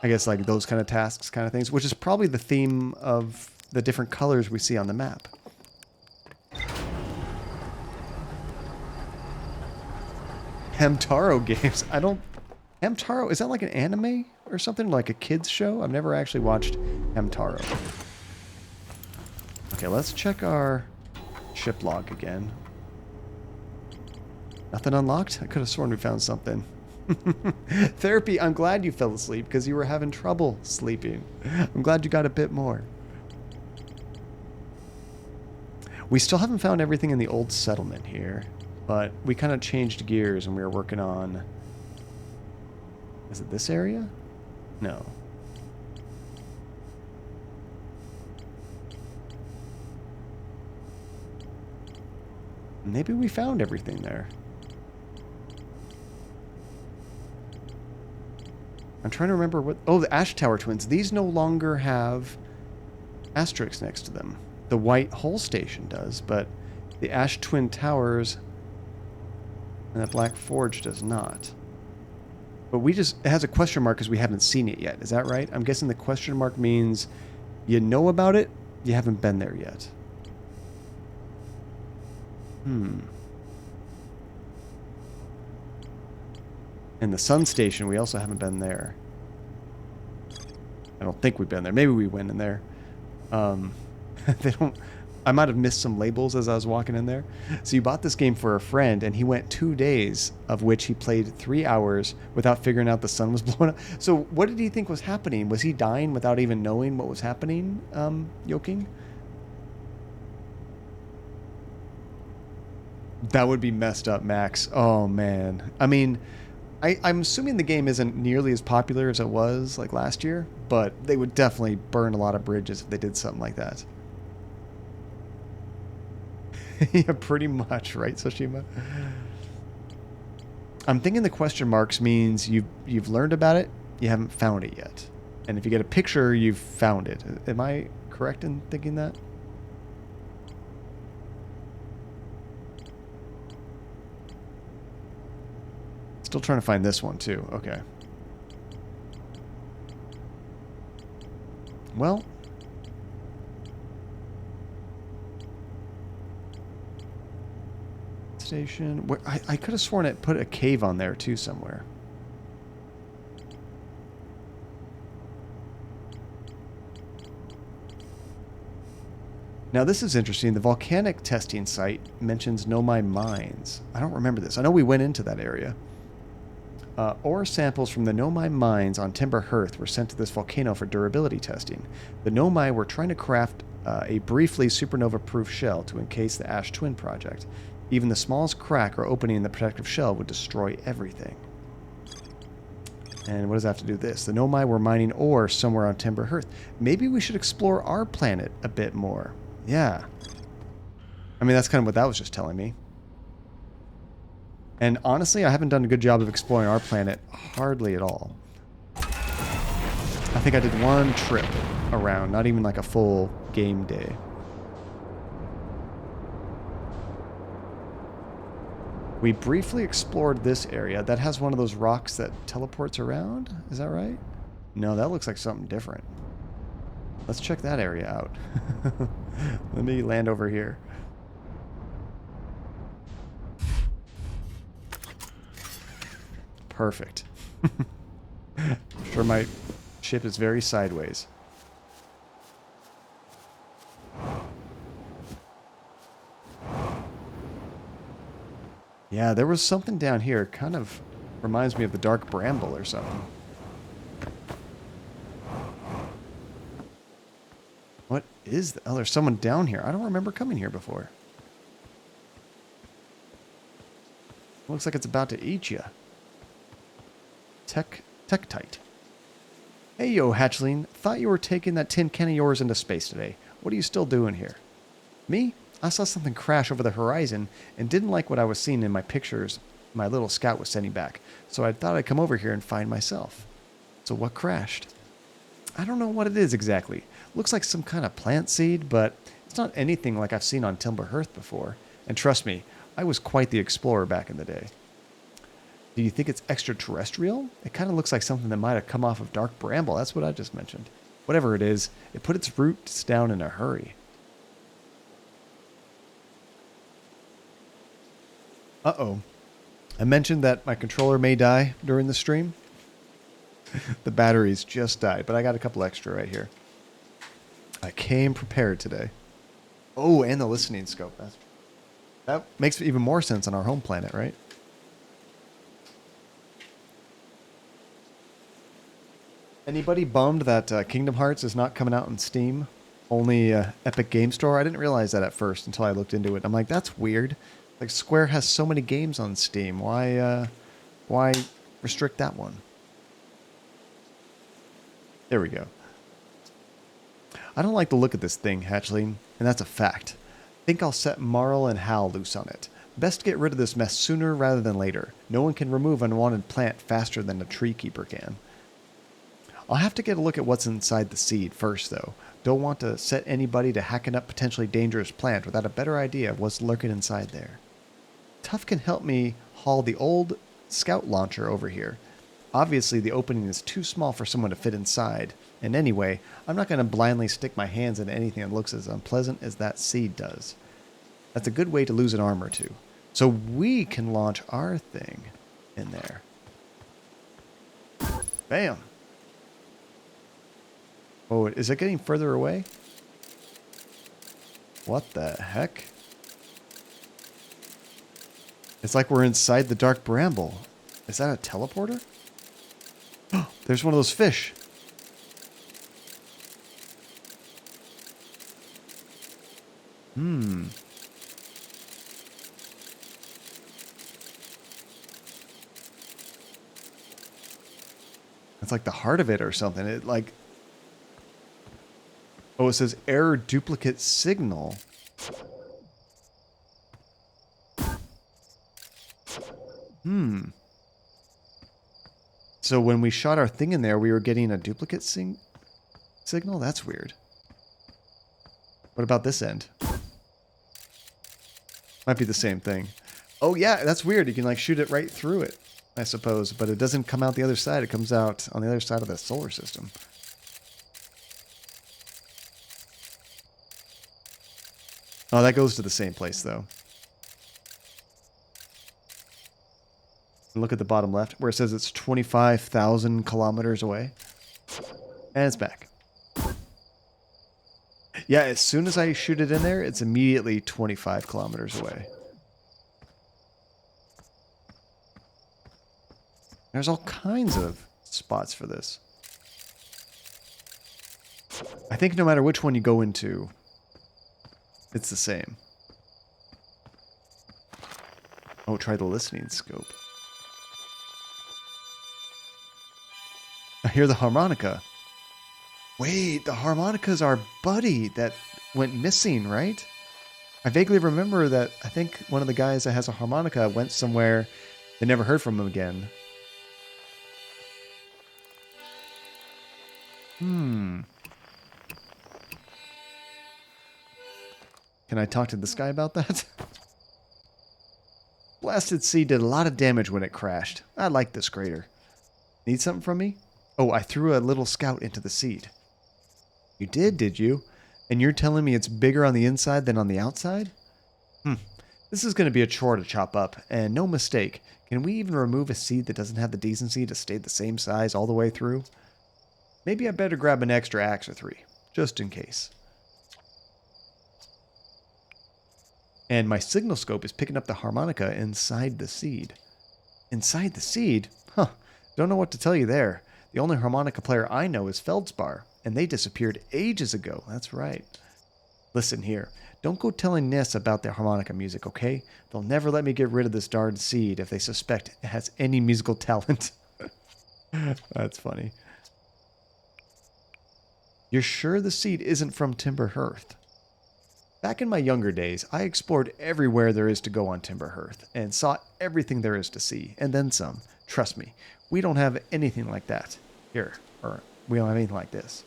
guess like those kind of tasks kind of things, which is probably the theme of the different colors we see on the map. Hamtaro games. Hamtaro, is that like an anime or something? Like a kid's show? I've never actually watched Hamtaro. Okay, let's check our ship log again. Nothing unlocked? I could have sworn we found something. Therapy, I'm glad you fell asleep because you were having trouble sleeping. I'm glad you got a bit more. We still haven't found everything in the old settlement here, but we kind of changed gears and we were working on... Is it this area? No. Maybe we found everything there. I'm trying to remember what... Oh, the Ash Tower Twins. These no longer have asterisks next to them. The White Hole Station does, but the Ash Twin Towers and the Black Forge does not. But we just... It has a question mark because we haven't seen it yet. Is that right? I'm guessing the question mark means you know about it, you haven't been there yet. And the Sun Station, we also haven't been there. I don't think we've been there. Maybe we went in there. They don't... I might have missed some labels as I was walking in there. So you bought this game for a friend, and he went 2 days, of which he played 3 hours without figuring out the sun was blowing up. So what did he think was happening? Was he dying without even knowing what was happening, Yoking? That would be messed up, Max. Oh, man. I mean, I'm assuming the game isn't nearly as popular as it was, like, last year, but they would definitely burn a lot of bridges if they did something like that. Yeah, pretty much, right, Tsushima? I'm thinking the question marks means you've learned about it, you haven't found it yet. And if you get a picture, you've found it. Am I correct in thinking that? Still trying to find this one, too. Okay. Well. Let's station. Where I could have sworn it put a cave on there too somewhere. Now this is interesting. The volcanic testing site mentions Nomai mines. I don't remember this. I know we went into that area. Ore samples from the Nomai mines on Timber Hearth were sent to this volcano for durability testing. The Nomai were trying to craft a briefly supernova-proof shell to encase the Ash Twin project. Even the smallest crack or opening in the protective shell would destroy everything. And what does that have to do with this? The Nomai were mining ore somewhere on Timber Hearth. Maybe we should explore our planet a bit more. Yeah. I mean, that's kind of what that was just telling me. And honestly, I haven't done a good job of exploring our planet hardly at all. I think I did one trip around, not even like a full game day. We briefly explored this area. That has one of those rocks that teleports around. Is that right? No, that looks like something different. Let's check that area out. Let me land over here. Perfect. I'm sure my ship is very sideways. Yeah, there was something down here. Kind of reminds me of the dark bramble or something. What is that? Oh, there's someone down here. I don't remember coming here before. Looks like it's about to eat you. Tektite. Hey, yo, hatchling. Thought you were taking that tin can of yours into space today. What are you still doing here? Me? I saw something crash over the horizon and didn't like what I was seeing in my pictures my little scout was sending back, so I thought I'd come over here and find myself. So what crashed? I don't know what it is exactly. Looks like some kind of plant seed, but it's not anything like I've seen on Timber Hearth before. And trust me, I was quite the explorer back in the day. Do you think it's extraterrestrial? It kind of looks like something that might have come off of Dark Bramble. That's what I just mentioned. Whatever it is, it put its roots down in a hurry. Uh-oh. I mentioned that my controller may die during the stream. The batteries just died, but I got a couple extra right here. I came prepared today. Oh, and the listening scope. That makes even more sense on our home planet, right? Anybody bummed that Kingdom Hearts is not coming out on Steam? Only Epic Game Store? I didn't realize that at first until I looked into it. I'm like, that's weird. Like, Square has so many games on Steam. Why restrict that one? There we go. I don't like the look of this thing, Hatchling, and that's a fact. Think I'll set Marl and Hal loose on it. Best to get rid of this mess sooner rather than later. No one can remove unwanted plant faster than a tree keeper can. I'll have to get a look at what's inside the seed first, though. Don't want to set anybody to hacking up potentially dangerous plant without a better idea of what's lurking inside there. Tuff can help me haul the old scout launcher over here. Obviously, the opening is too small for someone to fit inside. And anyway, I'm not going to blindly stick my hands into anything that looks as unpleasant as that seed does. That's a good way to lose an arm or two. So we can launch our thing in there. Bam! Oh, is it getting further away? What the heck? It's like we're inside the dark bramble. Is that a teleporter? Oh, there's one of those fish. It's like the heart of it or something. It like... Oh, it says error duplicate signal. So when we shot our thing in there, we were getting a duplicate signal? That's weird. What about this end? Might be the same thing. Oh yeah, that's weird. You can like shoot it right through it, I suppose. But it doesn't come out the other side. It comes out on the other side of the solar system. Oh, that goes to the same place, though. And look at the bottom left where it says it's 25,000 kilometers away. And it's back. Yeah, as soon as I shoot it in there, it's immediately 25 kilometers away. There's all kinds of spots for this. I think no matter which one you go into, it's the same. Oh, try the listening scope. I hear the harmonica. Wait, the harmonica's our buddy that went missing, right? I vaguely remember that I think one of the guys that has a harmonica went somewhere. They never heard from him again. Can I talk to this guy about that? Blasted seed did a lot of damage when it crashed. I like this crater. Need something from me? Oh, I threw a little scout into the seed. You did you? And you're telling me it's bigger on the inside than on the outside? This is going to be a chore to chop up, and no mistake. Can we even remove a seed that doesn't have the decency to stay the same size all the way through? Maybe I better grab an extra axe or 3, just in case. And my signal scope is picking up the harmonica inside the seed. Inside the seed? Huh. Don't know what to tell you there. The only harmonica player I know is Feldspar, and they disappeared ages ago. That's right. Listen here. Don't go telling Ness about their harmonica music, okay? They'll never let me get rid of this darned seed if they suspect it has any musical talent. That's funny. You're sure the seed isn't from Timber Hearth? Back in my younger days, I explored everywhere there is to go on Timber Hearth and saw everything there is to see, and then some. Trust me, we don't have anything like that here, or we don't have anything like this.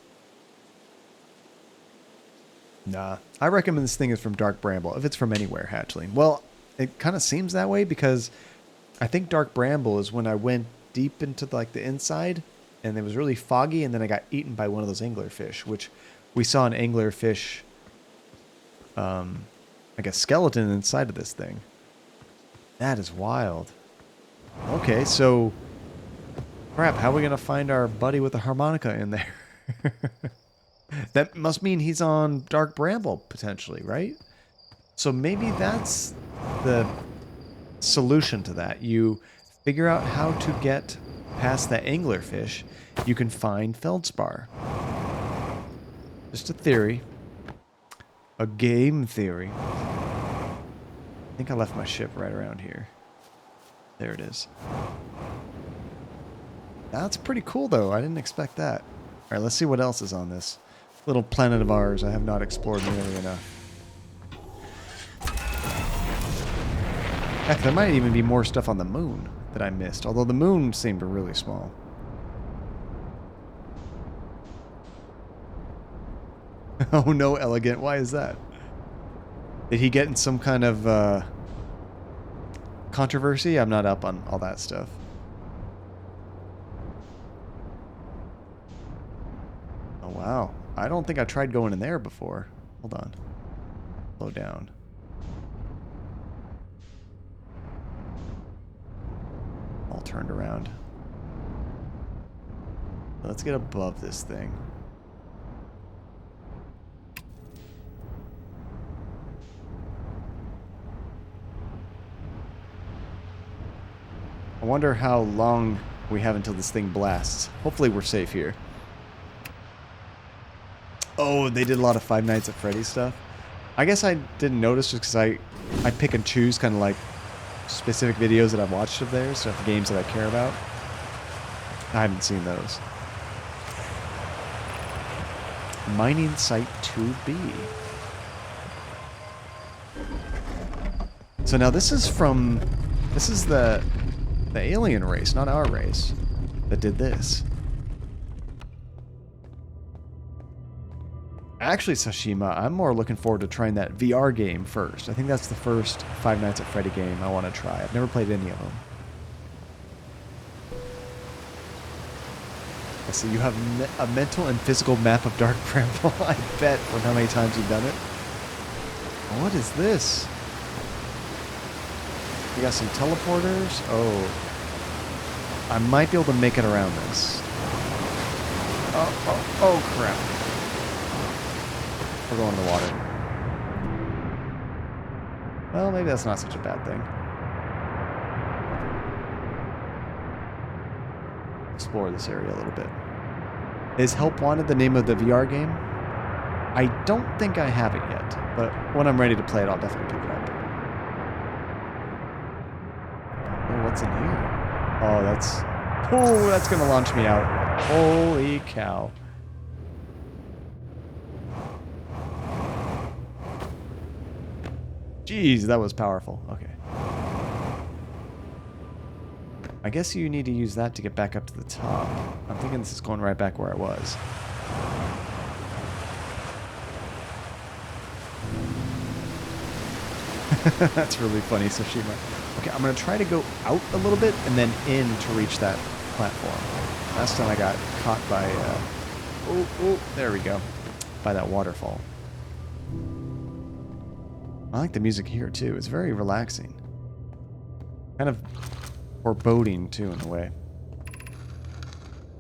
Nah, I recommend this thing is from Dark Bramble, if it's from anywhere, hatchling. Well, it kind of seems that way because I think Dark Bramble is when I went deep into like the inside, and it was really foggy, and then I got eaten by one of those anglerfish, which we saw an anglerfish, like a skeleton inside of this thing. That is wild. Okay, so crap, how are we going to find our buddy with the harmonica in there? That must mean he's on Dark Bramble, potentially, right? So maybe that's the solution to that. You figure out how to get past that anglerfish, you can find Feldspar. Just a theory. A game theory. I think I left my ship right around here. There it is. That's pretty cool, though. I didn't expect that. All right, let's see what else is on this little planet of ours I have not explored nearly enough. Heck, there might even be more stuff on the moon that I missed, although the moon seemed really small. Oh no, Elegant, why is that? Did he get in some kind of controversy? I'm not up on all that stuff. Oh wow, I don't think I tried going in there before. Hold on. Slow down. All turned around. Let's get above this thing. I wonder how long we have until this thing blasts. Hopefully we're safe here. Oh, they did a lot of Five Nights at Freddy's stuff. I guess I didn't notice just because I pick and choose kind of like specific videos that I've watched of theirs, so the games that I care about. I haven't seen those. Mining Site 2B. So now this is the alien race, not our race, that did this. Actually, Sashima, I'm more looking forward to trying that VR game first. I think that's the first Five Nights at Freddy game I want to try. I've never played any of them. Let's see, you have a mental and physical map of Dark Bramble, I bet, for how many times you've done it. What is this? We got some teleporters. Oh. I might be able to make it around this. Oh, crap. We're going in the water. Well, maybe that's not such a bad thing. Explore this area a little bit. Is Help Wanted the name of the VR game? I don't think I have it yet, but when I'm ready to play it, I'll definitely pick it up. Oh, what's in here? Oh, that's gonna launch me out. Holy cow. Jeez, that was powerful. Okay. I guess you need to use that to get back up to the top. I'm thinking this is going right back where I was. That's really funny, Tsushima. Okay, I'm going to try to go out a little bit and then in to reach that platform. Last time I got caught by... there we go. By that waterfall. I like the music here, too. It's very relaxing. Kind of foreboding, too, in a way.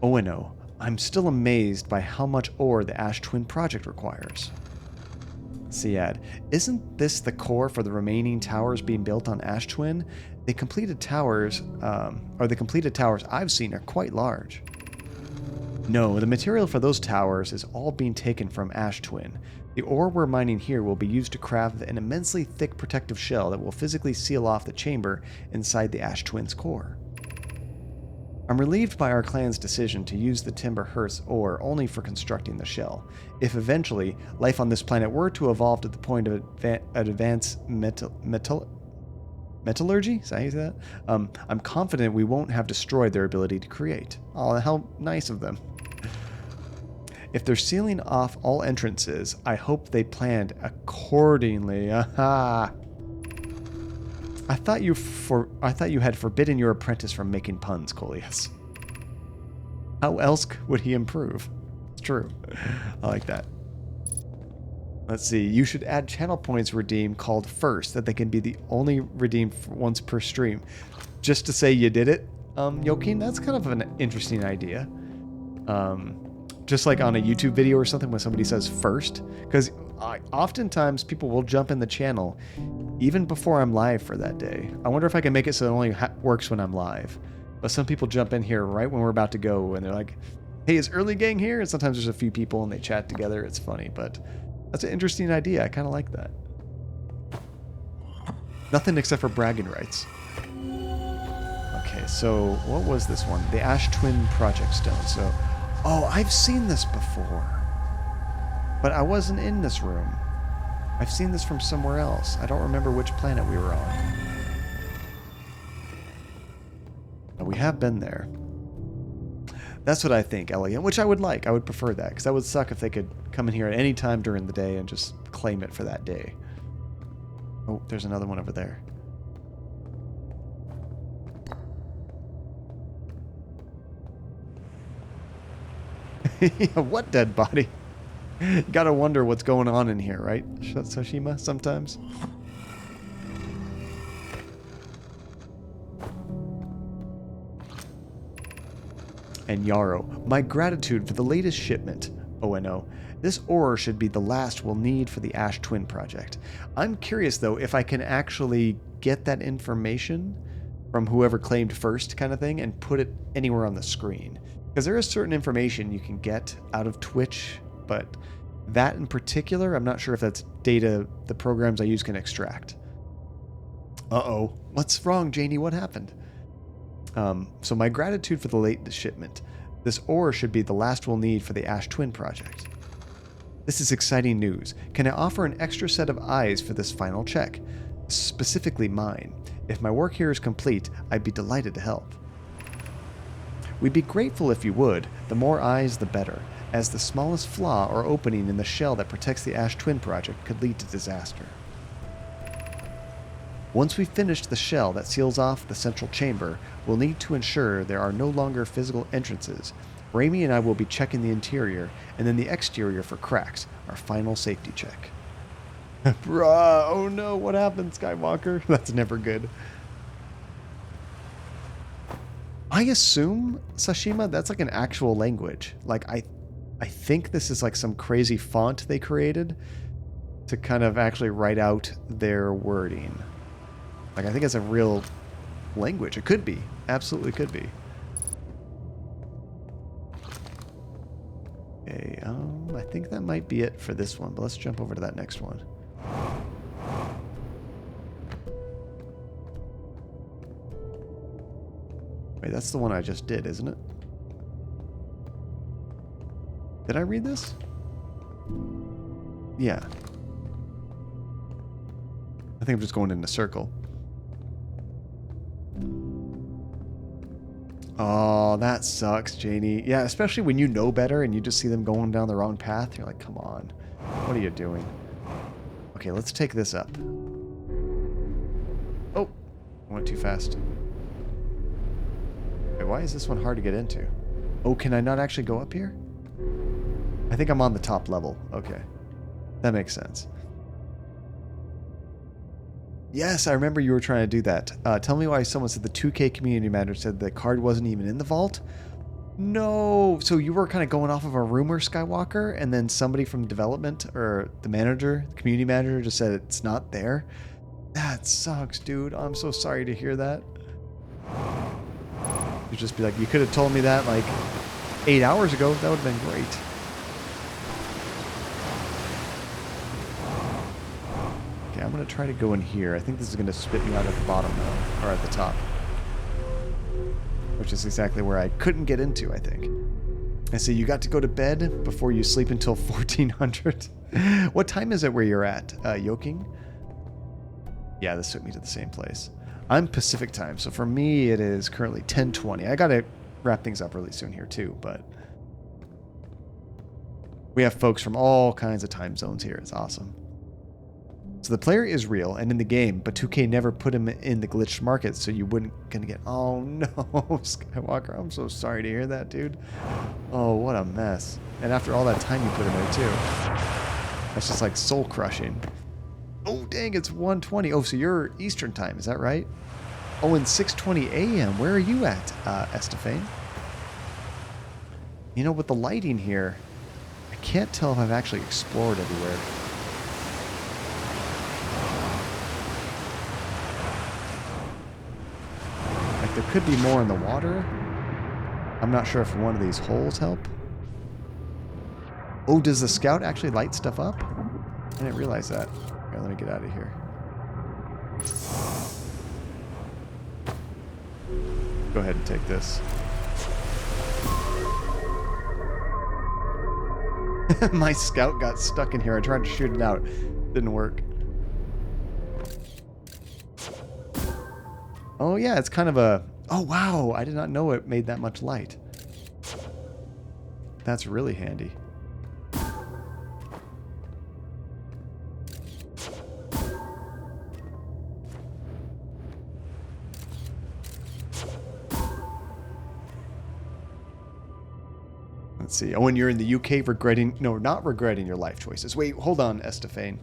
Oh, and oh. I'm still amazed by how much ore the Ash Twin project requires. Siad, isn't this the core for the remaining towers being built on Ash Twin? The completed towers I've seen are quite large. No, the material for those towers is all being taken from Ash Twin. The ore we're mining here will be used to craft an immensely thick protective shell that will physically seal off the chamber inside the Ash Twin's core. I'm relieved by our clan's decision to use the Timber Hearth's ore only for constructing the shell. If eventually life on this planet were to evolve to the point of advanced metallurgy, is that how you say that? I'm confident we won't have destroyed their ability to create. Oh, how nice of them. If they're sealing off all entrances, I hope they planned accordingly. Aha! I thought you had forbidden your apprentice from making puns, Coleus. How else would he improve? It's true. I like that. Let's see. You should add channel points redeemed called first, that they can be the only redeemed once per stream. Just to say you did it, Yokin, that's kind of an interesting idea. Just like on a YouTube video or something when somebody says first, because oftentimes people will jump in the channel even before I'm live for that day. I wonder if I can make it so it only works when I'm live. But some people jump in here right when we're about to go and they're like, hey, is Early Gang here? And sometimes there's a few people and they chat together. It's funny, but that's an interesting idea. I kind of like that. Nothing except for bragging rights. Okay, so what was this one? The Ash Twin Project Stone. So, oh, I've seen this before. But I wasn't in this room. I've seen this from somewhere else. I don't remember which planet we were on. But we have been there. That's what I think, Elegant, which I would like. I would prefer that, because that would suck if they could come in here at any time during the day and just claim it for that day. Oh, there's another one over there. What dead body? You gotta wonder what's going on in here, right, Tsushima, sometimes? And Yarrow, my gratitude for the latest shipment. ONO. This ore should be the last we'll need for the Ash Twin project. I'm curious, though, if I can actually get that information from whoever claimed first kind of thing and put it anywhere on the screen. Because there is certain information you can get out of Twitch, but that in particular, I'm not sure if that's data the programs I use can extract. Uh-oh. What's wrong, Janie? What happened? So my gratitude for the late shipment. This ore should be the last we'll need for the Ash Twin project. This is exciting news. Can I offer an extra set of eyes for this final check? Specifically mine. If my work here is complete, I'd be delighted to help. We'd be grateful if you would. The more eyes, the better, as the smallest flaw or opening in the shell that protects the Ash Twin project could lead to disaster. Once we've finished the shell that seals off the central chamber, we'll need to ensure there are no longer physical entrances. Raimi and I will be checking the interior, and then the exterior for cracks, our final safety check. Bruh, oh no, what happened, Skywalker? That's never good. I assume, Sashima, that's like an actual language. Like, I think this is like some crazy font they created to kind of actually write out their wording. Like, I think it's a real language. It could be. Absolutely could be. Okay, I think that might be it for this one, but let's jump over to that next one. Wait, that's the one I just did, isn't it? Did I read this? Yeah. I think I'm just going in a circle. Oh, that sucks, Janie. Yeah, especially when you know better and you just see them going down the wrong path. You're like, come on. What are you doing? Okay, let's take this up. Oh, I went too fast. Wait, why is this one hard to get into? Oh, can I not actually go up here? I think I'm on the top level. Okay. That makes sense. Yes, I remember you were trying to do that. Tell me why someone said the 2K community manager said the card wasn't even in the vault? No. So you were kind of going off of a rumor, Skywalker, and then somebody from development or the manager, the community manager, just said it's not there? That sucks, dude. I'm so sorry to hear that. You'd just be like, you could have told me that like 8 hours ago. That would have been great. Okay, I'm going to try to go in here. I think this is going to spit me out at the bottom now, or at the top. Which is exactly where I couldn't get into, I think. I see you got to go to bed before you sleep until 1400. What time is it where you're at, Yoking? Yeah, this took me to the same place. I'm Pacific time, so for me it is currently 10:20. I got to wrap things up really soon here too, but we have folks from all kinds of time zones here. It's awesome. So the player is real and in the game, but 2K never put him in the glitched market, so you wouldn't gonna get. Oh no, Skywalker, I'm so sorry to hear that, dude. Oh, what a mess. And after all that time you put in there too, that's just like soul crushing. Oh dang, it's 1:20. Oh, so you're Eastern time, is that right? Oh, and 6:20 a.m. Where are you at, Estefane? You know, with the lighting here, I can't tell if I've actually explored everywhere. There could be more in the water. I'm not sure if one of these holes help. Oh, does the scout actually light stuff up? I didn't realize that. Okay, let me get out of here. Go ahead and take this. My scout got stuck in here. I tried to shoot it out. Didn't work. Oh yeah, it's kind of a... Oh wow, I did not know it made that much light. That's really handy. Let's see. Oh, and you're in the UK regretting... No, not regretting your life choices. Wait, hold on, Estefane.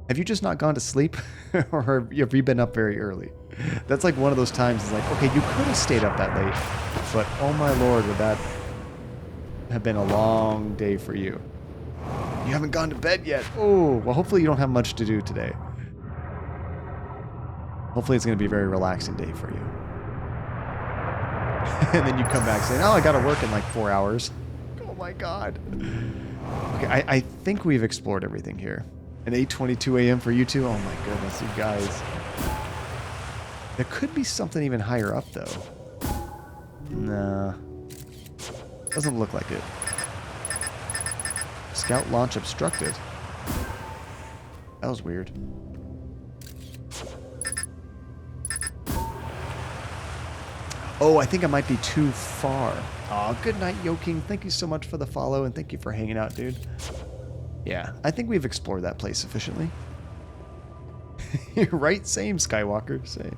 Have you just not gone to sleep? Or have you been up very early? That's like one of those times, it's like, okay, you could have stayed up that late, but oh my lord, would that have been a long day for you. You haven't gone to bed yet. Oh, well, hopefully you don't have much to do today. Hopefully it's going to be a very relaxing day for you. And then you come back saying, oh, I got to work in like 4 hours. Oh my god. Okay, I think we've explored everything here. An 8:22 a.m. for you two? Oh my goodness, you guys. There could be something even higher up, though. Nah. Doesn't look like it. Scout launch obstructed. That was weird. Oh, I think I might be too far. Aw, good night, Yoking. Thank you so much for the follow, and thank you for hanging out, dude. Yeah, I think we've explored that place sufficiently. You're right, same, Skywalker, same.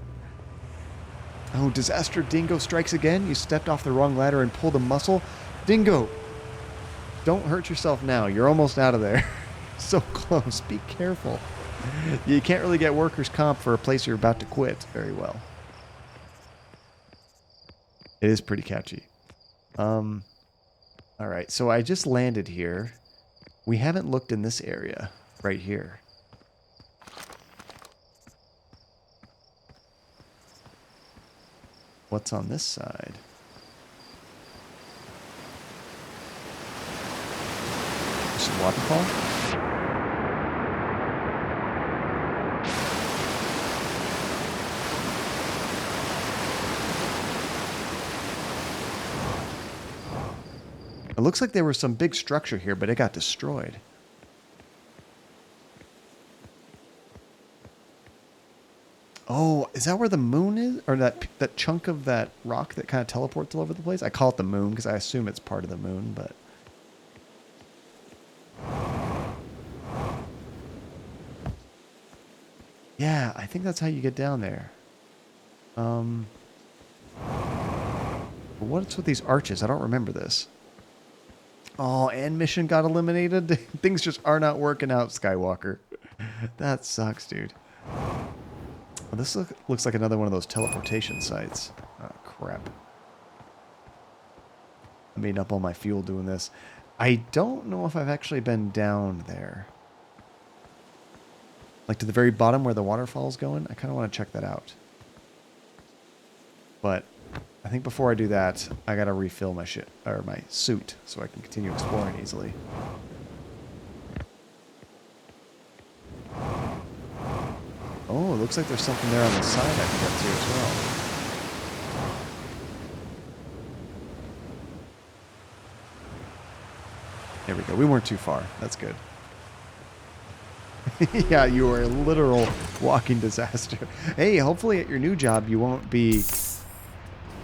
Oh, disaster Dingo strikes again? You stepped off the wrong ladder and pulled a muscle? Dingo! Don't hurt yourself now. You're almost out of there. So close. Be careful. You can't really get workers' comp for a place you're about to quit very well. It is pretty catchy. All right, so I just landed here. We haven't looked in this area right here. What's on this side? Just a waterfall? It looks like there was some big structure here, but it got destroyed. Oh, is that where the moon is? Or that chunk of that rock that kind of teleports all over the place? I call it the moon because I assume it's part of the moon, but... Yeah, I think that's how you get down there. What's with these arches? I don't remember this. Oh, and mission got eliminated? Things just are not working out, Skywalker. That sucks, dude. Well, this looks like another one of those teleportation sites. Oh, crap. I made up all my fuel doing this. I don't know if I've actually been down there. Like to the very bottom where the waterfall's going. I kind of want to check that out. But I think before I do that, I got to refill my shit or my suit so I can continue exploring easily. Oh, it looks like there's something there on the side I can get to as well. There we go. We weren't too far. That's good. Yeah, you are a literal walking disaster. Hey, hopefully at your new job you won't be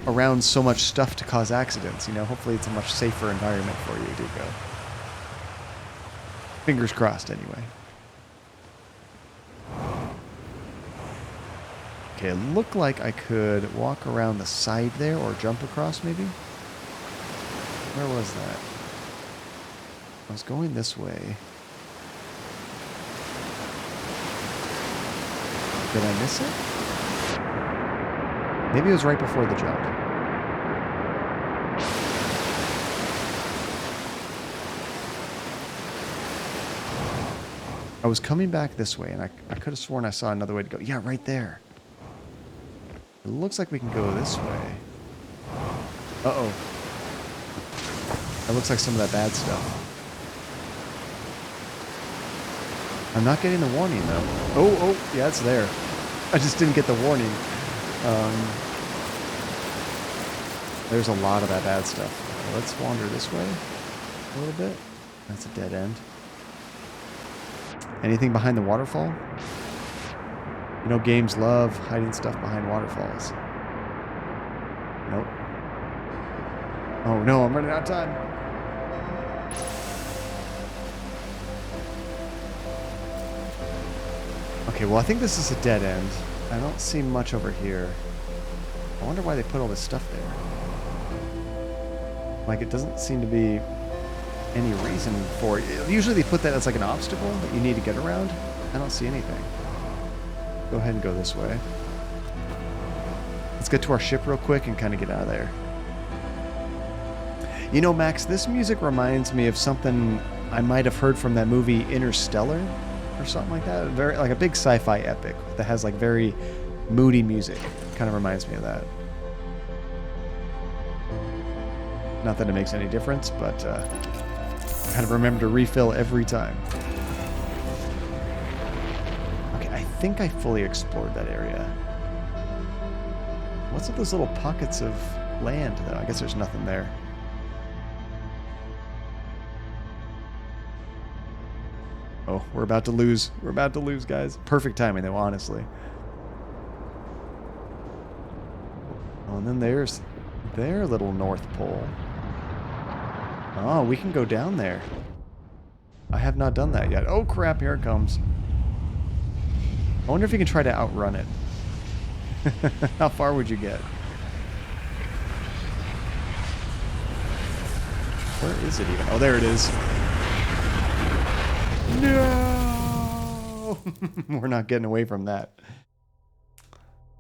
around so much stuff to cause accidents. You know, hopefully it's a much safer environment for you, Duco. Fingers crossed, anyway. Okay, it looked like I could walk around the side there or jump across, maybe? Where was that? I was going this way. Did I miss it? Maybe it was right before the jump. I was coming back this way, and I could have sworn I saw another way to go. Yeah, right there. It looks like we can go this way. Uh-oh. That looks like some of that bad stuff. I'm not getting the warning, though. Oh, yeah, it's there. I just didn't get the warning. There's a lot of that bad stuff. Let's wander this way a little bit. That's a dead end. Anything behind the waterfall? You know, games love hiding stuff behind waterfalls. Nope. Oh no, I'm running out of time. Okay, well I think this is a dead end. I don't see much over here. I wonder why they put all this stuff there. Like, it doesn't seem to be any reason for it. Usually they put that as like an obstacle that you need to get around. I don't see anything. Go ahead and go this way. Let's get to our ship real quick and kind of get out of there. You know, Max, this music reminds me of something I might have heard from that movie Interstellar or something like that. Very like a big sci-fi epic that has like very moody music. Kind of reminds me of that. Not that it makes any difference, but kind of remember to refill every time. Okay, I think I fully explored that area. What's with those little pockets of land, though? I guess there's nothing there. Oh, we're about to lose. We're about to lose, guys. Perfect timing, though, honestly. Oh, and then there's their little North Pole. Oh, we can go down there. I have not done that yet. Oh, crap, here it comes. I wonder if you can try to outrun it. How far would you get? Where is it even? Oh, there it is. No! We're not getting away from that.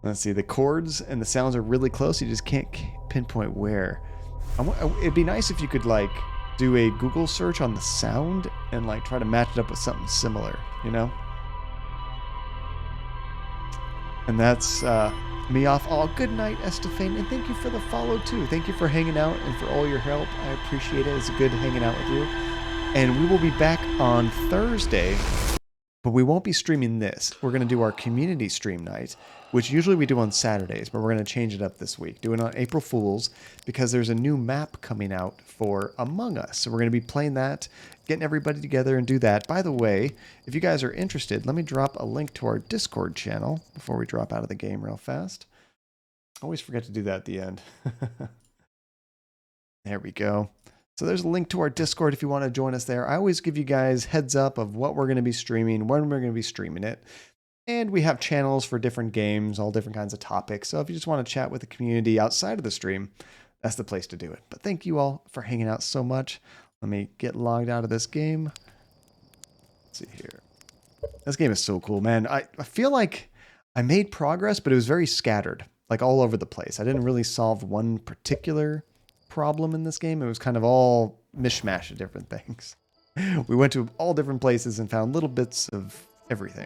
Let's see, the chords and the sounds are really close. You just can't pinpoint where. It'd be nice if you could like do a Google search on the sound and like try to match it up with something similar, you know? And that's me off. Oh, good night, Estefane, and thank you for the follow too. Thank you for hanging out and for all your help. I appreciate it. It's good hanging out with you. And we will be back on Thursday, but we won't be streaming this. We're going to do our community stream night, which usually we do on Saturdays, but we're going to change it up this week. Do it on April Fools because there's a new map coming out for Among Us. So we're going to be playing that, getting everybody together and do that. By the way, if you guys are interested, let me drop a link to our Discord channel before we drop out of the game real fast. I always forget to do that at the end. There we go. So there's a link to our Discord if you want to join us there. I always give you guys heads up of what we're going to be streaming, when we're going to be streaming it. And we have channels for different games, all different kinds of topics. So if you just want to chat with the community outside of the stream, that's the place to do it. But thank you all for hanging out so much. Let me get logged out of this game. Let's see here. This game is so cool, man. I feel like I made progress, but it was very scattered, like all over the place. I didn't really solve one particular problem in this game. It was kind of all mishmash of different things. We went to all different places and found little bits of everything.